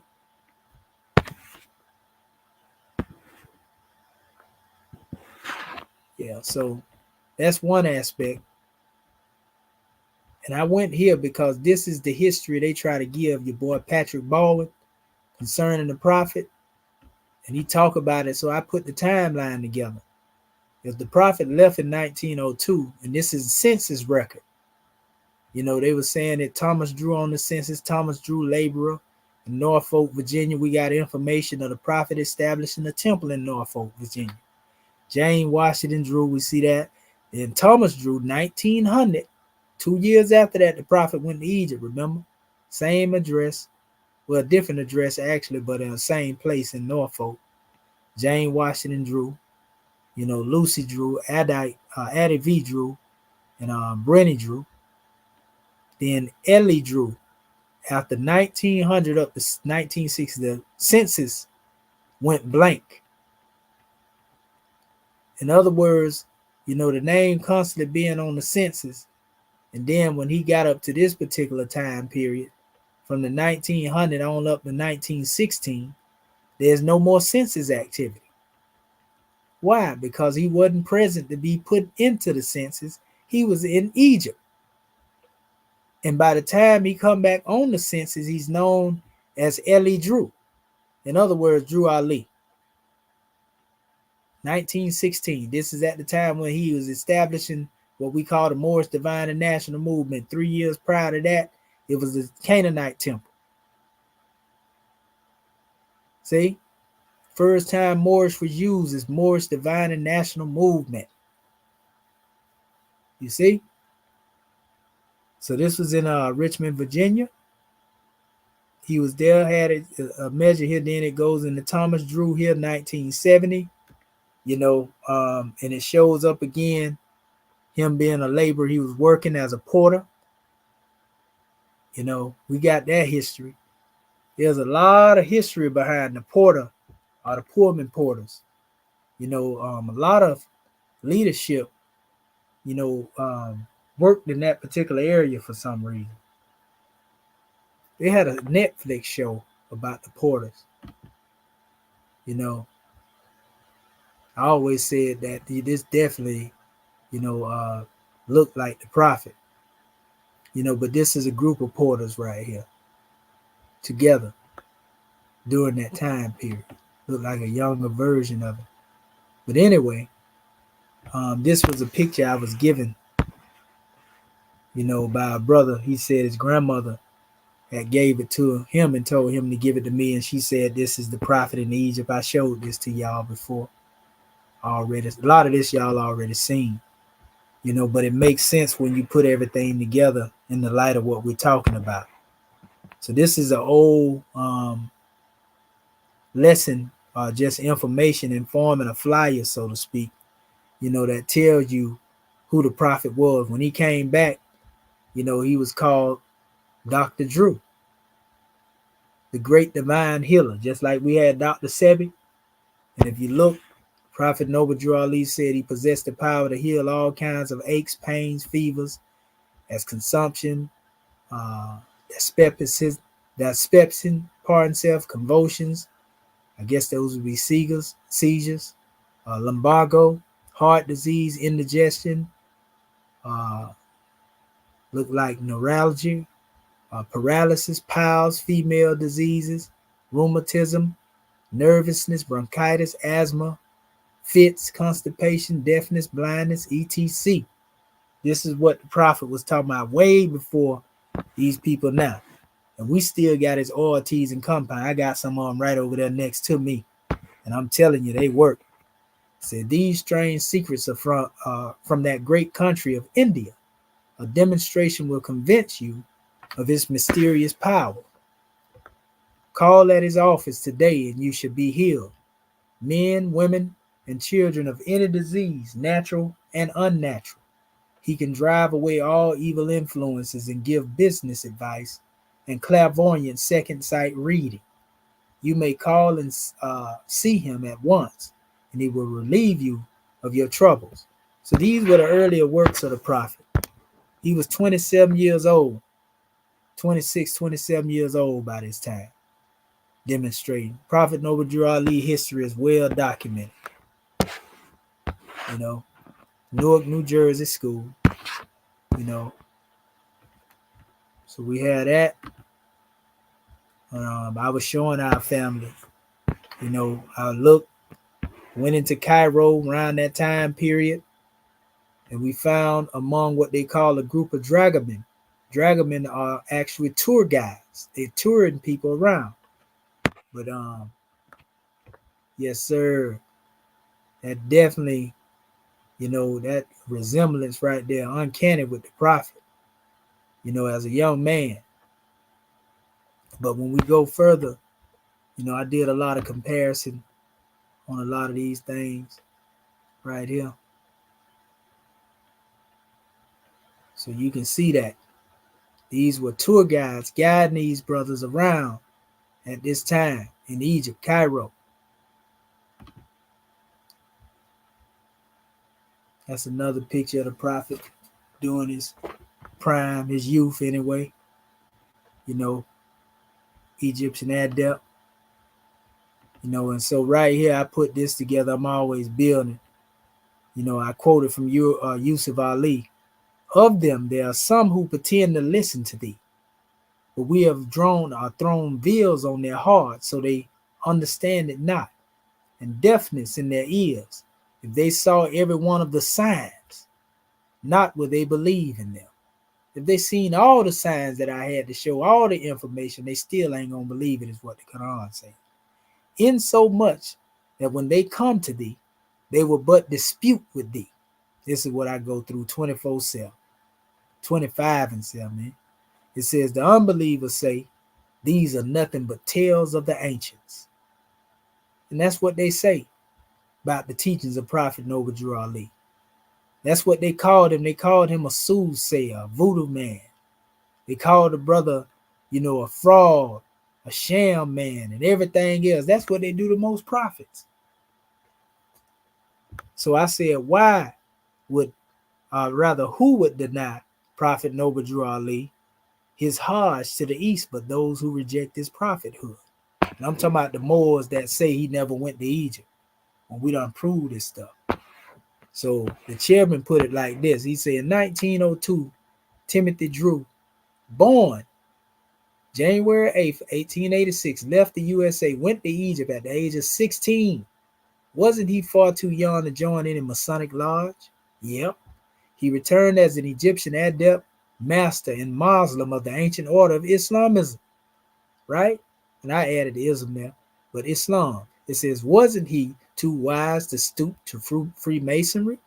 Speaker 2: Yeah, so that's one aspect. And I went here because this is the history they try to give your boy Patrick Baldwin concerning the prophet. And he talk about it. So I put the timeline together. If the prophet left in 1902, and this is a census record, they were saying that Thomas Drew on the census, Thomas Drew laborer in Norfolk, Virginia. We got information of the prophet establishing a temple in Norfolk, Virginia. James Washington Drew, we see that. And Thomas Drew, 1900. 2 years after that, the prophet went to Egypt, remember? Same address. Well, different address actually, but in the same place in Norfolk. James Washington Drew, Lucy Drew, Addie V. Drew, and Brenny Drew. Then Ellie Drew. After 1900 up to 1960, the census went blank. In other words, the name constantly being on the census. And then when he got up to this particular time period, from the 1900 on up to 1916, there's no more census activity. Why? Because he wasn't present to be put into the census. He was in Egypt. And by the time he come back on the census, he's known as Eli Drew. In other words, Drew Ali. 1916. This is at the time when he was establishing what we call the Moorish Divine and National Movement. 3 years prior to that, it was the Canaanite Temple. See? First time Moorish was used is Moorish Divine and National Movement. You see? So this was in Richmond, Virginia. He was there, had a measure here. Then it goes into Thomas Drew here, 1970. And it shows up again, him being a laborer. He was working as a porter. We got that history. There's a lot of history behind the porter or the Pullman porters. A lot of leadership, worked in that particular area for some reason. They had a Netflix show about the porters. I always said that this definitely, looked like the prophet. But this is a group of porters right here together during that time period. Looked like a younger version of it. But anyway, this was a picture I was given, by a brother. He said his grandmother had gave it to him and told him to give it to me. And she said, this is the prophet in Egypt. I showed this to y'all before already. A lot of this y'all already seen, but it makes sense when you put everything together in the light of what we're talking about. So this is an old lesson, just information informing a flyer, so to speak, that tells you who the prophet was. When he came back, he was called Dr. Drew, the great divine healer, just like we had Dr. Sebi. And if you look, Prophet Noble Drew Ali said he possessed the power to heal all kinds of aches, pains, fevers, as consumption, dyspepsia, convulsions. I guess those would be seizures, lumbago, heart disease, indigestion, look like neuralgia, paralysis, piles, female diseases, rheumatism, nervousness, bronchitis, asthma, fits, constipation, deafness, blindness, etc. This is what the prophet was talking about way before these people now. And we still got his ORTs and compound. I got some of them right over there next to me. And I'm telling you, they work. Said these strange secrets are from that great country of India. A demonstration will convince you of his mysterious power. Call at his office today and you should be healed. Men, women, and children of any disease, natural and unnatural. He can drive away all evil influences and give business advice and clairvoyant second sight reading. You may call and see him at once, and he will relieve you of your troubles. So these were the earlier works of the prophet. He was 27 years old, 26, 27 years old by this time, demonstrating. Prophet Noble Drew Ali history is well documented. Newark, New Jersey school, So we had that. I was showing our family, I went into Cairo around that time period, and we found among what they call a group of dragomen. Dragomen are actually tour guides. They're touring people around. But yes, sir, that definitely, that resemblance right there, uncanny with the prophet, as a young man. But when we go further, I did a lot of comparison on a lot of these things right here. So you can see that these were tour guides guiding these brothers around at this time in Egypt, Cairo. That's another picture of the prophet during his prime, his youth anyway. Egyptian Adept. And so right here I put this together. I'm always building. I quoted from Yusuf Ali. Of them, there are some who pretend to listen to thee, but we have thrown veils on their hearts, so they understand it not, and deafness in their ears. If they saw every one of the signs, not would they believe in them. If they seen all the signs that I had to show, all the information, they still ain't gonna believe it, is what the Quran says. In so much that when they come to thee, they will but dispute with thee. This is what I go through 24/7, 25 and 7, man. It says the unbelievers say, these are nothing but tales of the ancients. And that's what they say about the teachings of Prophet Noble Drew Ali. That's what they called him. They called him a soothsayer, a voodoo man. They called the brother, a fraud, a sham man, and everything else. That's what they do to most prophets. So I said, who would deny Prophet Noble Drew Ali his Hajj to the east, but those who reject his prophethood? And I'm talking about the Moors that say he never went to Egypt. And we done proved this stuff. So the chairman put it like this. He said, in 1902, Timothy Drew, born January 8th, 1886, left the USA, went to Egypt at the age of 16. Wasn't he far too young to join any Masonic lodge? Yep. He returned as an Egyptian adept, master, and Muslim of the ancient order of Islamism. Right? And I added Islam there. But Islam, it says, wasn't he too wise to stoop to Freemasonry?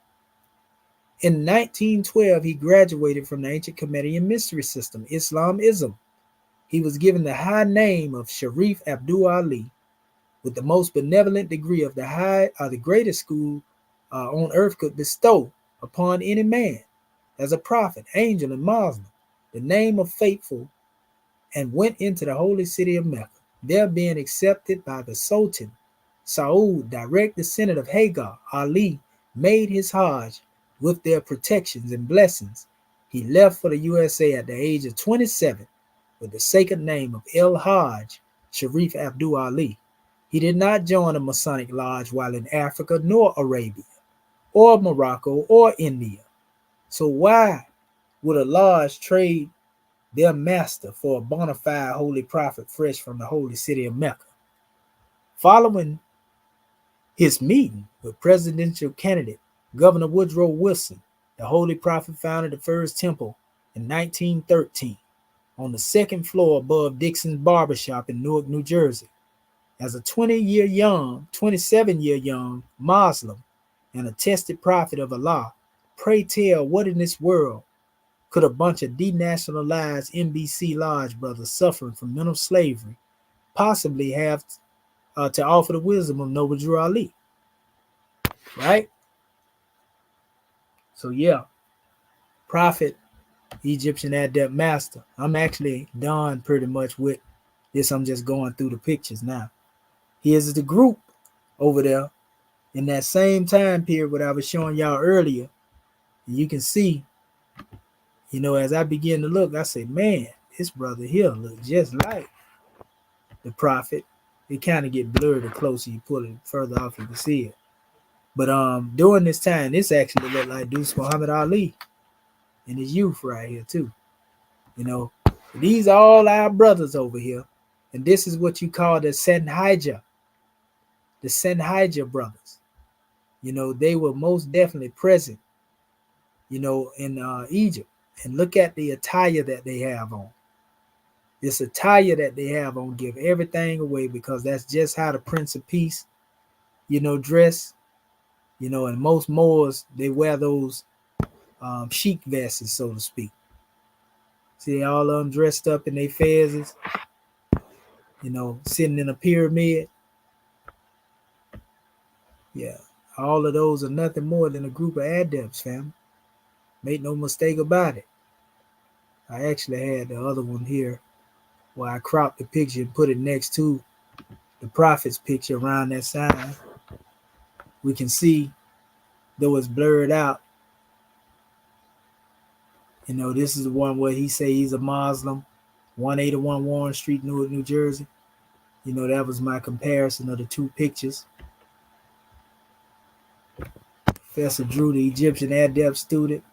Speaker 2: In 1912, he graduated from the ancient Canaanite mystery system, Islamism. He was given the high name of Sharif Abdul Ali, with the most benevolent degree of the greatest school on earth could bestow upon any man, as a prophet, angel, and Muslim, the name of faithful, and went into the holy city of Mecca, there being accepted by the Sultan Saud, direct descendant of Hagar. Ali made his Hajj with their protections and blessings. He left for the USA at the age of 27 with the sacred name of El Hajj Sharif Abdul Ali. He did not join a Masonic lodge while in Africa, nor Arabia, or Morocco, or India. So why would a lodge trade their master for a bona fide holy prophet fresh from the holy city of Mecca? Following his meeting with presidential candidate Governor Woodrow Wilson, the holy prophet founded the first temple in 1913 on the second floor above Dixon's Barbershop in Newark, New Jersey. As a 27-year young Muslim and a tested prophet of Allah, pray tell, what in this world could a bunch of denationalized NBC Lodge brothers suffering from mental slavery possibly have to offer the wisdom of Noble Drew Ali? Right? So yeah, prophet, Egyptian adept master. I'm actually done pretty much with this. I'm just going through the pictures now. Here's the group over there in that same time period what I was showing y'all earlier. And you can see, as I begin to look, I say, man, this brother here look just like the prophet. It kind of get blurred the closer you pull it further off, you can see it. But during this time, this actually looked like Deuce Muhammad Ali in his youth right here too. These are all our brothers over here. And this is what you call the Senhija brothers. They were most definitely present, in Egypt. And look at the attire that they have on. This attire that they have on give everything away, because that's just how the Prince of Peace, dress. And most Moors, they wear those chic vests, so to speak. See, all of them dressed up in their fezzes, sitting in a pyramid. Yeah, all of those are nothing more than a group of adepts, fam. Make no mistake about it. I actually had the other one here where I cropped the picture and put it next to the prophet's picture around that sign. We can see, though it's blurred out, this is the one where he say he's a Muslim, 181 Warren Street, Newark, New Jersey. That was my comparison of the two pictures. Professor Drew, the Egyptian adept student.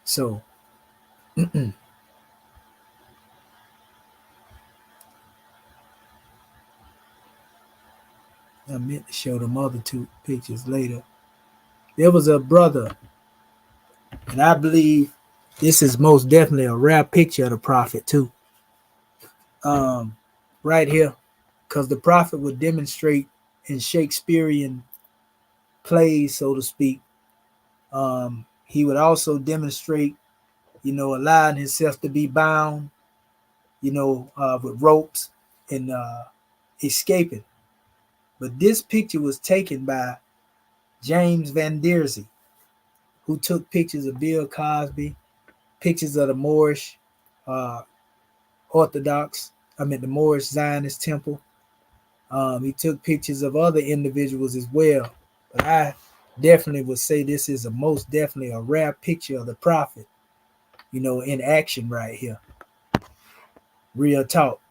Speaker 2: So, I meant to show them other two pictures later. There was a brother, and I believe this is most definitely a rare picture of the prophet too. Right here, because the prophet would demonstrate in Shakespearean plays, so to speak. He would also demonstrate, allowing himself to be bound, with ropes and escaping. But this picture was taken by James Van Deersey, who took pictures of Bill Cosby, pictures of the Moorish uh, the Moorish Zionist Temple. He took pictures of other individuals as well. But I definitely would say this is most definitely a rare picture of the prophet, in action right here. Real talk.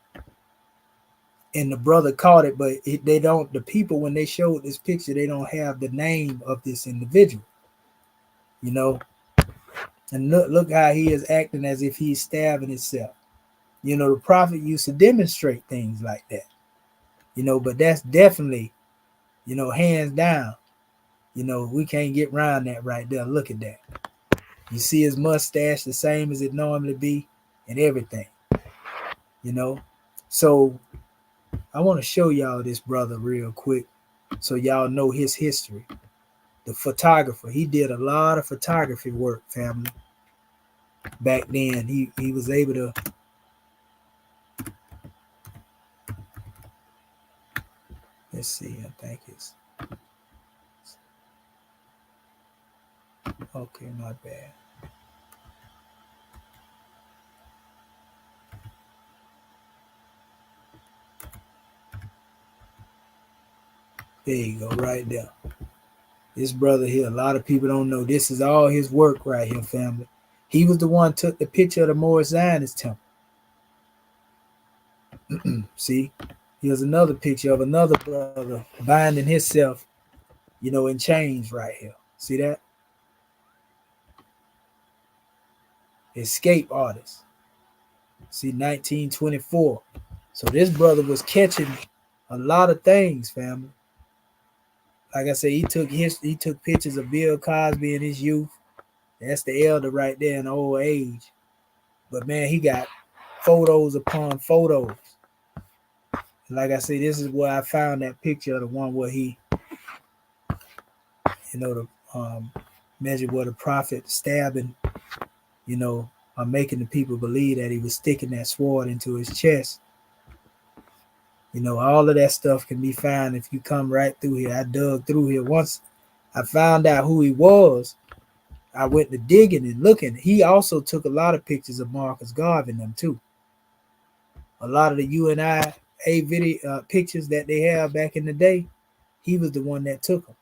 Speaker 2: And the brother caught it, but they don't, the people, when they showed this picture, they don't have the name of this individual, And look how he is acting as if he's stabbing himself. The prophet used to demonstrate things like that, but that's definitely, hands down, we can't get around that right there. Look at that. You see his mustache the same as it normally be and everything, So I want to show y'all this brother real quick so y'all know his history. The photographer, he did a lot of photography work, family. Back then, he was able to. Let's see, I think it's okay, not bad. There you go, right there. This brother here, a lot of people don't know. This is all his work right here, family. He was the one who took the picture of the Moorish Zionist Temple. See, here's another picture of another brother binding himself, in chains right here. See that? Escape artist. See, 1924. So this brother was catching a lot of things, family. Like I said, he took pictures of Bill Cosby in his youth. That's the elder right there in old age. But man, he got photos upon photos. Like I said, this is where I found that picture of the one where he, the measure where the prophet stabbing, making the people believe that he was sticking that sword into his chest. All of that stuff can be found if you come right through here. I dug through here. Once I found out who he was, I went to digging and looking. He also took a lot of pictures of Marcus Garvey and them too. A lot of the UNIA video pictures that they have back in the day, he was the one that took them.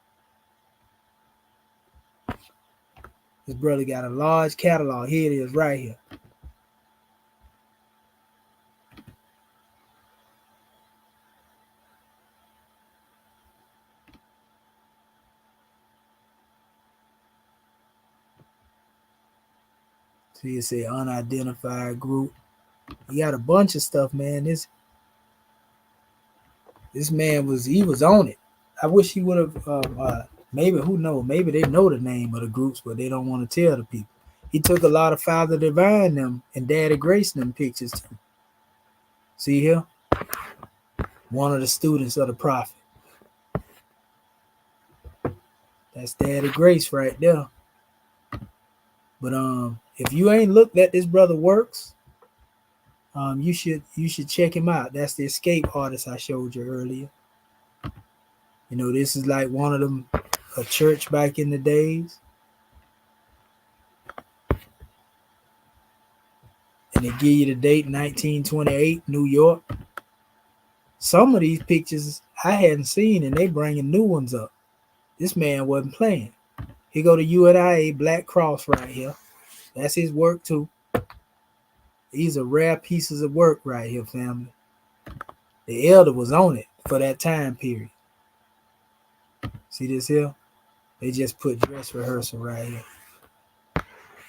Speaker 2: His brother got a large catalog. Here it is right here. So you say unidentified group. You got a bunch of stuff, man. This man was on it. I wish he would have. Maybe who knows? Maybe they know the name of the groups, but they don't want to tell the people. He took a lot of Father Divine them and Daddy Grace them pictures too. See here, one of the students of the prophet. That's Daddy Grace right there. But if you ain't looked at this brother works, you should check him out. That's the escape artist I showed you earlier. You know, this is like one of them, a church back in the days. And they give you the date, 1928, New York. Some of these pictures I hadn't seen, and they bringing new ones up. This man wasn't playing. Here go the UNIA Black Cross right here. That's his work too. These are rare pieces of work right here, family. The elder was on it for that time period. See this here? They just put dress rehearsal right here.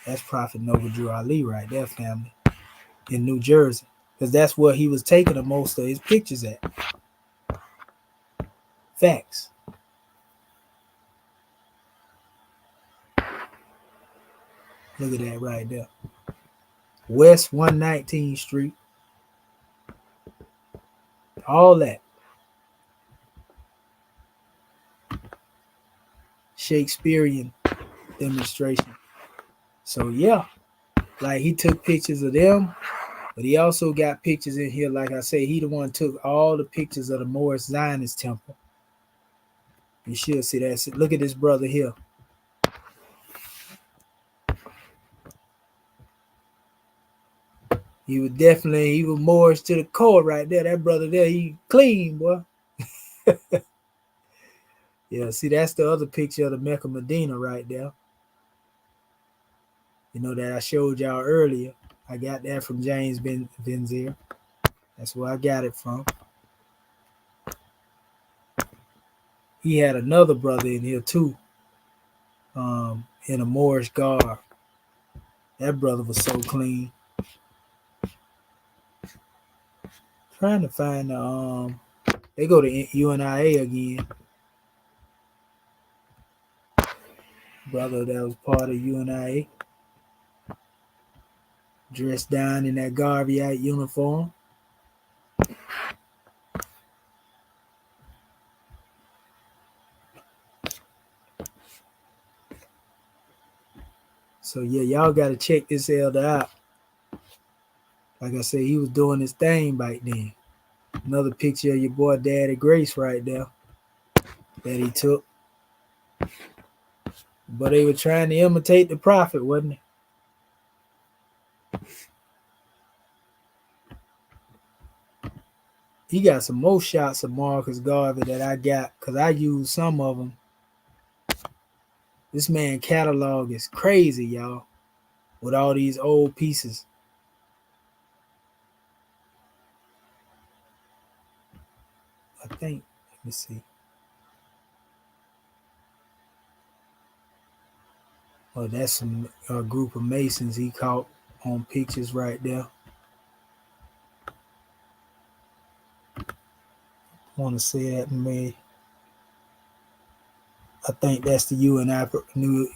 Speaker 2: That's Prophet Noble Drew Ali right there, family. In New Jersey. Because that's where he was taking the most of his pictures at. Facts. Look at that right there. West 119th Street. All that. Shakespearean demonstration. So yeah, like he took pictures of them, but he also got pictures in here. Like I say, he the one took all the pictures of the Moorish Zionist temple. You should see that. Look at this brother here. He was Moorish to the core right there. That brother there, he clean, boy. Yeah, see, that's the other picture of the Mecca Medina right there. You know, that I showed y'all earlier. I got that from James Benzir. That's where I got it from. He had another brother in here too, in a Moorish garb. That brother was so clean. Trying to find the they go to UNIA again. Brother that was part of UNIA. Dressed down in that Garveyite uniform. So yeah, y'all gotta check this elder out. Like I said, he was doing his thing back then. Another picture of your boy Daddy Grace right there that he took. But they were trying to imitate the prophet, wasn't it? He got some more shots of Marcus Garvey that I got because I used some of them. This man catalog is crazy, y'all, with all these old pieces. I think, let me see. Oh, that's some group of Masons he caught on pictures right there. I want to say that me. I think that's the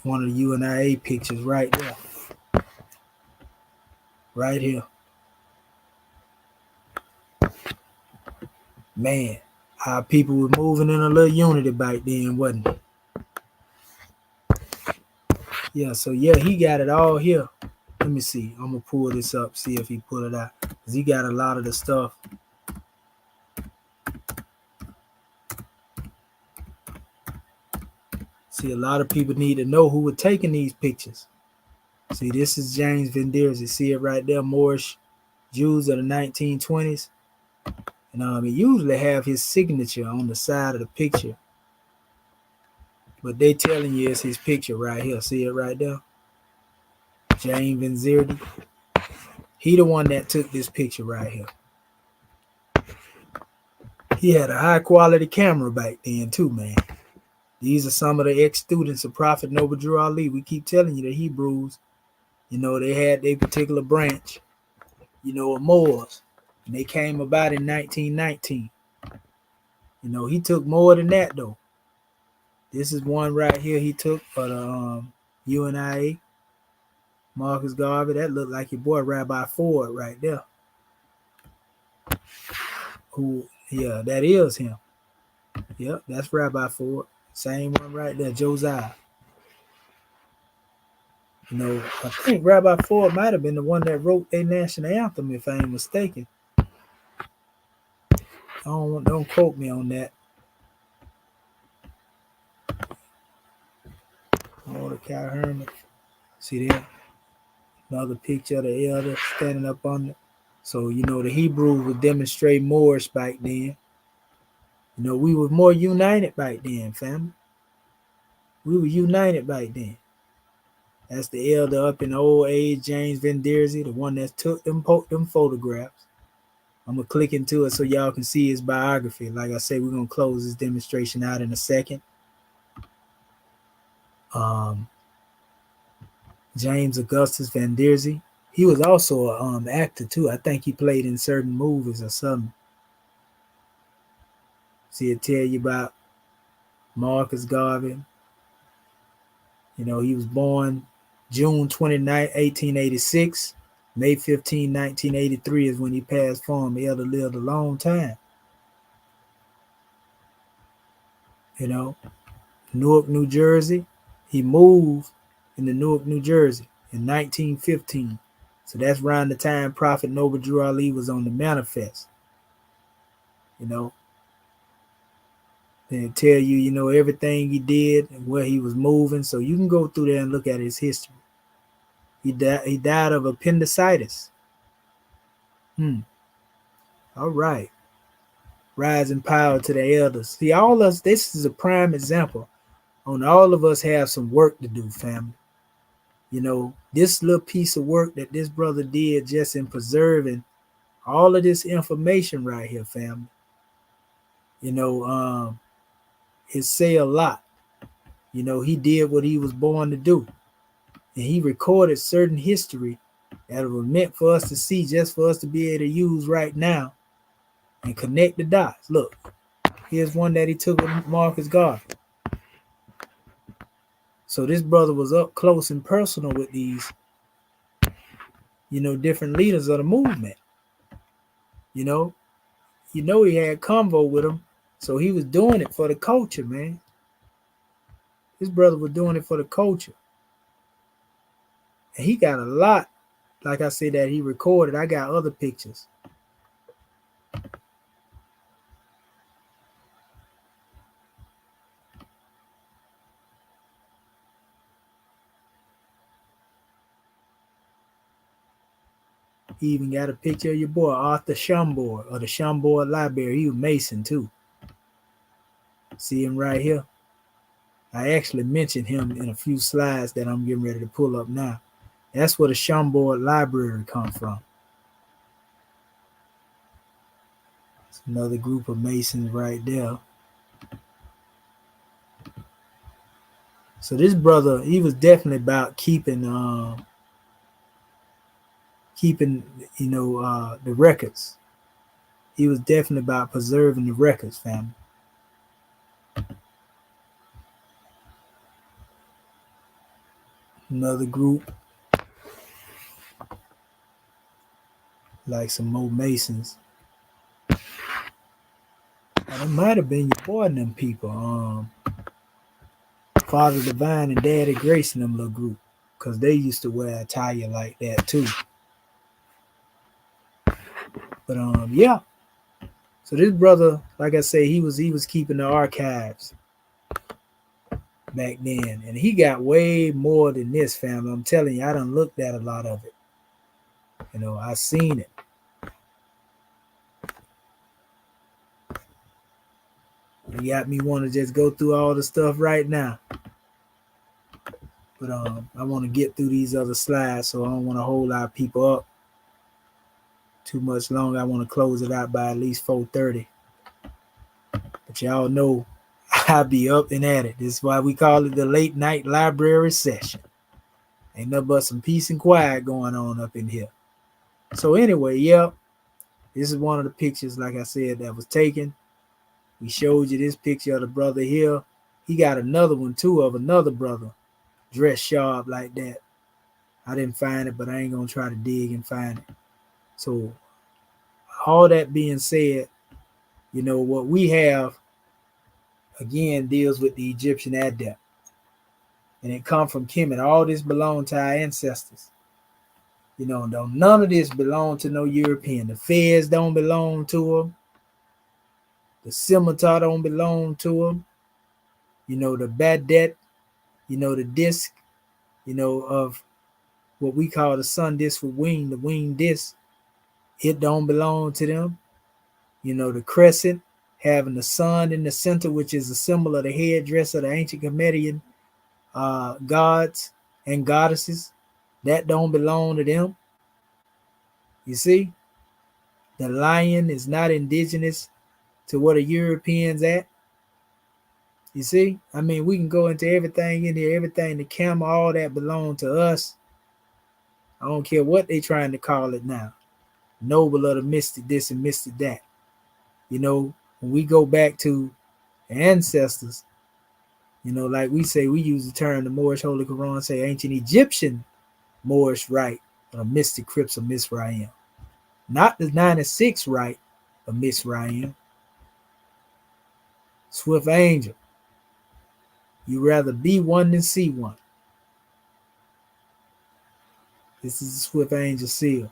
Speaker 2: one of the UNIA pictures right there. Right here. Man, how people were moving in a little unity back then, wasn't it? Yeah, so yeah, he got it all here. Let me see. I'm going to pull this up, see if he pull it out. Because he got a lot of the stuff. See, a lot of people need to know who were taking these pictures. See, this is James Vendeers. You see it right there, Moorish Jews of the 1920s. And he usually have his signature on the side of the picture. But they telling you it's his picture right here. See it right there? James Vendeers. He the one that took this picture right here. He had a high quality camera back then too, man. These are some of the ex-students of Prophet Noble Drew Ali. We keep telling you the Hebrews They had their particular branch, of Moors. And they came about in 1919. He took more than that, though. This is one right here he took for the UNIA, Marcus Garvey. That looked like your boy Rabbi Ford right there. Yeah, that is him. Yep, that's Rabbi Ford. Same one right there, Josiah. I think Rabbi Ford might have been the one that wrote their national anthem, if I ain't mistaken. Don't quote me on that. Mordecai Herman. See there? Another picture of the elder standing up on it. So, the Hebrews would demonstrate Moorish back then. We were more united back then, family. We were united back then. That's the elder up in the old age, James Van Deersey, the one that took them photographs. I'm going to click into it so y'all can see his biography. Like I said, we're going to close this demonstration out in a second. James Augustus Van Deersey. He was also an actor, too. I think he played in certain movies or something. See, it tell you about Marcus Garvey. He was born June 29, 1886. May 15, 1983 is when he passed from. The elder lived a long time. Newark, New Jersey. He moved into Newark, New Jersey in 1915. So that's around the time Prophet Noble Drew Ali was on the manifest. They tell you, everything he did and where he was moving. So you can go through there and look at his history. He died of appendicitis. All right. Rising power to the elders. See, this is a prime example on all of us have some work to do, family. This little piece of work that this brother did just in preserving all of this information right here, family. It say a lot. He did what he was born to do. And he recorded certain history that was meant for us to see, just for us to be able to use right now and connect the dots. Look, here's one that he took with Marcus Garvey. So this brother was up close and personal with these, different leaders of the movement. He had convo with them. So he was doing it for the culture, man. This brother was doing it for the culture. And he got a lot, like I said, that he recorded. I got other pictures. He even got a picture of your boy, Arthur Schomburg, of the Schomburg Library. He was Mason, too. See him right here? I actually mentioned him in a few slides that I'm getting ready to pull up now. That's where the Schomburg Library comes from. It's another group of Masons right there. So this brother, he was definitely about keeping the records. He was definitely about preserving the records, family. Another group, like some more Masons. And it might have been your boy and them people, Father Divine and Daddy Grace in them little group, because they used to wear attire like that too. But yeah. So this brother, like I say, he was keeping the archives back then, and he got way more than this, family. I'm telling you, I done looked at a lot of it. I seen it. You got me want to just go through all the stuff right now. But I want to get through these other slides, so I don't want to hold our people up too much longer. I want to close it out by at least 4:30. But y'all know I'll be up and at it. This is why we call it the late night library session. Ain't nothing but some peace and quiet going on up in here. So anyway, yeah, this is one of the pictures, like I said, that was taken. We showed you this picture of the brother here. He got another one too of another brother dressed sharp like that. I didn't find it, but I ain't gonna try to dig and find it. So all that being said, you know, what we have again deals with the Egyptian Adept. And it come from Kemet. All this belonged to our ancestors. You know, none of this belong to no European. The fez don't belong to them. The scimitar don't belong to them. You know, the badet, you know, the disc, you know, of what we call the sun disc with wing, the wing disc, it don't belong to them. You know, the crescent having the sun in the center, which is a symbol of the headdress of the ancient Canaanite gods and goddesses, that don't belong to them. You see, the lion is not indigenous to where the Europeans at. You see, I mean, we can go into everything in here, everything, the camel, all that belong to us. I don't care what they trying to call it now. Noble of the mystic this and mystic that. You know, when we go back to the ancestors, you know, like we say, we use the term, the Moorish Holy Quran say ancient Egyptian Moorish rite of mystic crypts of Mizraim. Not the 96 rite of Mizraim. Swift angel. You rather be one than see one. This is the Swift Angel seal.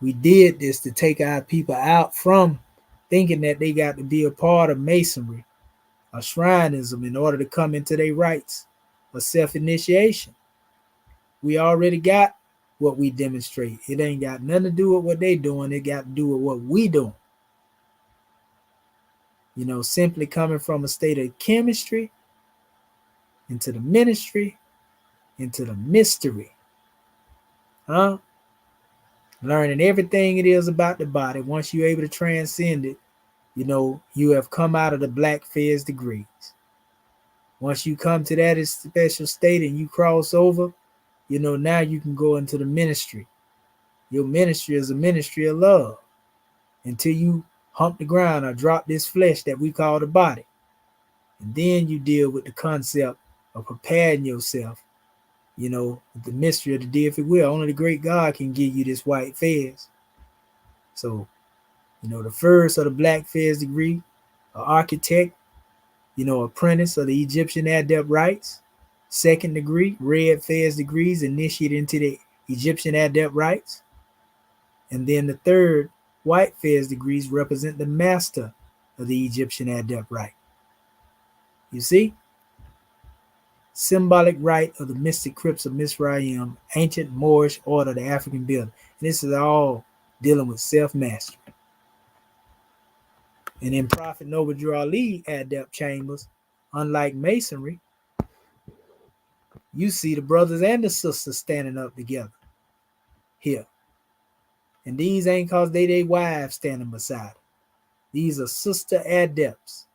Speaker 2: We did this to take our people out from thinking that they got to be a part of Masonry or Shrinism in order to come into their rights of self-initiation. We already got what we demonstrate. It ain't got nothing to do with what they doing. It got to do with what we doing. You know, simply coming from a state of chemistry into the ministry, into the mystery. Huh? Learning everything it is about the body. Once you're able to transcend it, you know, you have come out of the black fez degrees. Once you come to that special state and you cross over, you know, now you can go into the ministry. Your ministry is a ministry of love until you hump the ground or drop this flesh that we call the body. And then you deal with the concept of preparing yourself, you know, with the mystery of the deific will. Only the great God can give you this white fez. So, you know, the first of the black fez degree, an architect, you know, apprentice of the Egyptian Adept rites. Second degree, red fez degrees, initiated into the Egyptian Adept rites. And then the third, white fez degrees, represent the master of the Egyptian Adept rite. You see? Symbolic rite of the mystic crypts of Mizraim, ancient Moorish order, the African builder. And this is all dealing with self-mastery. And in Prophet Noble Drew Ali Adept chambers, unlike Masonry, you see the brothers and the sisters standing up together here. And these ain't cause they wives standing beside them. These are sister adepts.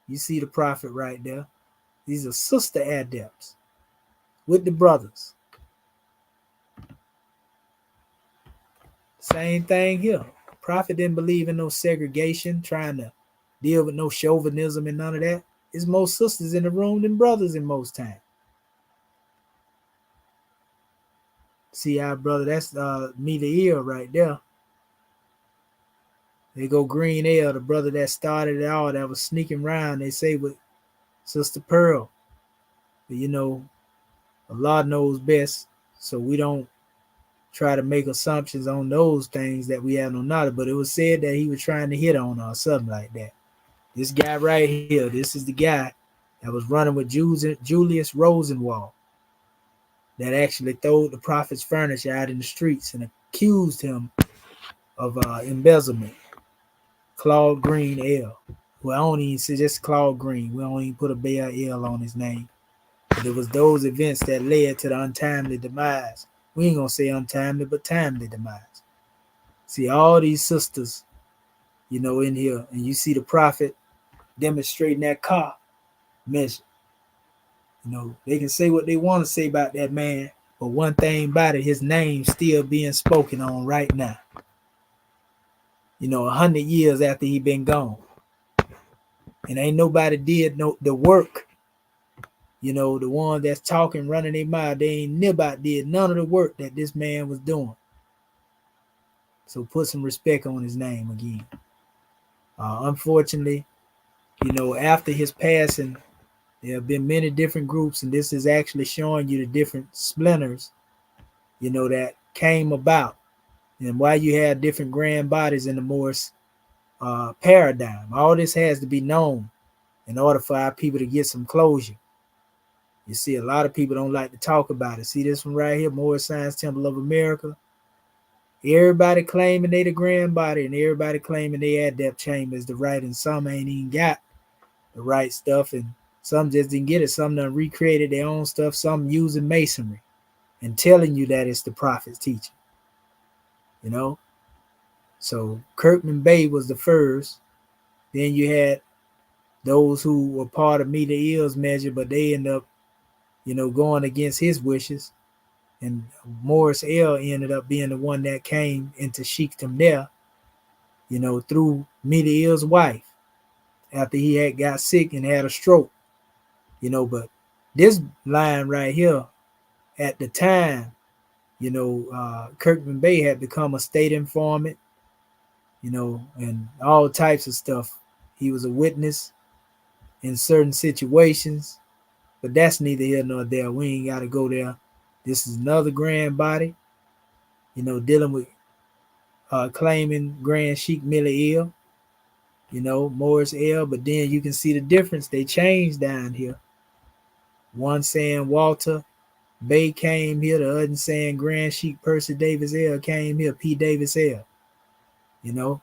Speaker 2: You see the prophet right there. These are sister adepts with the brothers. Same thing here. Prophet didn't believe in no segregation, trying to deal with no chauvinism and none of that. There's more sisters in the room than brothers in most times. See our brother, that's me the ear right there. They go Green Ale, the brother that started it all, that was sneaking around, they say with Sister Pearl. But you know, Allah knows best, so we don't try to make assumptions on those things that we have no knowledge. But it was said that he was trying to hit on her or something like that. This guy right here, this is the guy that was running with Julius Rosenwald that actually threw the prophet's furniture out in the streets and accused him of embezzlement. Claude Green L. Well, I don't even say just Claude Green. We don't even put a Bear L on his name. But it was those events that led to the untimely demise. We ain't gonna say untimely, but timely demise. See all these sisters, you know, in here, and you see the prophet demonstrating that car measure. You know, they can say what they want to say about that man, but one thing about it, his name still being spoken on right now. You know, 100 years after he been gone. And ain't nobody did the work. You know, the one that's talking, running their mouth, they ain't never did none of the work that this man was doing. So put some respect on his name again. Unfortunately, you know, after his passing, there have been many different groups, and this is actually showing you the different splinters, you know, that came about and why you have different grand bodies in the Morse paradigm. All this has to be known in order for our people to get some closure. You see, a lot of people don't like to talk about it. See this one right here, Morse Science Temple of America. Everybody claiming they the grand body and everybody claiming they Adept chamber is the right, and some ain't even got the right stuff, and some just didn't get it. Some done recreated their own stuff, some using masonry and telling you that it's the prophet's teaching. You know? So Kirkman Bay was the first. Then you had those who were part of Meter Ills measure, but they end up, you know, going against his wishes. And Morris L ended up being the one that came into Sheikdom there, you know, through Meter Ill's wife after he had got sick and had a stroke, you know. But this line right here, at the time, you know, Kirkman Bay had become a state informant, you know, and all types of stuff. He was a witness in certain situations, but that's neither here nor there. We ain't got to go there. This is another grand body, you know, dealing with claiming Grand Sheik Millie Ill, you know, Morris L. But then you can see the difference. They changed down here. One saying Walter Bay came here, the other saying Grand Sheik Percy Davis L came here, P. Davis L. You know.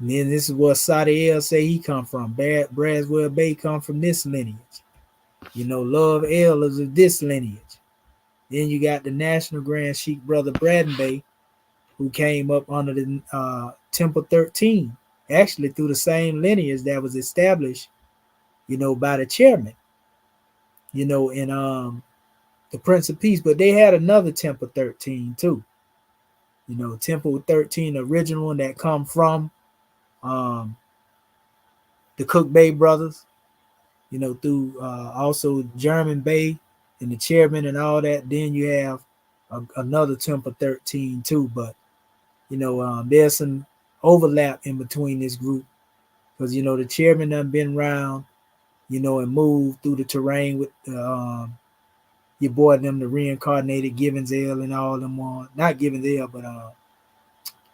Speaker 2: And then this is where Sadi L say he come from. Braswell Bay come from this lineage. You know, Love L is of this lineage. Then you got the National Grand Sheik brother Braden Bay, who came up under the Temple 13, actually through the same lineage that was established, you know, by the chairman, you know, in the Prince of Peace. But they had another Temple 13 too. You know, Temple 13, the original one that come from the Cook Bay brothers, you know, through also German Bay and the chairman and all that. Then you have another Temple 13 too. But, you know, there's some overlap in between this group because, you know, the chairman done been around, you know, and moved through the terrain with your boy them, the reincarnated Givens L and all them on. Not Givens L, but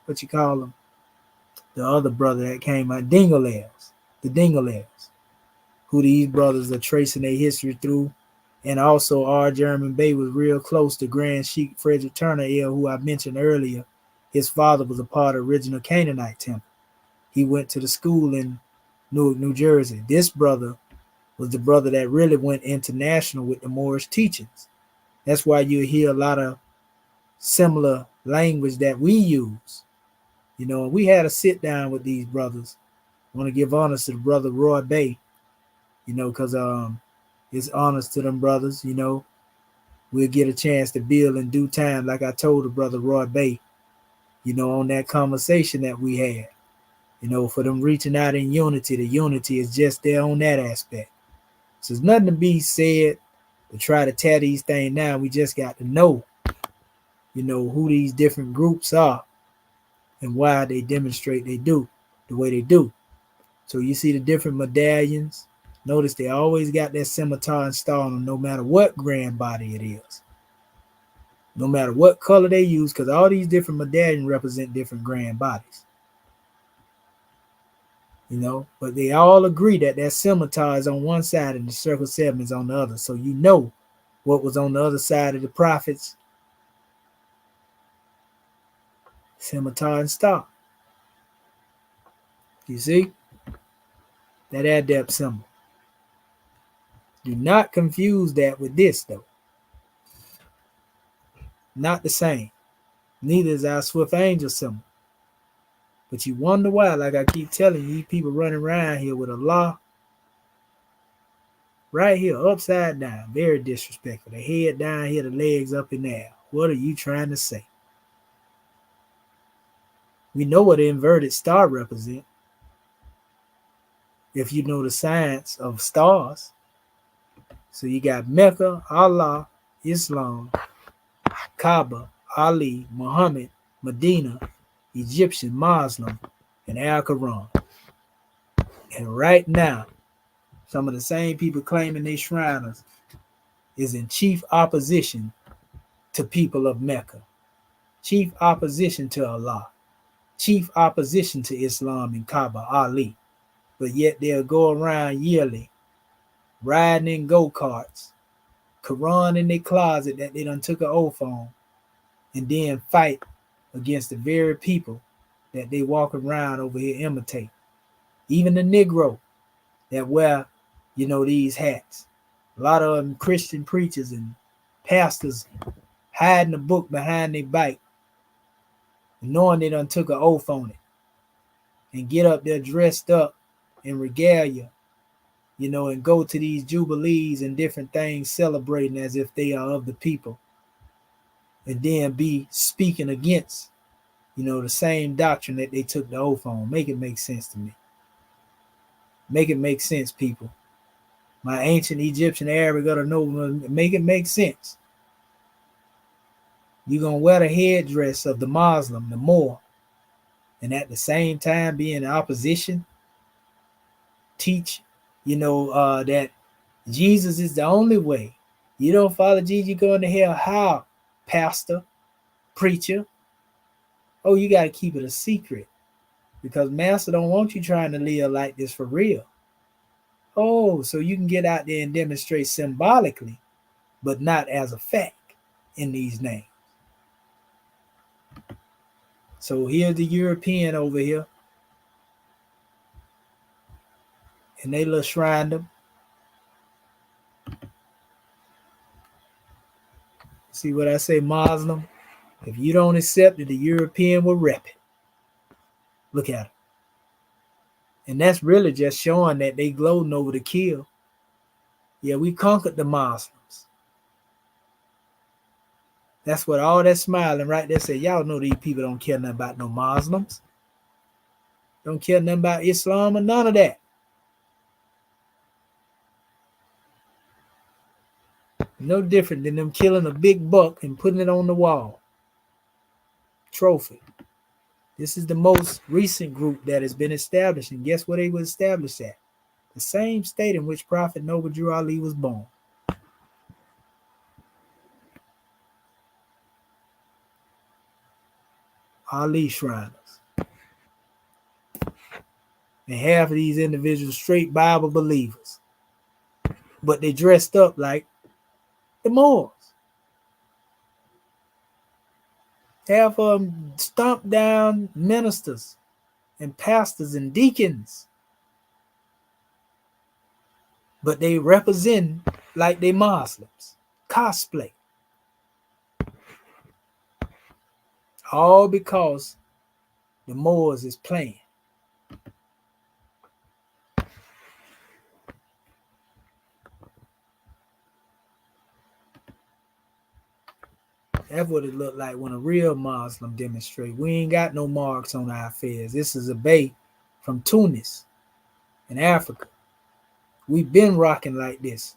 Speaker 2: what you call them? The other brother that came out, Dinglells, the Dinglells, who these brothers are tracing their history through. And also R. German Bay was real close to Grand Sheik Frederick Turner L, who I mentioned earlier. His father was a part of the original Canaanite Temple. He went to the school in Newark, New Jersey. This brother was the brother that really went international with the Moorish teachings. That's why you hear a lot of similar language that we use. You know, we had a sit down with these brothers. I want to give honors to the brother Roy Bay, you know, because it's honors to them brothers, you know. We'll get a chance to build in due time, like I told the brother Roy Bay, you know, on that conversation that we had. You know, for them reaching out in unity, the unity is just there on that aspect. So there's nothing to be said to try to tear these things down. We just got to know, you know, who these different groups are and why they demonstrate they do the way they do. So you see the different medallions. Notice they always got that scimitar installed on them, no matter what grand body it is. No matter what color they use, because all these different medallions represent different grand bodies. You know, but they all agree that that scimitar is on one side and the circle 7 is on the other. So you know what was on the other side of the prophets. Scimitar and star. You see? That Adept symbol. Do not confuse that with this, though. Not the same. Neither is our Swift Angel symbol. But you wonder why, like I keep telling you, these people running around here with a law Right here, upside down. Very disrespectful. The head down here, the legs up in the air. What are you trying to say? We know what an inverted star represents. If you know the science of stars. So you got Mecca, Allah, Islam, Kaaba, Ali, Muhammad, Medina, Egyptian, Muslim, and Al Quran. And right now, some of the same people claiming they Shriners is in chief opposition to people of Mecca, chief opposition to Allah, chief opposition to Islam and Kaaba, Ali. But yet they'll go around yearly riding in go-karts, Quran in their closet that they done took an oath on, and then fight against the very people that they walk around over here imitate. Even the Negro that wear, these hats. A lot of them Christian preachers and pastors hiding the book behind their bike, knowing they done took an oath on it, and get up there dressed up in regalia, and go to these jubilees and different things celebrating as if they are of the people, and then be speaking against, the same doctrine that they took the oath on. Make it make sense to me. Make it make sense, people. My ancient Egyptian Arabic gotta know, make it make sense. You're going to wear the headdress of the Muslim, the Moor, and at the same time be in opposition, teach, that Jesus is the only way. You don't follow Jesus, you're going to hell. How, pastor, preacher? Oh, you got to keep it a secret because master don't want you trying to live like this for real. Oh, so you can get out there and demonstrate symbolically, but not as a fact in these names. So here's the European over here. And they little shrined them. See what I say, Muslim? If you don't accept it, the European will rep it. Look at it. And that's really just showing that they gloating over the kill. Yeah, we conquered the Muslims. That's what all that smiling right there say. Y'all know these people don't care nothing about no Muslims. Don't care nothing about Islam or none of that. No different than them killing a big buck and putting it on the wall. Trophy. This is the most recent group that has been established. And guess where they were established at? The same state in which Prophet Noble Drew Ali was born. Ali Shriners. And half of these individuals straight Bible believers. But they dressed up like the Moors. Half of them stomped down ministers and pastors and deacons. But they represent like they Muslims. Cosplay. All because the Moors is playing. That's what it looked like when a real Muslim demonstrate. We ain't got no marks on our fez. This is a bay from Tunis in Africa. We've been rocking like this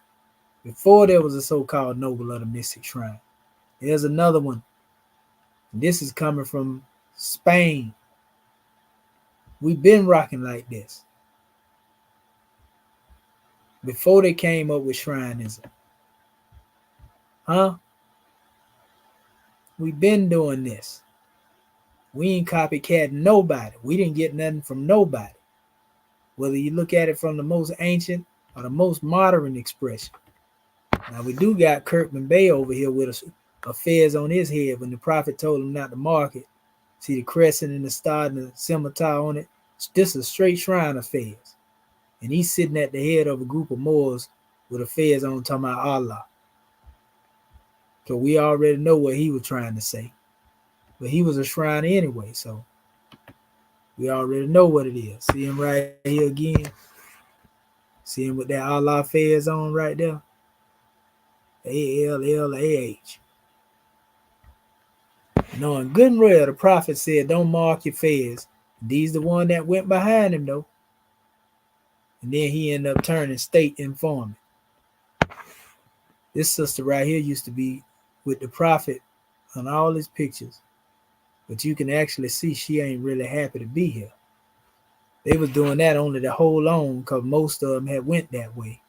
Speaker 2: before there was a so-called Noble of the Mystic Shrine. There's another one. This is coming from Spain. We've been rocking like this before they came up with Shrinism. Huh? We've been doing this. We ain't copycat nobody. We didn't get nothing from nobody. Whether you look at it from the most ancient or the most modern expression. Now we do got Kirkman Bay over here with a fez on his head when the prophet told him not to mark it. See the crescent and the star and the scimitar on it? This is a straight shrine of fez. And he's sitting at the head of a group of Moors with a fez on talking about Allah. So we already know what he was trying to say. But he was a shrine anyway, so we already know what it is. See him right here again? See him with that Allah fez on right there? ALLAH. Knowing good and well, the prophet said, don't mark your fez. These the one that went behind him, though. And then he ended up turning state informant. This sister right here used to be with the prophet on all his pictures. But you can actually see she ain't really happy to be here. They was doing that only to hold on because most of them had went that way.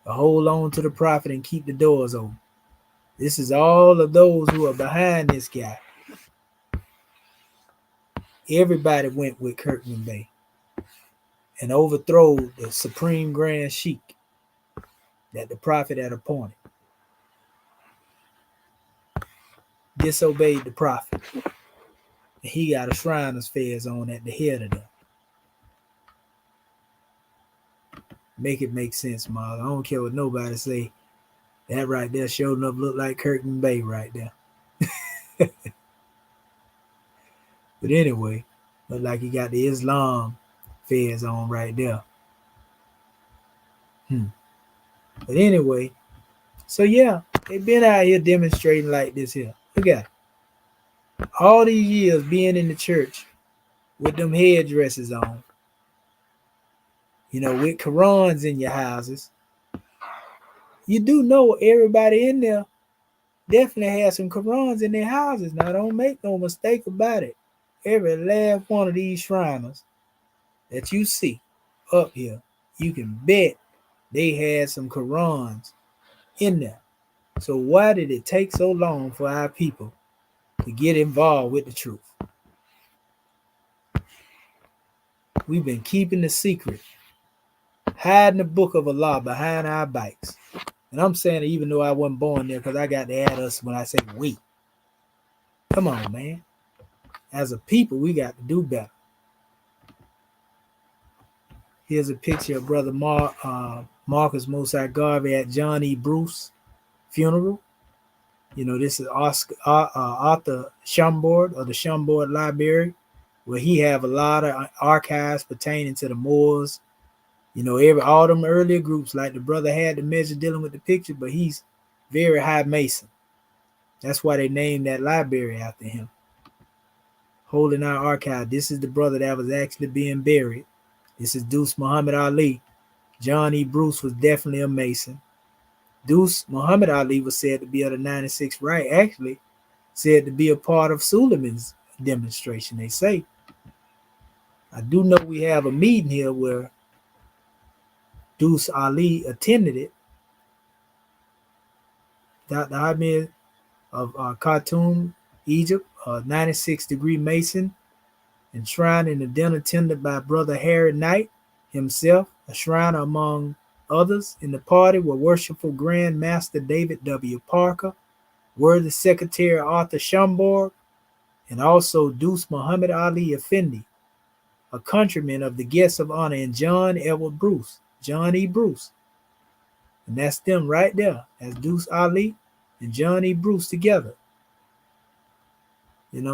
Speaker 2: To hold on to the prophet and keep the doors open. This is all of those who are behind this guy. Everybody went with Kirkman Bey and overthrew the supreme grand sheik that the prophet had appointed. Disobeyed the prophet. And he got a Shriner's fez on at the head of them. Make it make sense, Mark. I don't care what nobody say. That right there showed enough look like Kirkman Bey right there. But anyway, look like he got the Islam fez on right there. But anyway, so yeah, they been out here demonstrating like this here. Look at it. All these years being in the church with them headdresses on, with Qurans in your houses. You do know everybody in there definitely has some Qurans in their houses. Now, don't make no mistake about it. Every last one of these Shriners that you see up here, you can bet they had some Qurans in there. So why did it take so long for our people to get involved with the truth? We've been keeping the secret, hiding the book of Allah behind our bikes. And I'm saying it even though I wasn't born there because I got to add us when I say we. Come on, man. As a people, we got to do better. Here's a picture of Brother Marcus Mosai Garvey at John E. Bruce funeral. This is Arthur Schomburg of the Schomburg Library, where he have a lot of archives pertaining to the Moors. All them earlier groups, like the brother had the measure dealing with the picture, but he's very high Mason. That's why they named that library after him. Holding our archive. This is the brother that was actually being buried. This is Deuce Muhammad Ali. John E. Bruce was definitely a Mason. Deuce Muhammad Ali was said to be of the 96 right, actually said to be a part of Suleman's demonstration, they say. I do know we have a meeting here where Deuce Ali attended it. Dr. Ahmed of Khartoum, Egypt, 96-degree Mason, enshrined in the den attended by Brother Harry Knight himself. A shriner among others in the party were Worshipful Grand Master David W. Parker, Worthy Secretary Arthur Schomburg, and also Deuce Muhammad Ali Effendi, a countryman of the guest of honor, and John Edward Bruce, John E. Bruce. And that's them right there. That's Deuce Ali and John E. Bruce together.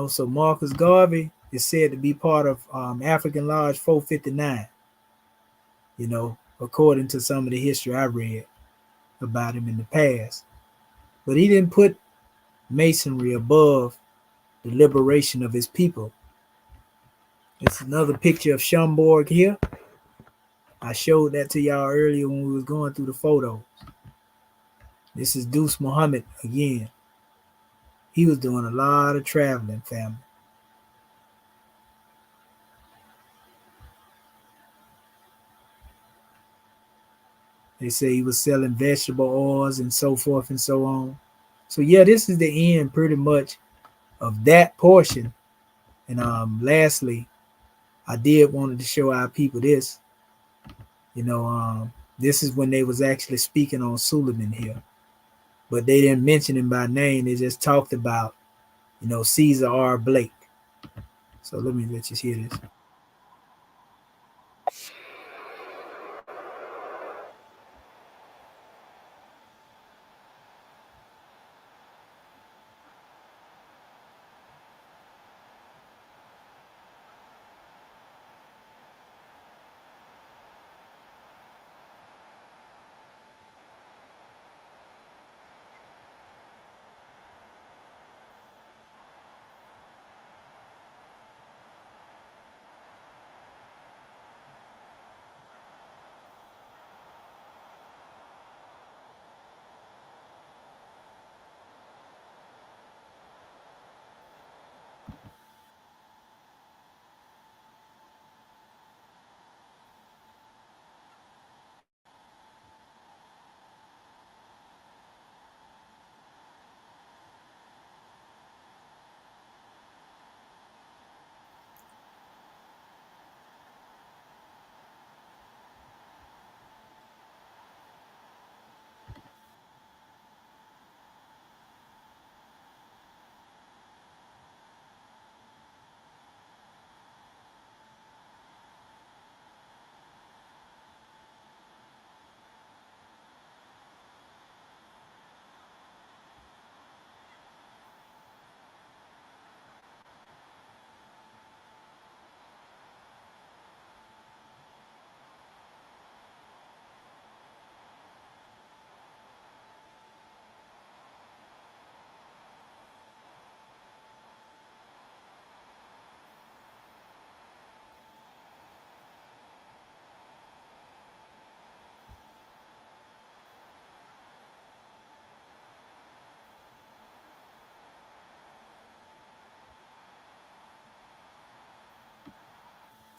Speaker 2: So Marcus Garvey is said to be part of African Lodge 459, according to some of the history I read about him in the past. But he didn't put Masonry above the liberation of his people. It's another picture of Schomburg here. I showed that to y'all earlier when we was going through the photos. This is Deuce Muhammad again. He was doing a lot of traveling, family. They say he was selling vegetable oils and so forth and so on. So yeah, this is the end pretty much of that portion. And lastly, I did wanted to show our people this. This is when they was actually speaking on Suleman here. But they didn't mention him by name. They just talked about, Caesar R. Blake. So let me let you hear this.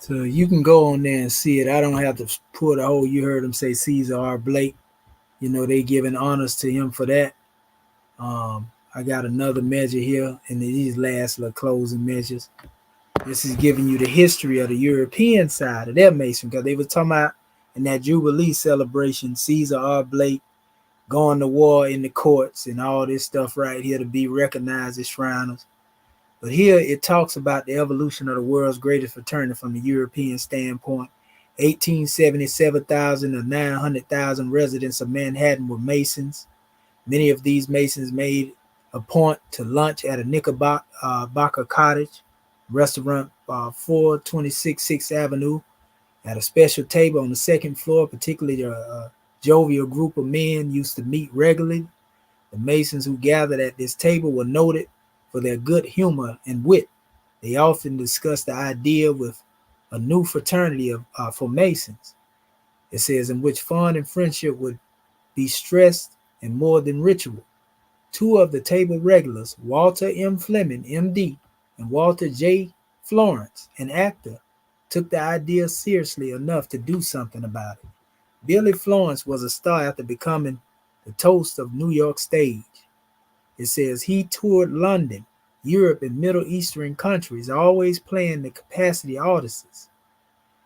Speaker 2: So you can go on there and see it. I don't have to pull the whole. You heard him say Caesar R. Blake. They giving honors to him for that. I got another measure here, and these last little closing measures. This is giving you the history of the European side of their Mason, because they were talking about in that Jubilee celebration, Caesar R. Blake going to war in the courts and all this stuff right here to be recognized as Shriners. But here it talks about the evolution of the world's greatest fraternity from the European standpoint. 1877,000 to 900,000 residents of Manhattan were Masons. Many of these Masons made a point to lunch at a Knickerbocker Cottage restaurant, 426 6th Avenue, at a special table on the second floor. Particularly a jovial group of men used to meet regularly. The Masons who gathered at this table were noted for their good humor and wit. They often discussed the idea with a new fraternity for Masons. It says, in which fun and friendship would be stressed and more than ritual. Two of the table regulars, Walter M. Fleming, MD, and Walter J. Florence, an actor, took the idea seriously enough to do something about it. Billy Florence was a star after becoming the toast of New York stage. It says he toured London, Europe, and Middle Eastern countries, always playing the capacity artists.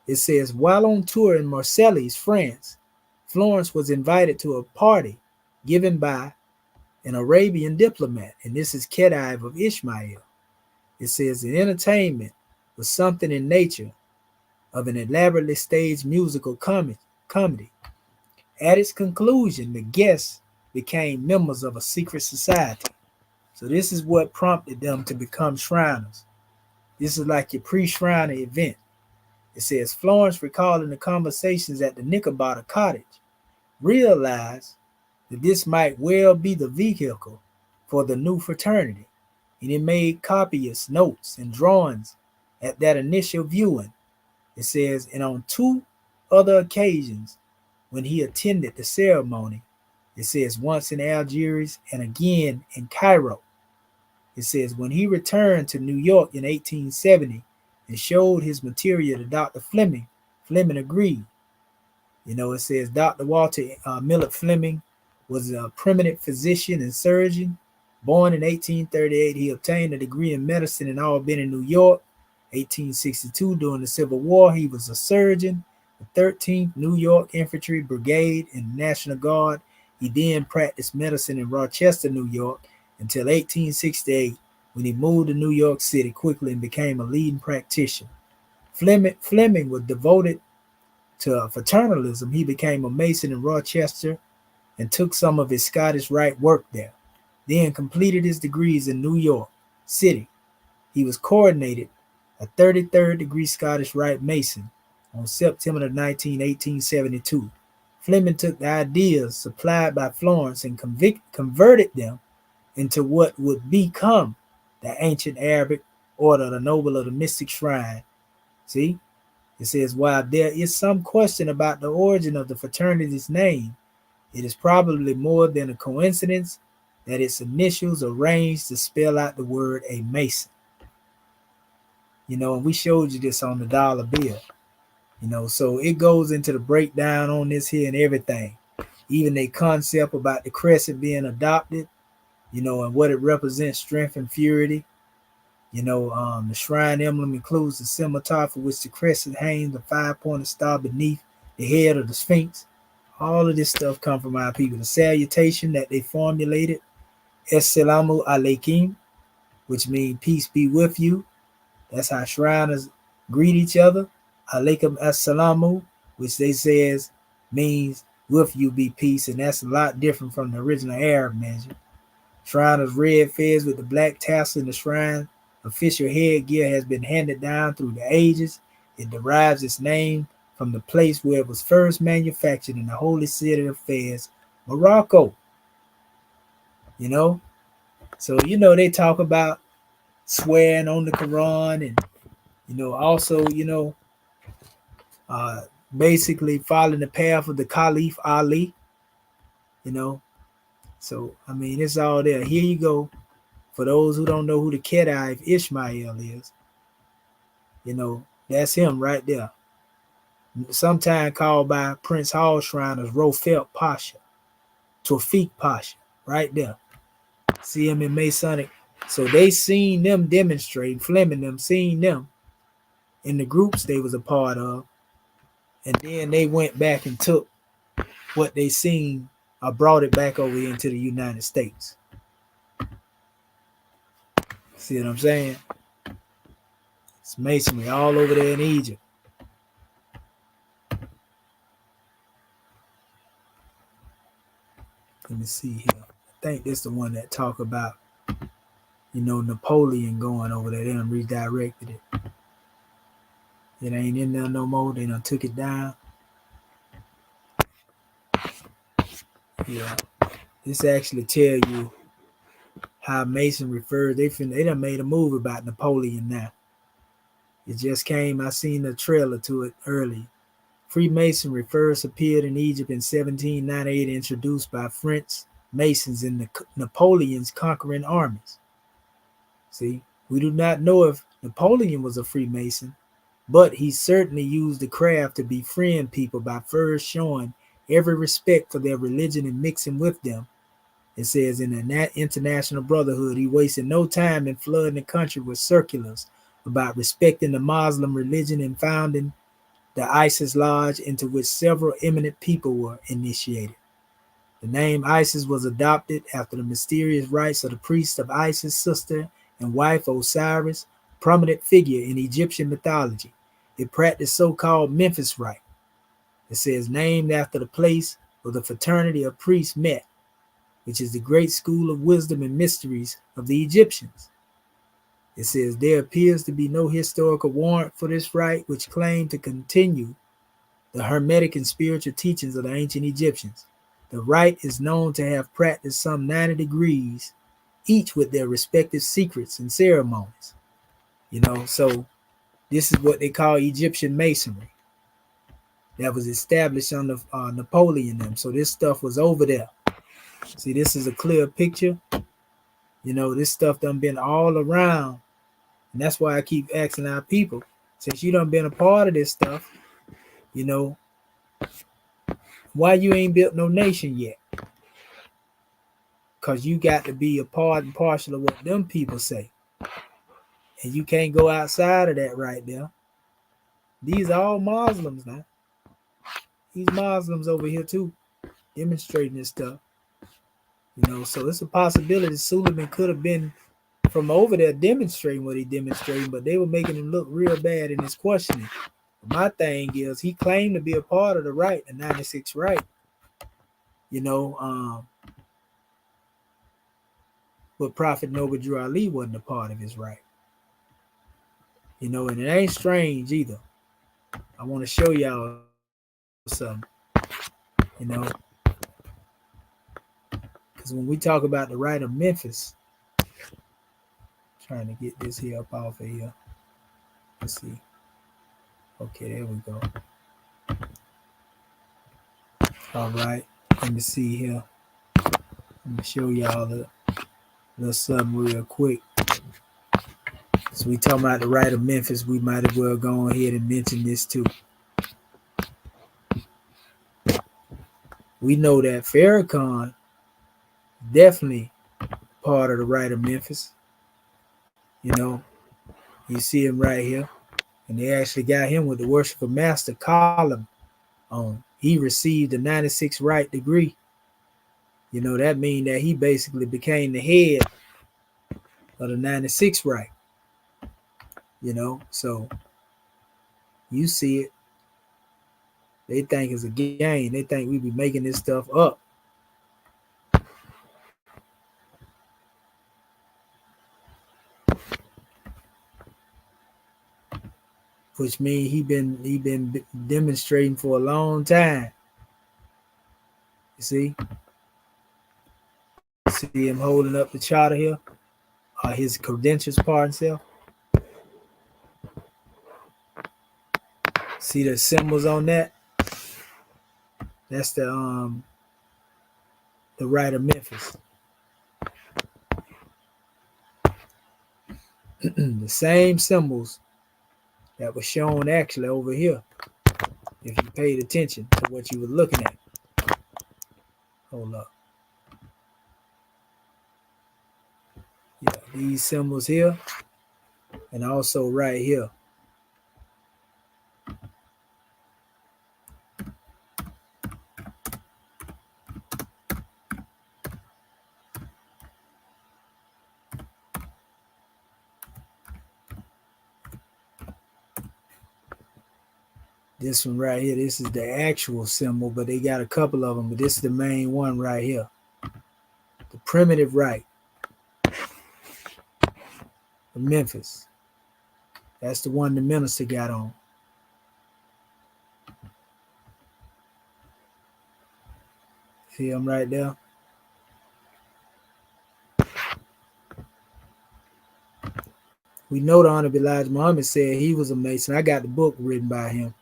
Speaker 2: It says while on tour in Marseilles, France, Florence was invited to a party given by an Arabian diplomat, and this is Khedive of Ishmael. It says the entertainment was something in nature of an elaborately staged musical comedy. At its conclusion, the guests became members of a secret society. So this is what prompted them to become Shriners. This is like your pre-Shriner event. It says Florence, recalling the conversations at the Knickerbocker Cottage, realized that this might well be the vehicle for the new fraternity, and he made copious notes and drawings at that initial viewing. It says, and on two other occasions when he attended the ceremony, it says once in Algiers and again in Cairo. It says when he returned to New York in 1870 and showed his material to Dr. Fleming, Fleming agreed. It says Dr. Walter Millard Fleming was a prominent physician and surgeon. Born in 1838, he obtained a degree in medicine in Albany, New York. 1862, during the Civil War, he was a surgeon, the 13th New York Infantry Brigade in the National Guard. He then practiced medicine in Rochester, New York, until 1868, when he moved to New York City quickly and became a leading practitioner. Fleming was devoted to fraternalism. He became a Mason in Rochester and took some of his Scottish Rite work there. Then completed his degrees in New York City. He was coordinated a 33rd degree Scottish Rite Mason on September 19, 1872. Fleming took the ideas supplied by Florence and converted them into what would become the ancient Arabic order, the Noble of the Mystic Shrine. See? It says, while there is some question about the origin of the fraternity's name, it is probably more than a coincidence that its initials are arranged to spell out the word a Mason. And we showed you this on the dollar bill. So it goes into the breakdown on this here and everything. Even a concept about the crescent being adopted, and what it represents, strength and purity. The shrine emblem includes the scimitar for which the crescent hangs, the five-pointed star beneath the head of the Sphinx. All of this stuff come from our people. The salutation that they formulated, Assalamu alaikum, which means peace be with you. That's how Shriners greet each other. Alaikum assalamu, which they says means with you be peace, and that's a lot different from the original Arab measure. Shriners' red fez with the black tassel in the shrine official headgear has been handed down through the ages. It derives its name from the place where it was first manufactured in the holy city of Fez, Morocco. So they talk about swearing on the Quran and also basically following the path of the Caliph Ali. So I mean it's all there. Here you go. For those who don't know who the Khedive Ishmael is, That's him right there. Sometime called by Prince Hall Shriners Rofelt Pasha, Tawfiq Pasha, right there. See him in Masonic. So they seen them demonstrate, Fleming them seen them in the groups they was a part of, and then they went back and took what they seen or brought it back over into the United States. See what I'm saying? It's masonry all over there in Egypt. Let me see here. I think this is the one that talk about, Napoleon going over there. They done redirected it. It ain't in there no more. They done took it down. Yeah. This actually tell you how Mason refers. They done made a movie about Napoleon now. It just came. I seen the trailer to it early. Freemasonry first appeared in Egypt in 1798, introduced by French Masons in Napoleon's conquering armies. See, we do not know if Napoleon was a Freemason, but he certainly used the craft to befriend people by first showing every respect for their religion and mixing with them. It says in the International Brotherhood, he wasted no time in flooding the country with circulars about respecting the Muslim religion and founding the ISIS Lodge, into which several eminent people were initiated. The name Isis was adopted after the mysterious rites of the priest of Isis' sister and wife Osiris, a prominent figure in Egyptian mythology. It practiced so-called Memphis rite. It says named after the place where the fraternity of priests met, which is the great school of wisdom and mysteries of the Egyptians. It says there appears to be no historical warrant for this rite, which claimed to continue the hermetic and spiritual teachings of the ancient Egyptians. The rite is known to have practiced some 90 degrees, each with their respective secrets and ceremonies. So this is what they call Egyptian masonry that was established under Napoleon them. So this stuff was over there. See, this is a clear picture. This stuff done been all around. And that's why I keep asking our people, since you done been a part of this stuff, why you ain't built no nation yet? Because you got to be a part and partial of what them people say. And you can't go outside of that right there. These are all Muslims now. These Muslims over here too, demonstrating this stuff. So it's a possibility Suleman could have been from over there demonstrating what he demonstrated, but they were making him look real bad in his questioning. My thing is, he claimed to be a part of the right, the 96 right. But Prophet Noble Drew Ali wasn't a part of his right. And it ain't strange either. I want to show y'all something. Because when we talk about the right of Memphis, trying to get this here up off of here. Let's see. Okay, there we go. All right. Let me see here. Let me show y'all a little something real quick. So we talking about the right of Memphis. We might as well go ahead and mention this too. We know that Farrakhan definitely part of the right of Memphis. You see him right here. And they actually got him with the Worship of Master column on. He received a 96 right degree. That means that he basically became the head of the 96 right. So you see it. They think it's a game. They think we be making this stuff up. Which means he been demonstrating for a long time. You see him holding up the charter here, his credentials part himself. See the symbols on that? That's the right of Memphis. The same symbols that was shown actually over here, if you paid attention to what you were looking at. Hold up. Yeah, these symbols here, and also right here. This one right here, this is the actual symbol, but they got a couple of them, but this is the main one right here. The primitive rite of Memphis. That's the one the minister got on. See him right there? We know the Honorable Elijah Muhammad said he was a Mason. I got the book written by him.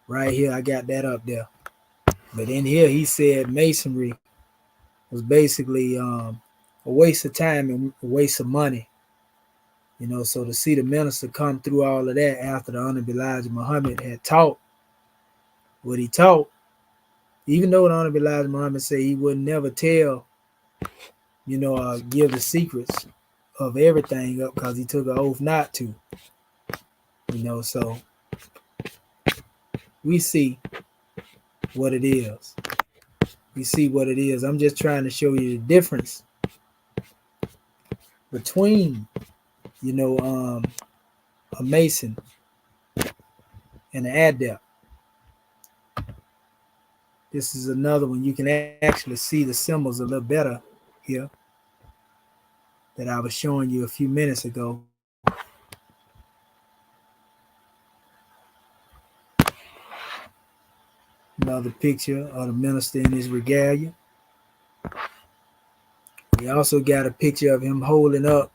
Speaker 2: Right here, I got that up there. But in here, he said Masonry was basically a waste of time and a waste of money. You know, so to see the minister come through all of that after the Honorable Elijah Muhammad had taught what he taught, even though the Honorable Elijah Muhammad said he would never tell, give the secrets of everything up because he took an oath not to. So we see what it is. We see what it is. I'm just trying to show you the difference between, a Mason and an Adept. This is another one. You can actually see the symbols a little better here that I was showing you a few minutes ago. Another picture of the minister in his regalia. We also got a picture of him holding up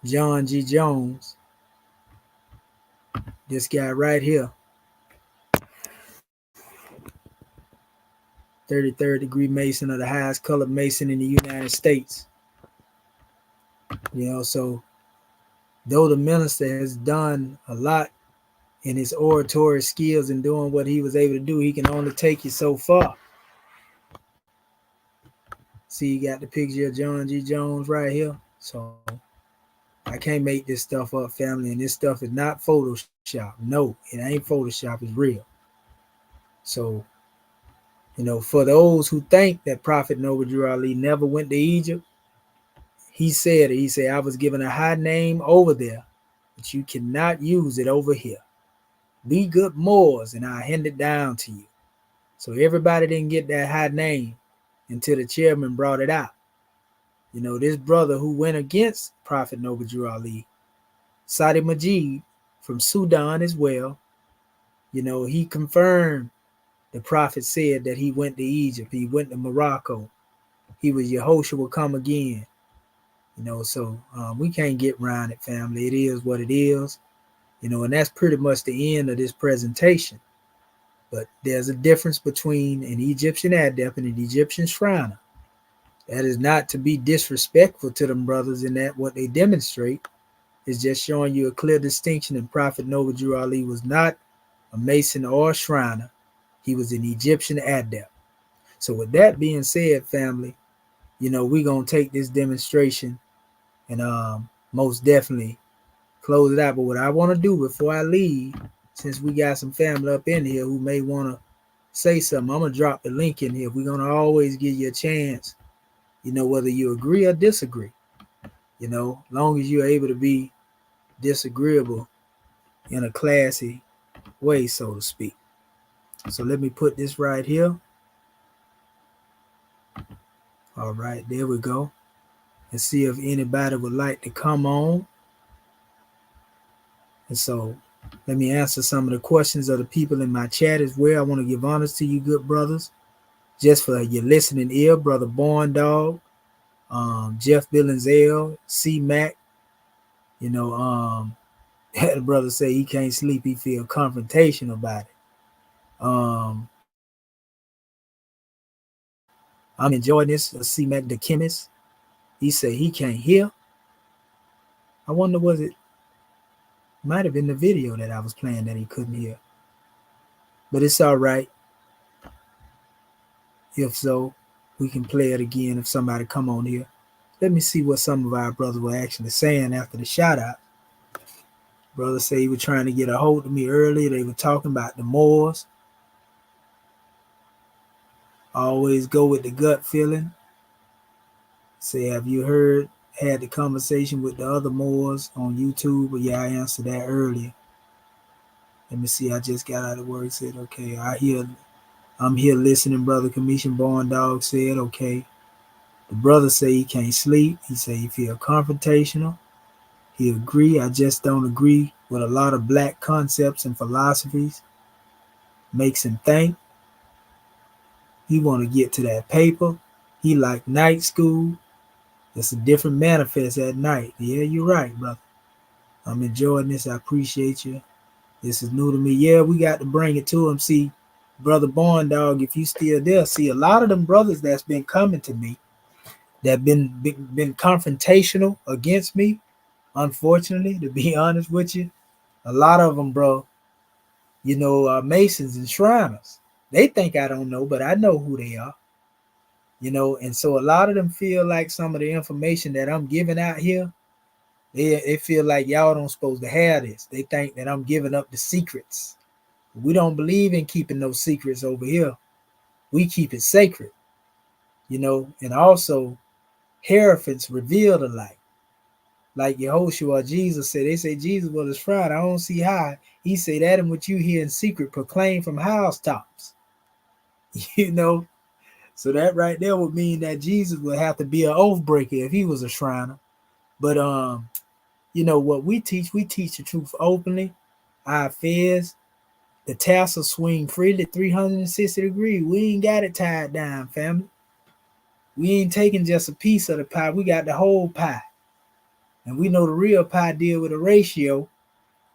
Speaker 2: John G. Jones. This guy right here. 33rd degree Mason of the highest colored Mason in the United States. So though the minister has done a lot in his oratory skills and doing what he was able to do, he can only take you so far. See, you got the picture of John G. Jones right here. So I can't make this stuff up, family, and this stuff is not Photoshop. No, it ain't Photoshop, it's real. So, for those who think that Prophet Noble Drew Ali never went to Egypt, he said, I was given a high name over there, but you cannot use it over here. Be good Moors, and I hand it down to you. So everybody didn't get that high name until the chairman brought it out. This brother who went against Prophet Noble Drew Ali, Sadi Majid from Sudan as well, he confirmed the prophet said that he went to Egypt, he went to Morocco, he was Yehoshua will come again. So we can't get around it, family. It is what it is, and that's pretty much the end of this presentation. But there's a difference between an Egyptian adept and an Egyptian shriner. That is not to be disrespectful to them brothers, in that what they demonstrate is just showing you a clear distinction. And Prophet Noble Drew Ali was not a Mason or a shriner. He was an Egyptian adept. So with that being said, family, we're going to take this demonstration and most definitely close it out. But what I want to do before I leave, since we got some family up in here who may want to say something, I'm going to drop the link in here. We're going to always give you a chance, whether you agree or disagree, long as you're able to be disagreeable in a classy way, so to speak. So let me put this right here. All right, there we go. And see if anybody would like to come on. And so let me answer some of the questions of the people in my chat as well. I want to give honors to you, good brothers, just for your listening ear. Brother Born Dog, Jeff Billings, C Mac. The brother say he can't sleep. He feel confrontation about it. I'm enjoying this. C Mac the chemist. He said he can't hear. I wonder, was it Might have been the video that I was playing that he couldn't hear. But it's all right. If so, we can play it again if somebody come on here. Let me see what some of our brothers were actually saying after the shout out. Brother say he was trying to get a hold of me earlier. They were talking about the Moors. Always go with the gut feeling. Say, have you had the conversation with the other Moors on YouTube? But yeah, I answered that earlier. Let me see. I just got out of work. Said, okay, I'm here listening. Brother Commission Born Dog said, okay. The brother say he can't sleep. He say he feel confrontational. He agree. I just don't agree with a lot of black concepts and philosophies. Makes him think. He want to get to that paper. He like night school. It's a different manifest at night. Yeah, you're right, brother. I'm enjoying this. I appreciate you. This is new to me. Yeah, we got to bring it to him. See, Brother Born Dog, if you still there, see a lot of them brothers that's been coming to me that been confrontational against me, unfortunately, to be honest with you. A lot of them, bro, are Masons and Shriners. They think I don't know, but I know who they are. And so a lot of them feel like some of the information that I'm giving out here, they feel like y'all don't supposed to have this. They think that I'm giving up the secrets. We don't believe in keeping those secrets over here. We keep it sacred, and also Hierophants reveal the light. Like Yehoshua, Jesus said, they say Jesus was a shrine. I don't see how. He say that and what you hear in secret proclaim from housetops. So that right there would mean that Jesus would have to be an oath breaker if he was a shriner. But what we teach the truth openly. Our affairs, the tassel swing freely 360 degrees. We ain't got it tied down, family. We ain't taking just a piece of the pie. We got the whole pie. And we know the real pie deal with a ratio,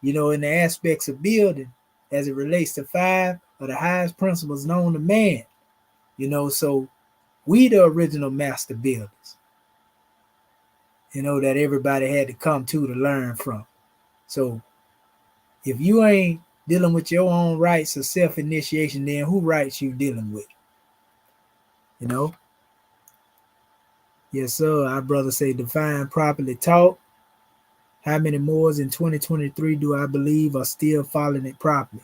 Speaker 2: in the aspects of building as it relates to 5 of the highest principles known to man. So we the original master builders, that everybody had to come to learn from. So if you ain't dealing with your own rights of self-initiation, then who rights you dealing with? Yes, sir. Our brother say define properly taught. How many Moors in 2023 do I believe are still following it properly?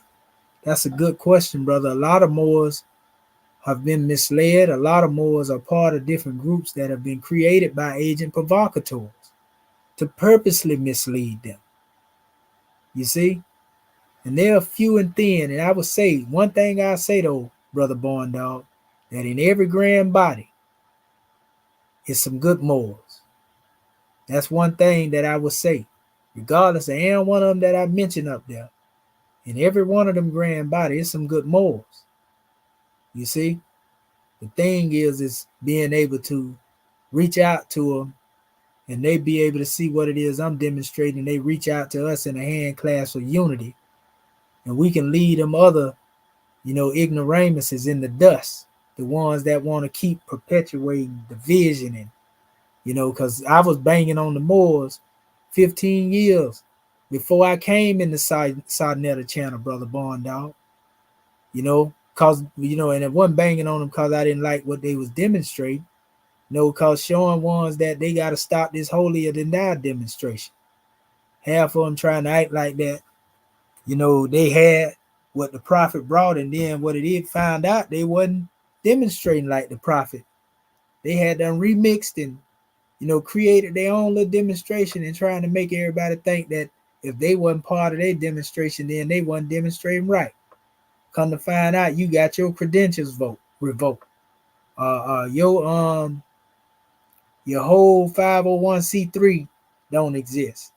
Speaker 2: That's a good question, brother. A lot of Moors have been misled. A lot of Moors are part of different groups that have been created by agent provocateurs to purposely mislead them. You see? And they're few and thin. And I would say, one thing I say though, Brother Born Dog, that in every grand body is some good Moors. That's one thing that I would say. Regardless of any one of them that I mentioned up there, in every one of them grand bodies, is some good Moors. You see? The thing is being able to reach out to them and they be able to see what it is I'm demonstrating. They reach out to us in a hand clasp of unity. And we can lead them other, ignoramuses in the dust. The ones that want to keep perpetuating division and, because I was banging on the Moors 15 years before I came in the Sarnetta channel, Brother Born Dog. Cause, and it wasn't banging on them because I didn't like what they was demonstrating. No, cause showing ones that they got to stop this holier than thou demonstration. Half of them trying to act like that, they had what the prophet brought, and then what it is found out they wasn't demonstrating like the prophet. They had them remixed and, created their own little demonstration and trying to make everybody think that if they wasn't part of their demonstration, then they wasn't demonstrating right. Come to find out, you got your credentials revoked. Your whole 501c3 don't exist.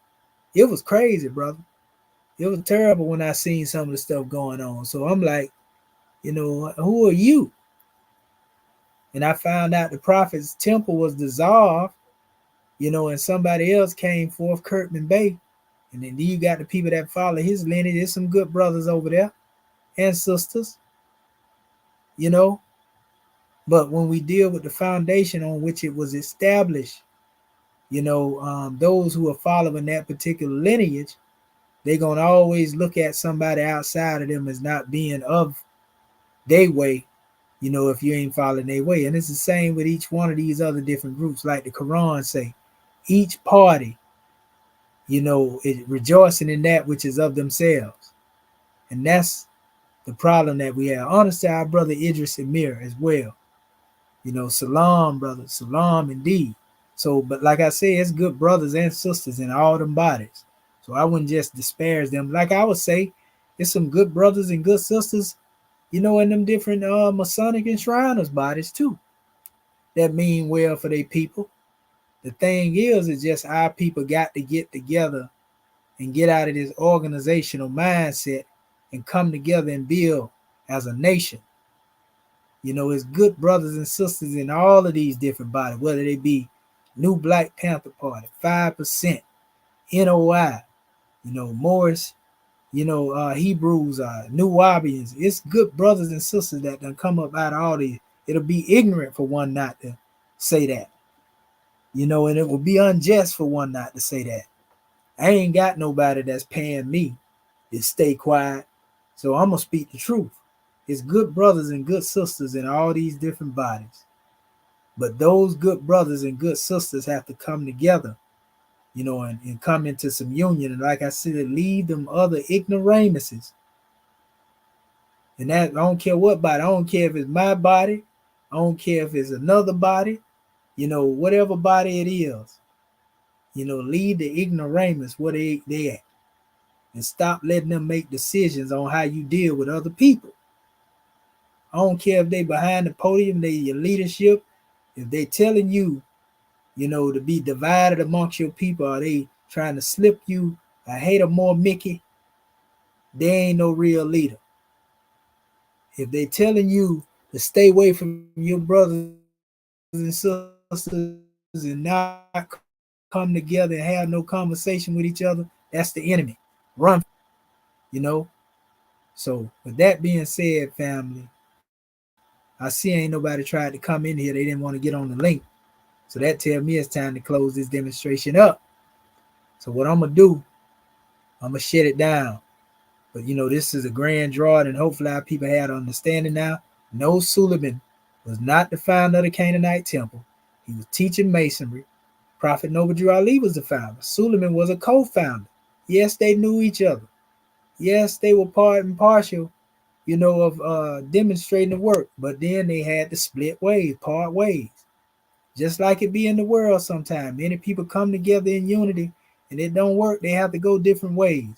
Speaker 2: It was crazy, brother. It was terrible when I seen some of the stuff going on. So I'm like, who are you? And I found out the prophet's temple was dissolved, and somebody else came forth, Kirkman Bay. And then you got the people that follow his lineage. There's some good brothers over there and sisters, But when we deal with the foundation on which it was established, those who are following that particular lineage, they're gonna always look at somebody outside of them as not being of their way, if you ain't following their way. And it's the same with each one of these other different groups. Like the Quran say, each party, is rejoicing in that which is of themselves. And that's the problem that we have. Honestly, our brother Idris Amir as well. Salam, brother. Salam indeed. So, but like I said, it's good brothers and sisters in all them bodies. So I wouldn't just disparage them. Like I would say, it's some good brothers and good sisters, in them different Masonic and Shriners bodies too, that mean well for their people. The thing is just our people got to get together and get out of this organizational mindset and come together and build as a nation. It's good brothers and sisters in all of these different bodies, whether they be New Black Panther Party, 5%, NOI, Morris, Hebrews, New Wabians. It's good brothers and sisters that done come up out of all these. It'll be ignorant for one not to say that, and it will be unjust for one not to say that. I ain't got nobody that's paying me to stay quiet, so I'm gonna speak the truth. It's good brothers and good sisters in all these different bodies, but those good brothers and good sisters have to come together, and come into some union. And like I said, leave them other ignoramuses. And that, I don't care what body. I don't care if it's my body. I don't care if it's another body. Whatever body it is. Leave the ignoramus where they at. And stop letting them make decisions on how you deal with other people. I don't care if they behind the podium, they your leadership. If they telling you, to be divided amongst your people, or they trying to slip you a hater more Mickey, they ain't no real leader. If they telling you to stay away from your brothers and sisters and not come together and have no conversation with each other, that's the enemy. Run, So with that being said, family, I see ain't nobody tried to come in here. They didn't want to get on the link. So that tells me it's time to close this demonstration up. So what I'm going to do, I'm going to shut it down. But, this is a grand draw, and hopefully our people have understanding now. No, Suleman was not the founder of the Canaanite Temple. He was teaching Masonry. Prophet Noble Drew Ali was the founder. Suleman was a co-founder. Yes, they knew each other. Yes, they were part and partial, of demonstrating the work. But then they had to split ways, part ways. Just like it be in the world sometimes. Many people come together in unity and it don't work. They have to go different ways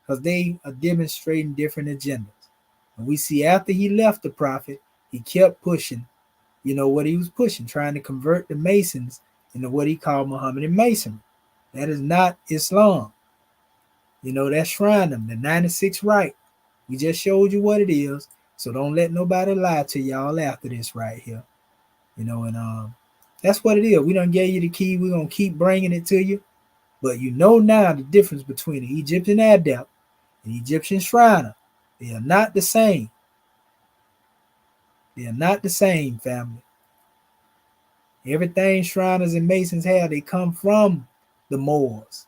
Speaker 2: because they are demonstrating different agendas. And we see after he left the prophet, he kept pushing, what he was pushing, trying to convert the Masons into what he called Mohammedan Masonry. That is not Islam. That's Shrinum, the 96 right. We just showed you what it is. So don't let nobody lie to y'all after this right here. And that's what it is. We done gave you the key. We're going to keep bringing it to you. But now the difference between the Egyptian Adept and the Egyptian Shriner. They are not the same. They are not the same, family. Everything Shriners and Masons have, they come from the Moors.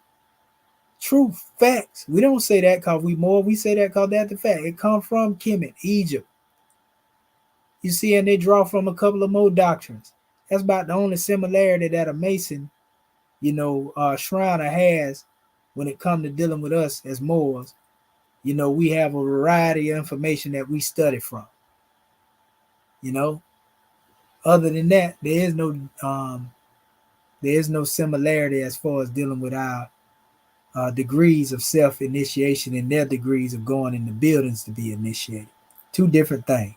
Speaker 2: Truth, facts. We don't say that because we Moor. We say that because that's the fact. It come from Kemet, Egypt. You see, and they draw from a couple of more doctrines. That's about the only similarity that a Mason, Shriner has when it comes to dealing with us as Moors. We have a variety of information that we study from. Other than that, there is no similarity as far as dealing with our degrees of self-initiation and their degrees of going into buildings to be initiated. Two different things.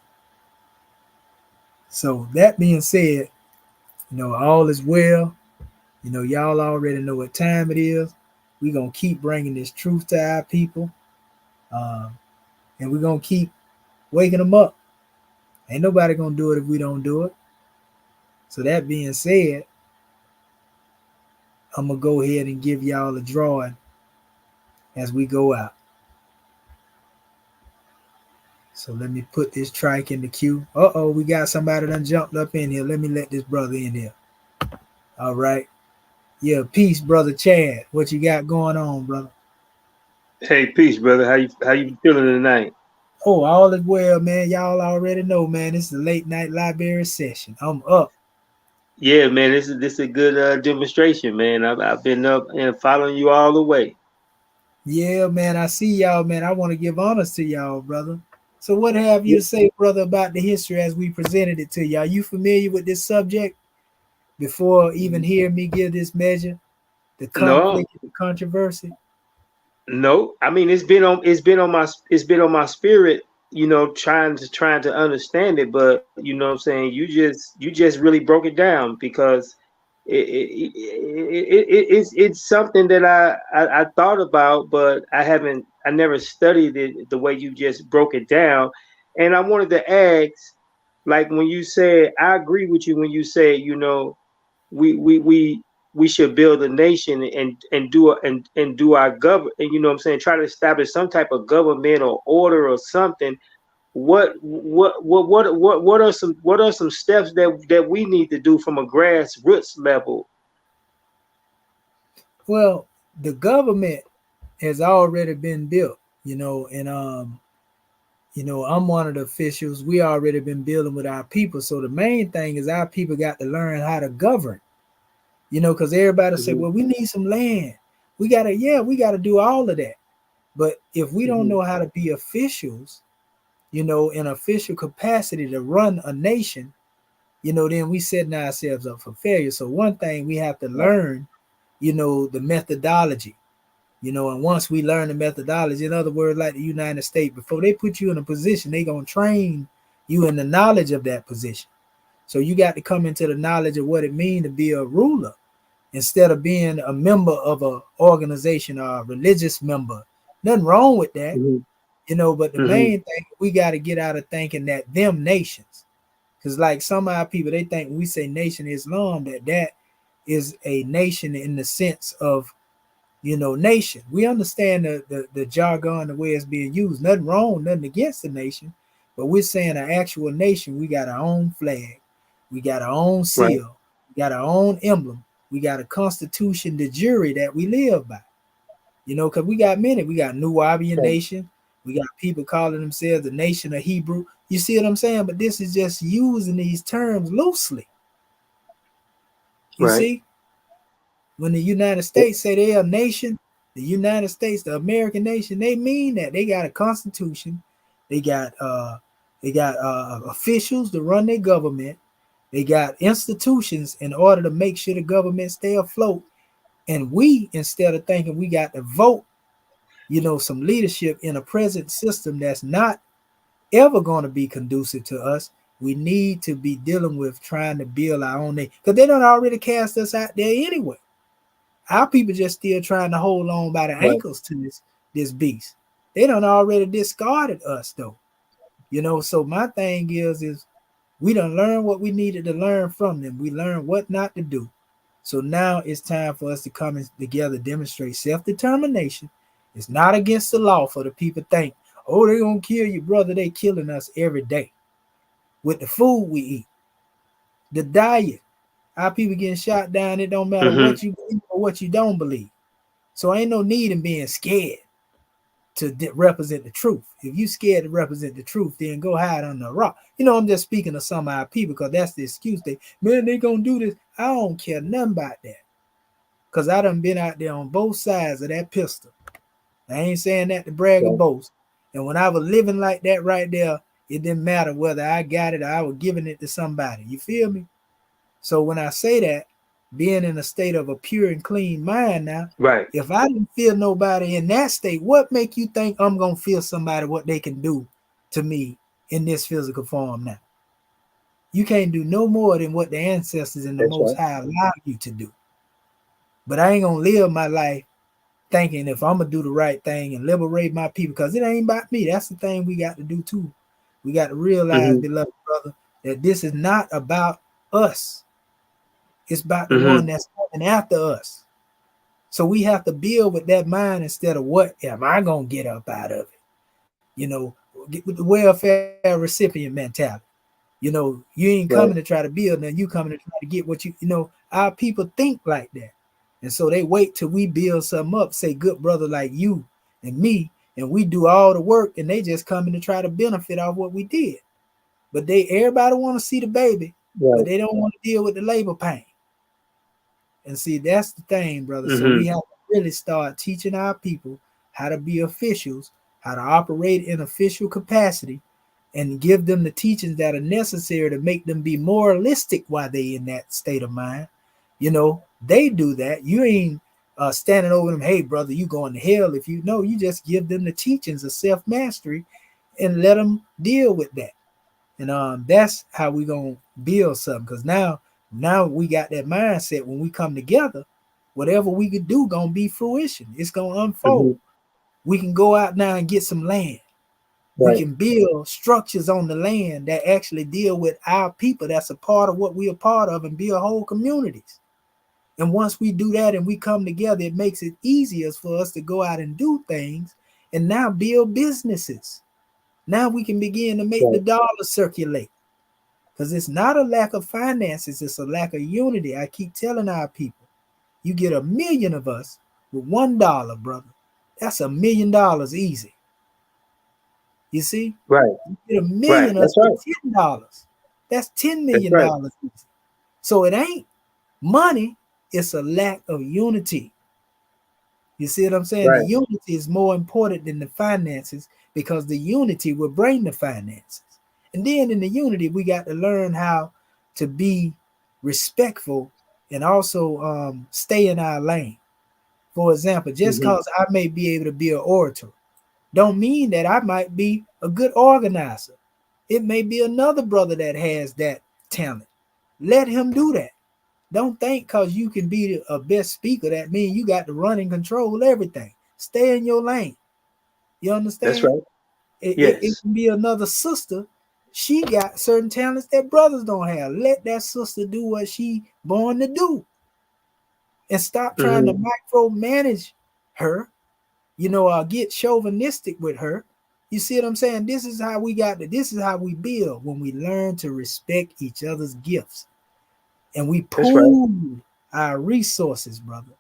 Speaker 2: So that being said, all is well. Y'all already know what time it is. We're going to keep bringing this truth to our people. And we're going to keep waking them up. Ain't nobody going to do it if we don't do it. So that being said, I'm going to go ahead and give y'all a drawing as we go out. So let me put this trike in the queue. Uh-oh, we got somebody done jumped up in here. Let me let this brother in here. All right. Yeah, peace, brother Chad. What you got going on, brother?
Speaker 3: Hey, peace, brother. How you feeling tonight?
Speaker 2: Oh, all is well, man. Y'all already know, man. This is a late night library session. I'm up.
Speaker 3: Yeah, man. This is a good demonstration, man. I've been up and following you all the way.
Speaker 2: Yeah, man. I see y'all, man. I want to give honors to y'all, brother. So, what have you
Speaker 3: Yeah.
Speaker 2: to say, brother, about the history as we presented it to y'all? You familiar with this subject before even hearing me give this measure, the
Speaker 3: No,
Speaker 2: conflict, the controversy?
Speaker 3: no. I mean, it's been on my spirit. Trying to understand it, but you know what I'm saying. You just really broke it down because it's something that I thought about, but I never studied it the way you just broke it down. And I wanted to ask, like when you said, I agree with you when you say, we we we we should build a nation and do our government, and you know what I'm saying, try to establish some type of government or order or something. What are some steps that we need to do from a grassroots level?
Speaker 2: Well, the government has already been built, and I'm one of the officials. We already been building with our people. So the main thing is our people got to learn how to govern. Because everybody say,
Speaker 3: Hmm.
Speaker 2: well, we need some land. We gotta do all of that. But if we don't
Speaker 3: Hmm.
Speaker 2: know how to be officials, in official capacity to run a nation, then we setting ourselves up for failure. So one thing we have to learn, the methodology. And once we learn the methodology, in other words, like the United States, before they put you in a position, they gonna train you in the knowledge of that position. So you got to come into the knowledge of what it means to be a ruler instead of being a member of a organization or a religious member. Nothing wrong with that,
Speaker 3: Hmm.
Speaker 2: but the
Speaker 3: Hmm.
Speaker 2: main thing we got to get out of thinking that them nations. Because like some of our people, they think when we say nation Islam, that is a nation in the sense of nation. We understand the jargon, the way it's being used. Nothing wrong, nothing against the nation, but we're saying an actual nation. We got our own flag, we got our own
Speaker 3: Right.
Speaker 2: seal, we got our own emblem, we got a constitution, the jury that we live by. Because we got many. We got New Nubian
Speaker 3: Right.
Speaker 2: nation. We got people calling themselves the nation of Hebrew. You see what I'm saying? But this is just using these terms loosely. You
Speaker 3: Right.
Speaker 2: see? When the United States say they're a nation, the United States, the American nation, they mean that they got a constitution, they got officials to run their government, they got institutions in order to make sure the government stay afloat. And we, instead of thinking we got to vote, some leadership in a present system that's not ever going to be conducive to us, we need to be dealing with trying to build our own nation because they don't already cast us out there anyway. Our people just still trying to hold on by the
Speaker 3: Right.
Speaker 2: ankles to this beast. They done already discarded us though. So my thing is we done learned what we needed to learn from them. We learned what not to do. So now it's time for us to come together, demonstrate self-determination. It's not against the law for the people think, oh, they're gonna kill you, brother. They killing us every day with the food we eat, the diet. Our people getting shot down. It don't matter
Speaker 3: Hmm.
Speaker 2: what you believe or what you don't believe. So ain't no need in being scared to represent the truth. If you scared to represent the truth, then go hide under a rock. I'm just speaking to some of our people because that's the excuse. They gonna do this. I don't care nothing about that. Cause I done been out there on both sides of that pistol. I ain't saying that to brag or
Speaker 3: Right.
Speaker 2: boast. And when I was living like that right there, it didn't matter whether I got it or I was giving it to somebody. You feel me? So when I say that, being in a state of a pure and clean mind now,
Speaker 3: Right.
Speaker 2: if I didn't feel nobody in that state, what make you think I'm gonna feel somebody what they can do to me in this physical form now? You can't do no more than what the ancestors and the
Speaker 3: That's
Speaker 2: most
Speaker 3: right.
Speaker 2: high allow you to do. But I ain't gonna live my life thinking if I'm gonna do the right thing and liberate my people, because it ain't about me. That's the thing we got to do too. We got to realize,
Speaker 3: Hmm.
Speaker 2: beloved brother, that this is not about us. It's about the
Speaker 3: Hmm.
Speaker 2: one that's coming after us. So we have to build with that mind instead of what am I gonna get up out of it? Get with the welfare recipient mentality. You ain't coming to
Speaker 3: Right.
Speaker 2: try to build, now you coming to try to get what our people think like that. And so they wait till we build something up, say, good brother like you and me, and we do all the work, and they just come in to try to benefit off what we did. But everybody want to see the baby, but
Speaker 3: Right.
Speaker 2: they don't want to deal with the labor pain. And see, that's the thing, brother. So we
Speaker 3: Mm-hmm.
Speaker 2: have to really start teaching our people how to be officials, how to operate in official capacity, and give them the teachings that are necessary to make them be moralistic while they in that state of mind. They do that. You ain't standing over them, hey, brother, you going to hell if you know. You just give them the teachings of self-mastery and let them deal with that. And that's how we gonna build something. Because now we got that mindset. When we come together, whatever we could do gonna be fruition. It's gonna
Speaker 3: Mm-hmm.
Speaker 2: unfold. We can go out now and get some land. We
Speaker 3: Right.
Speaker 2: can build structures on the land that actually deal with our people. That's a part of what we are part of, and build whole communities. And once we do that and we come together, it makes it easier for us to go out and do things and now build businesses. Now we can begin to make the
Speaker 3: Right.
Speaker 2: dollar circulate. Because it's not a lack of finances, it's a lack of unity. I keep telling our people, you get 1,000,000 of us with $1, brother. That's $1,000,000 easy. You see?
Speaker 3: Right.
Speaker 2: You get a
Speaker 3: Right.
Speaker 2: million of us
Speaker 3: That's
Speaker 2: with
Speaker 3: right.
Speaker 2: $10. That's $10
Speaker 3: That's
Speaker 2: million
Speaker 3: right.
Speaker 2: easy. So it ain't money, it's a lack of unity. You see what I'm saying? The
Speaker 3: Right.
Speaker 2: unity is more important than the finances, because the unity will bring the finances. And then in the unity, we got to learn how to be respectful and also stay in our lane. For example, just
Speaker 3: Mm-hmm.
Speaker 2: because I may be able to be an orator, don't mean that I might be a good organizer. It may be another brother that has that talent. Let him do that. Don't think because you can be a best speaker that means you got to run and control everything. Stay in your lane. You
Speaker 3: That's
Speaker 2: understand?
Speaker 3: right.
Speaker 2: It
Speaker 3: Yes.
Speaker 2: can be another sister. She got certain talents that brothers don't have. Let that sister do what she born to do, and stop trying to
Speaker 3: Mm-hmm.
Speaker 2: micromanage her. Get chauvinistic with her. You see what I'm saying? This is how we got to. This is how we build, when we learn to respect each other's gifts, and we
Speaker 3: That's right.
Speaker 2: pool our resources, brother.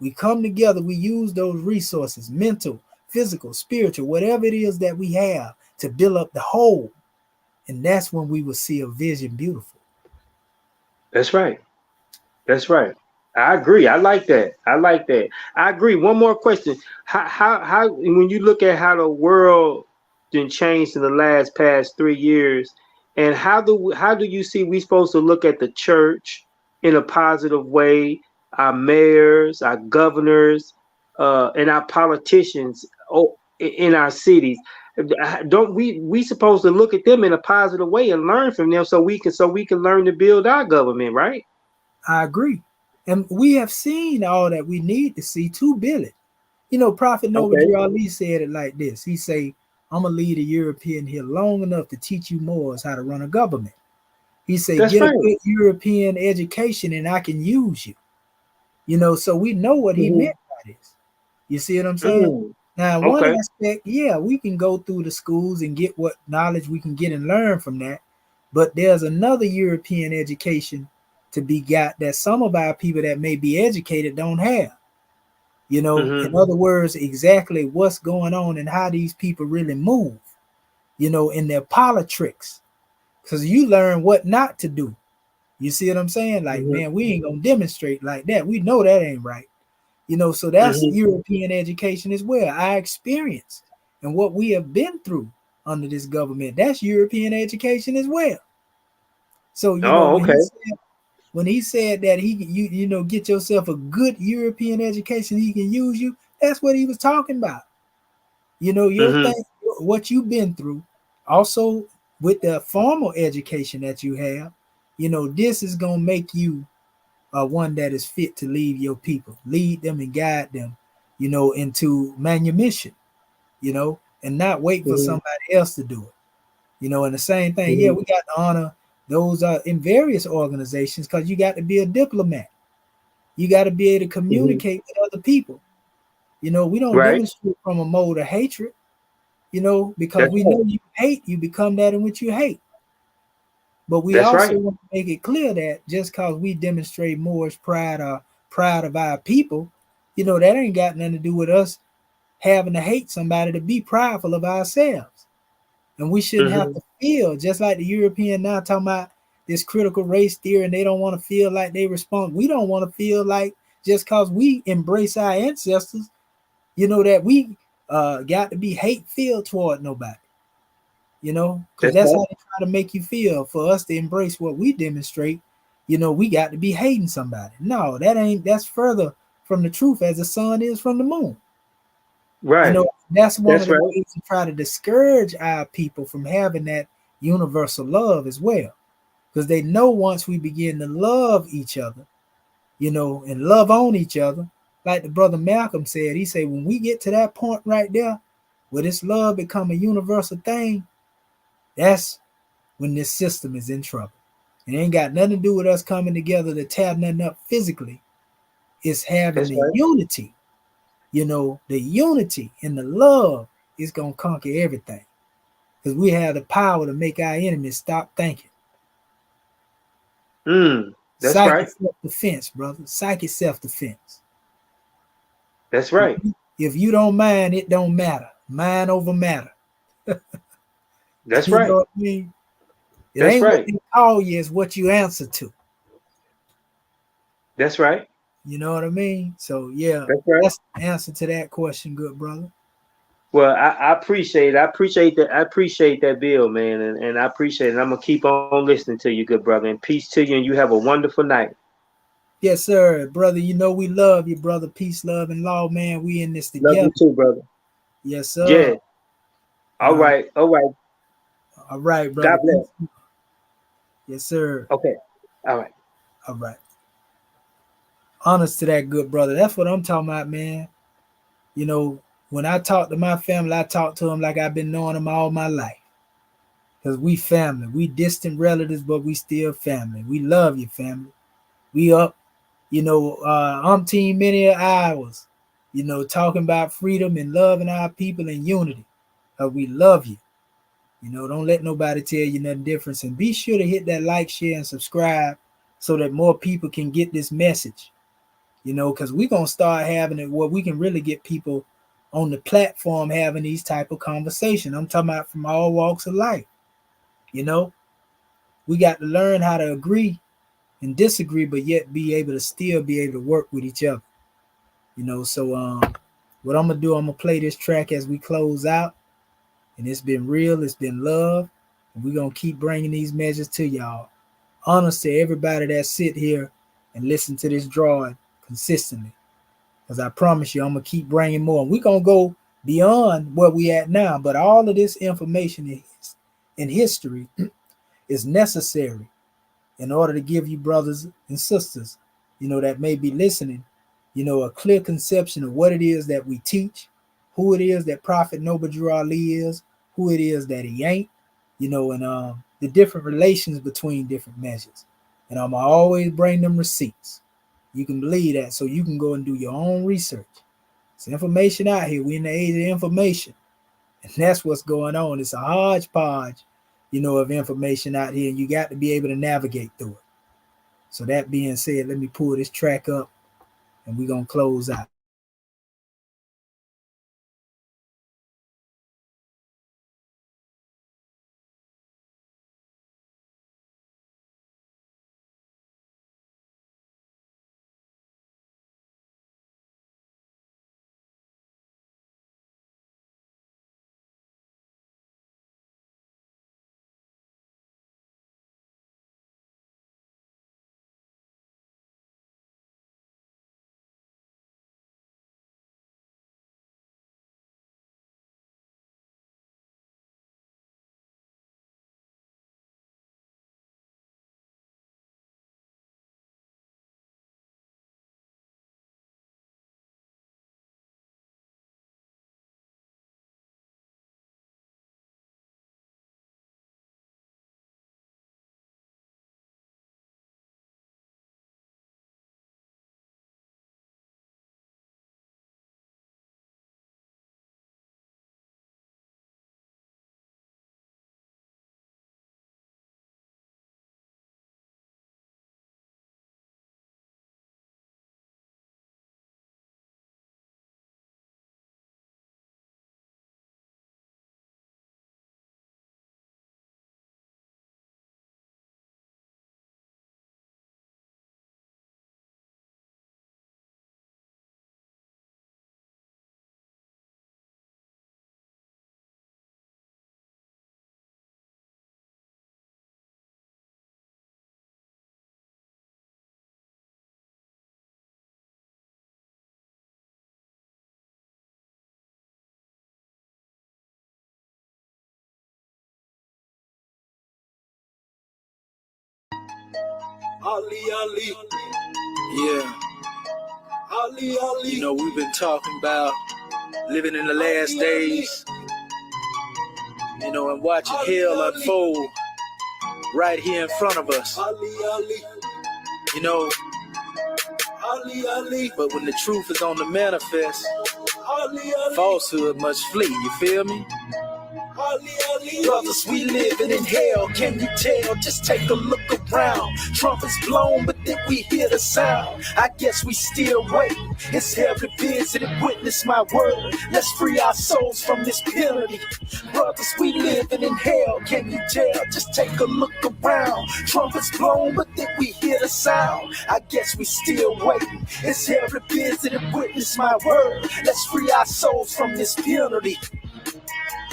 Speaker 2: We come together, we use those resources, mental, physical, spiritual, whatever it is that we have, to build up the whole. And that's when we will see a vision beautiful.
Speaker 3: That's right. That's right. I agree. I like that. I like that. I agree. One more question. How when you look at how the world been changed in the past 3 years, and how do you see we supposed to look at the church in a positive way, our mayors, our governors, and our politicians in our cities? Don't we supposed to look at them in a positive way and learn from them, so we can learn to build our government, right?
Speaker 2: I agree. And we have seen all that we need to see to build it. Prophet Noah
Speaker 3: Okay.
Speaker 2: Drew Ali said it like this. He say, I'm going to lead a European here long enough to teach you Moors how to run a government. He say,
Speaker 3: That's
Speaker 2: get a
Speaker 3: right.
Speaker 2: good European education and I can use you. So we know what he
Speaker 3: Hmm.
Speaker 2: meant by this. You see what I'm saying?
Speaker 3: Mm.
Speaker 2: Now, in one
Speaker 3: Okay.
Speaker 2: aspect, yeah, we can go through the schools and get what knowledge we can get and learn from that. But there's another European education to be got that some of our people that may be educated don't have. In
Speaker 3: Hmm.
Speaker 2: other words, exactly what's going on and how these people really move, in their politics. Because you learn what not to do. You see what I'm saying? Like,
Speaker 3: Hmm.
Speaker 2: man, we ain't gonna demonstrate like that. We know that ain't right. So that's
Speaker 3: Hmm.
Speaker 2: European education as well. Our experience and what we have been through under this government, that's European education as well. So
Speaker 3: Oh, okay.
Speaker 2: when he said that get yourself a good European education, he can use you. That's what he was talking about. Your
Speaker 3: Hmm.
Speaker 2: thing, what you've been through, also with the formal education that you have, this is gonna make you one that is fit to lead your people, lead them and guide them, into manumission, and not wait for
Speaker 3: Hmm.
Speaker 2: somebody else to do it. And the same thing, yeah,
Speaker 3: Hmm.
Speaker 2: we got to honor those in various organizations, because you got to be a diplomat. You got to be able to
Speaker 3: Hmm.
Speaker 2: communicate with other people. We don't
Speaker 3: Right.
Speaker 2: demonstrate from a mode of hatred, because
Speaker 3: That's
Speaker 2: we
Speaker 3: right.
Speaker 2: know you hate, you become that in which you hate. But we
Speaker 3: That's
Speaker 2: also
Speaker 3: right.
Speaker 2: want to make it clear that just because we demonstrate Moorish pride or pride of our people, that ain't got nothing to do with us having to hate somebody to be prideful of ourselves. And we shouldn't have
Speaker 3: Mm-hmm.
Speaker 2: to feel just like the European now talking about this critical race theory, and they don't want to feel like they respond. We don't want to feel like just because we embrace our ancestors, that we got to be hate filled toward nobody, because
Speaker 3: That's
Speaker 2: that's
Speaker 3: right.
Speaker 2: how they try to make you feel. For us to embrace what we demonstrate, we got to be hating somebody. No, that's further from the truth as the sun is from the moon.
Speaker 3: Right.
Speaker 2: That's one of
Speaker 3: That's
Speaker 2: the
Speaker 3: right.
Speaker 2: ways to try to discourage our people from having that universal love as well. Because they know once we begin to love each other, and love on each other, like the brother Malcolm said, he said, when we get to that point right there, where this love become a universal thing, that's when this system is in trouble. It ain't got nothing to do with us coming together to tear nothing up physically. It's having
Speaker 3: That's
Speaker 2: the
Speaker 3: right.
Speaker 2: unity, the unity and the love is going to conquer everything. Because we have the power to make our enemies stop thinking.
Speaker 3: That's
Speaker 2: Psychic
Speaker 3: right.
Speaker 2: self-defense, brother. Psychic self-defense.
Speaker 3: That's right.
Speaker 2: If you don't mind, it don't matter. Mind over matter.
Speaker 3: That's
Speaker 2: You
Speaker 3: right.
Speaker 2: know what I mean? It
Speaker 3: That's
Speaker 2: ain't what
Speaker 3: right.
Speaker 2: they call you, it's what you answer to.
Speaker 3: That's right.
Speaker 2: You know what I mean? So yeah,
Speaker 3: That's right.
Speaker 2: that's the answer to that question, good brother.
Speaker 3: Well, I appreciate it. I appreciate that. I appreciate that bill, man, and I appreciate it. I'm gonna keep on listening to you, good brother. And peace to you, and you have a wonderful night.
Speaker 2: Yes, sir, brother. We love you, brother. Peace, love, and law, man. We in this
Speaker 3: Love you
Speaker 2: together.
Speaker 3: too, brother.
Speaker 2: Yes,
Speaker 3: Yeah.
Speaker 2: sir. And
Speaker 3: All right. All right.
Speaker 2: all right,
Speaker 3: God
Speaker 2: brother.
Speaker 3: bless.
Speaker 2: Peace. Yes, sir.
Speaker 3: Okay. All right.
Speaker 2: All right. Honest to that, good brother. That's what I'm talking about, man. When I talk to my family, I talk to them like I've been knowing them all my life. Because we family. We distant relatives, but we still family. We love you, family. We up, umpteen many hours, talking about freedom and loving our people and unity. Because we love you. Don't let nobody tell you nothing different. And be sure to hit that like, share, and subscribe so that more people can get this message. Because we're going to start having it where we can really get people on the platform having these type of conversation. I'm talking about from all walks of life. You know, we got to learn how to agree and disagree, but yet be able to still be able to work with each other. So what I'm gonna do, I'm gonna play this track as we close out, and it's been real, it's been love, and we're gonna keep bringing these measures to y'all. Honest to everybody that sit here and listen to this drawing consistently, because I promise you, I'm gonna keep bringing more. We're gonna go beyond where we at now, but all of this information in history is necessary in order to give you brothers and sisters, that may be listening, a clear conception of what it is that we teach, who it is that Prophet Noble Drew Ali is, who it is that he ain't, and the different relations between different measures. And I'm gonna always bring them receipts. You can believe that, so you can go and do your own research. It's information out here. We're in the age of information. And that's what's going on. It's a hodgepodge, of information out here, and you got to be able to navigate through it. So that being said, let me pull this track up and we're gonna close out.
Speaker 1: Ali, Ali. Yeah. Ali, Ali. You know, we've been talking about living in the last days, you know, and watching hell unfold right here in front of us. You know, but when the truth is on the manifest, falsehood must flee, you feel me? Brothers, we living in hell, can you tell? Just take a look around. Trumpets blown, but then we hear the sound. I guess we still wait. It's heaven visited, witness my word. Let's free our souls from this penalty. Brothers, we living in hell, can you tell? Just take a look around. Trumpets blown, but then we hear the sound. I guess we still waiting. It's heaven visited, witness my word. Let's free our souls from this penalty.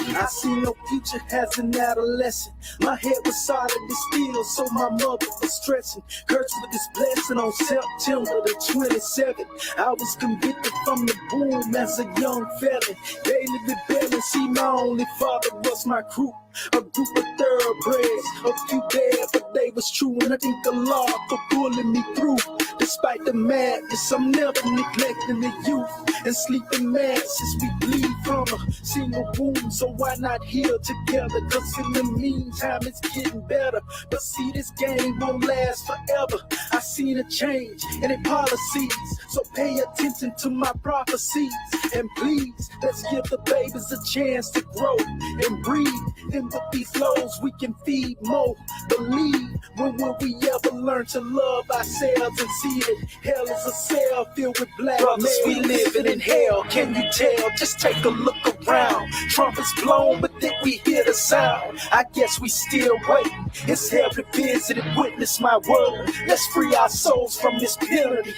Speaker 1: I see no future as an adolescent. My head was solid as steel, so my mother was stressing. Cursed with this blessing on September the 27th. I was convicted from the boom as a young felon. Daily rebellion, see my only father was my crew. A group of thoroughbreds, a few bad, but they was true. And I thank the Lord for pulling me through. Despite the madness, I'm never neglecting the youth. And sleeping masses, we bleed from a single wound. So why not heal together? Cause in the meantime, it's getting better. But see, this game won't last forever. I seen a change in their policies. So pay attention to my prophecies. And please, let's give the babies a chance to grow and breathe. And with these flows, we can feed more. Believe, when will we ever learn to love ourselves and see that hell is a cell filled with black brothers, men. We living in hell, can you tell? Just take a look around. Trumpets blown, but then we hear the sound. I guess we still waiting. It's heaven visited, witness my word. Let's free our souls from this penalty.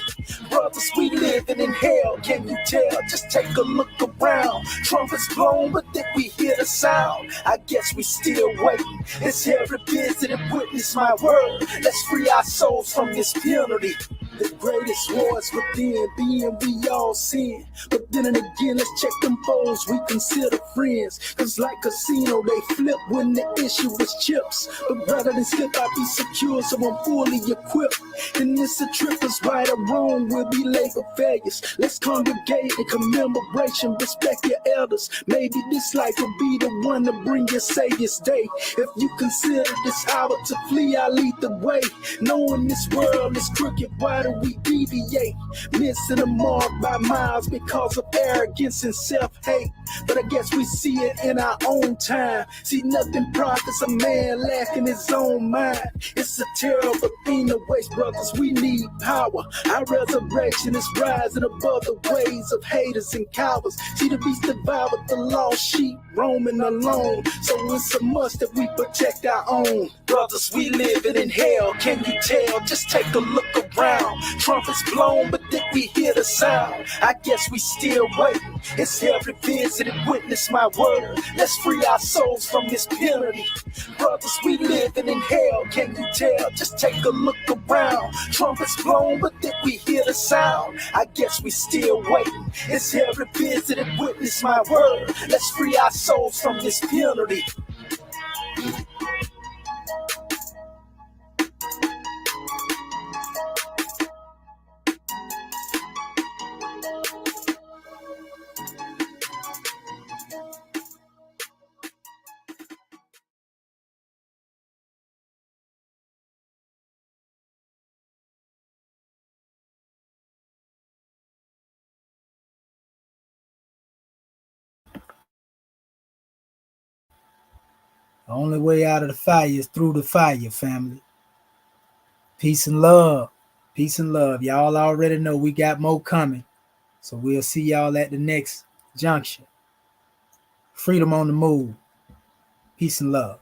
Speaker 1: Brothers, we living in hell, can you tell? Just take a look around. Trumpets blown, but then we hear the sound. I guess we still waiting. It's heaven visited, witness my word. Let's free our souls from this penalty. The greatest wars within, being we all sin. But then and again, let's check them foes we consider friends. Cause like casino, they flip when the issue is chips. But rather than slip, I be secure, so I'm fully equipped. And this a trip is right or wrong, we'll be labor failures. Let's congregate in commemoration, respect your elders. Maybe this life will be the one to bring your Savior's day. If you consider this hour to flee, I'll lead the way. Knowing this world is crooked, why do we deviate? Missing the mark by miles because of arrogance and self-hate. But I guess we see it in our own time. See, nothing profits a man lacking his own mind. It's a terrible thing to waste, brothers. We need power. Our resurrection is rising above the ways of haters and cowards. See, the beast devoured the lost sheep, roaming alone. So it's a must that we protect our own. Brothers, we living in hell, can you tell? Just take a look around. Trumpets blown, but then we hear the sound. I guess we still waiting. It's heaven visited, witness my word. Let's free our souls from this penalty. Brothers, we living in hell, can you tell? Just take a look around. Trumpets blown, but then we hear the sound. I guess we still waiting. It's heaven visited, witness my word. Let's free our souls from this penalty.
Speaker 2: The only way out of the fire is through the fire, family. Peace and love. Peace and love. Y'all already know we got more coming. So we'll see y'all at the next junction. Freedom on the move. Peace and love.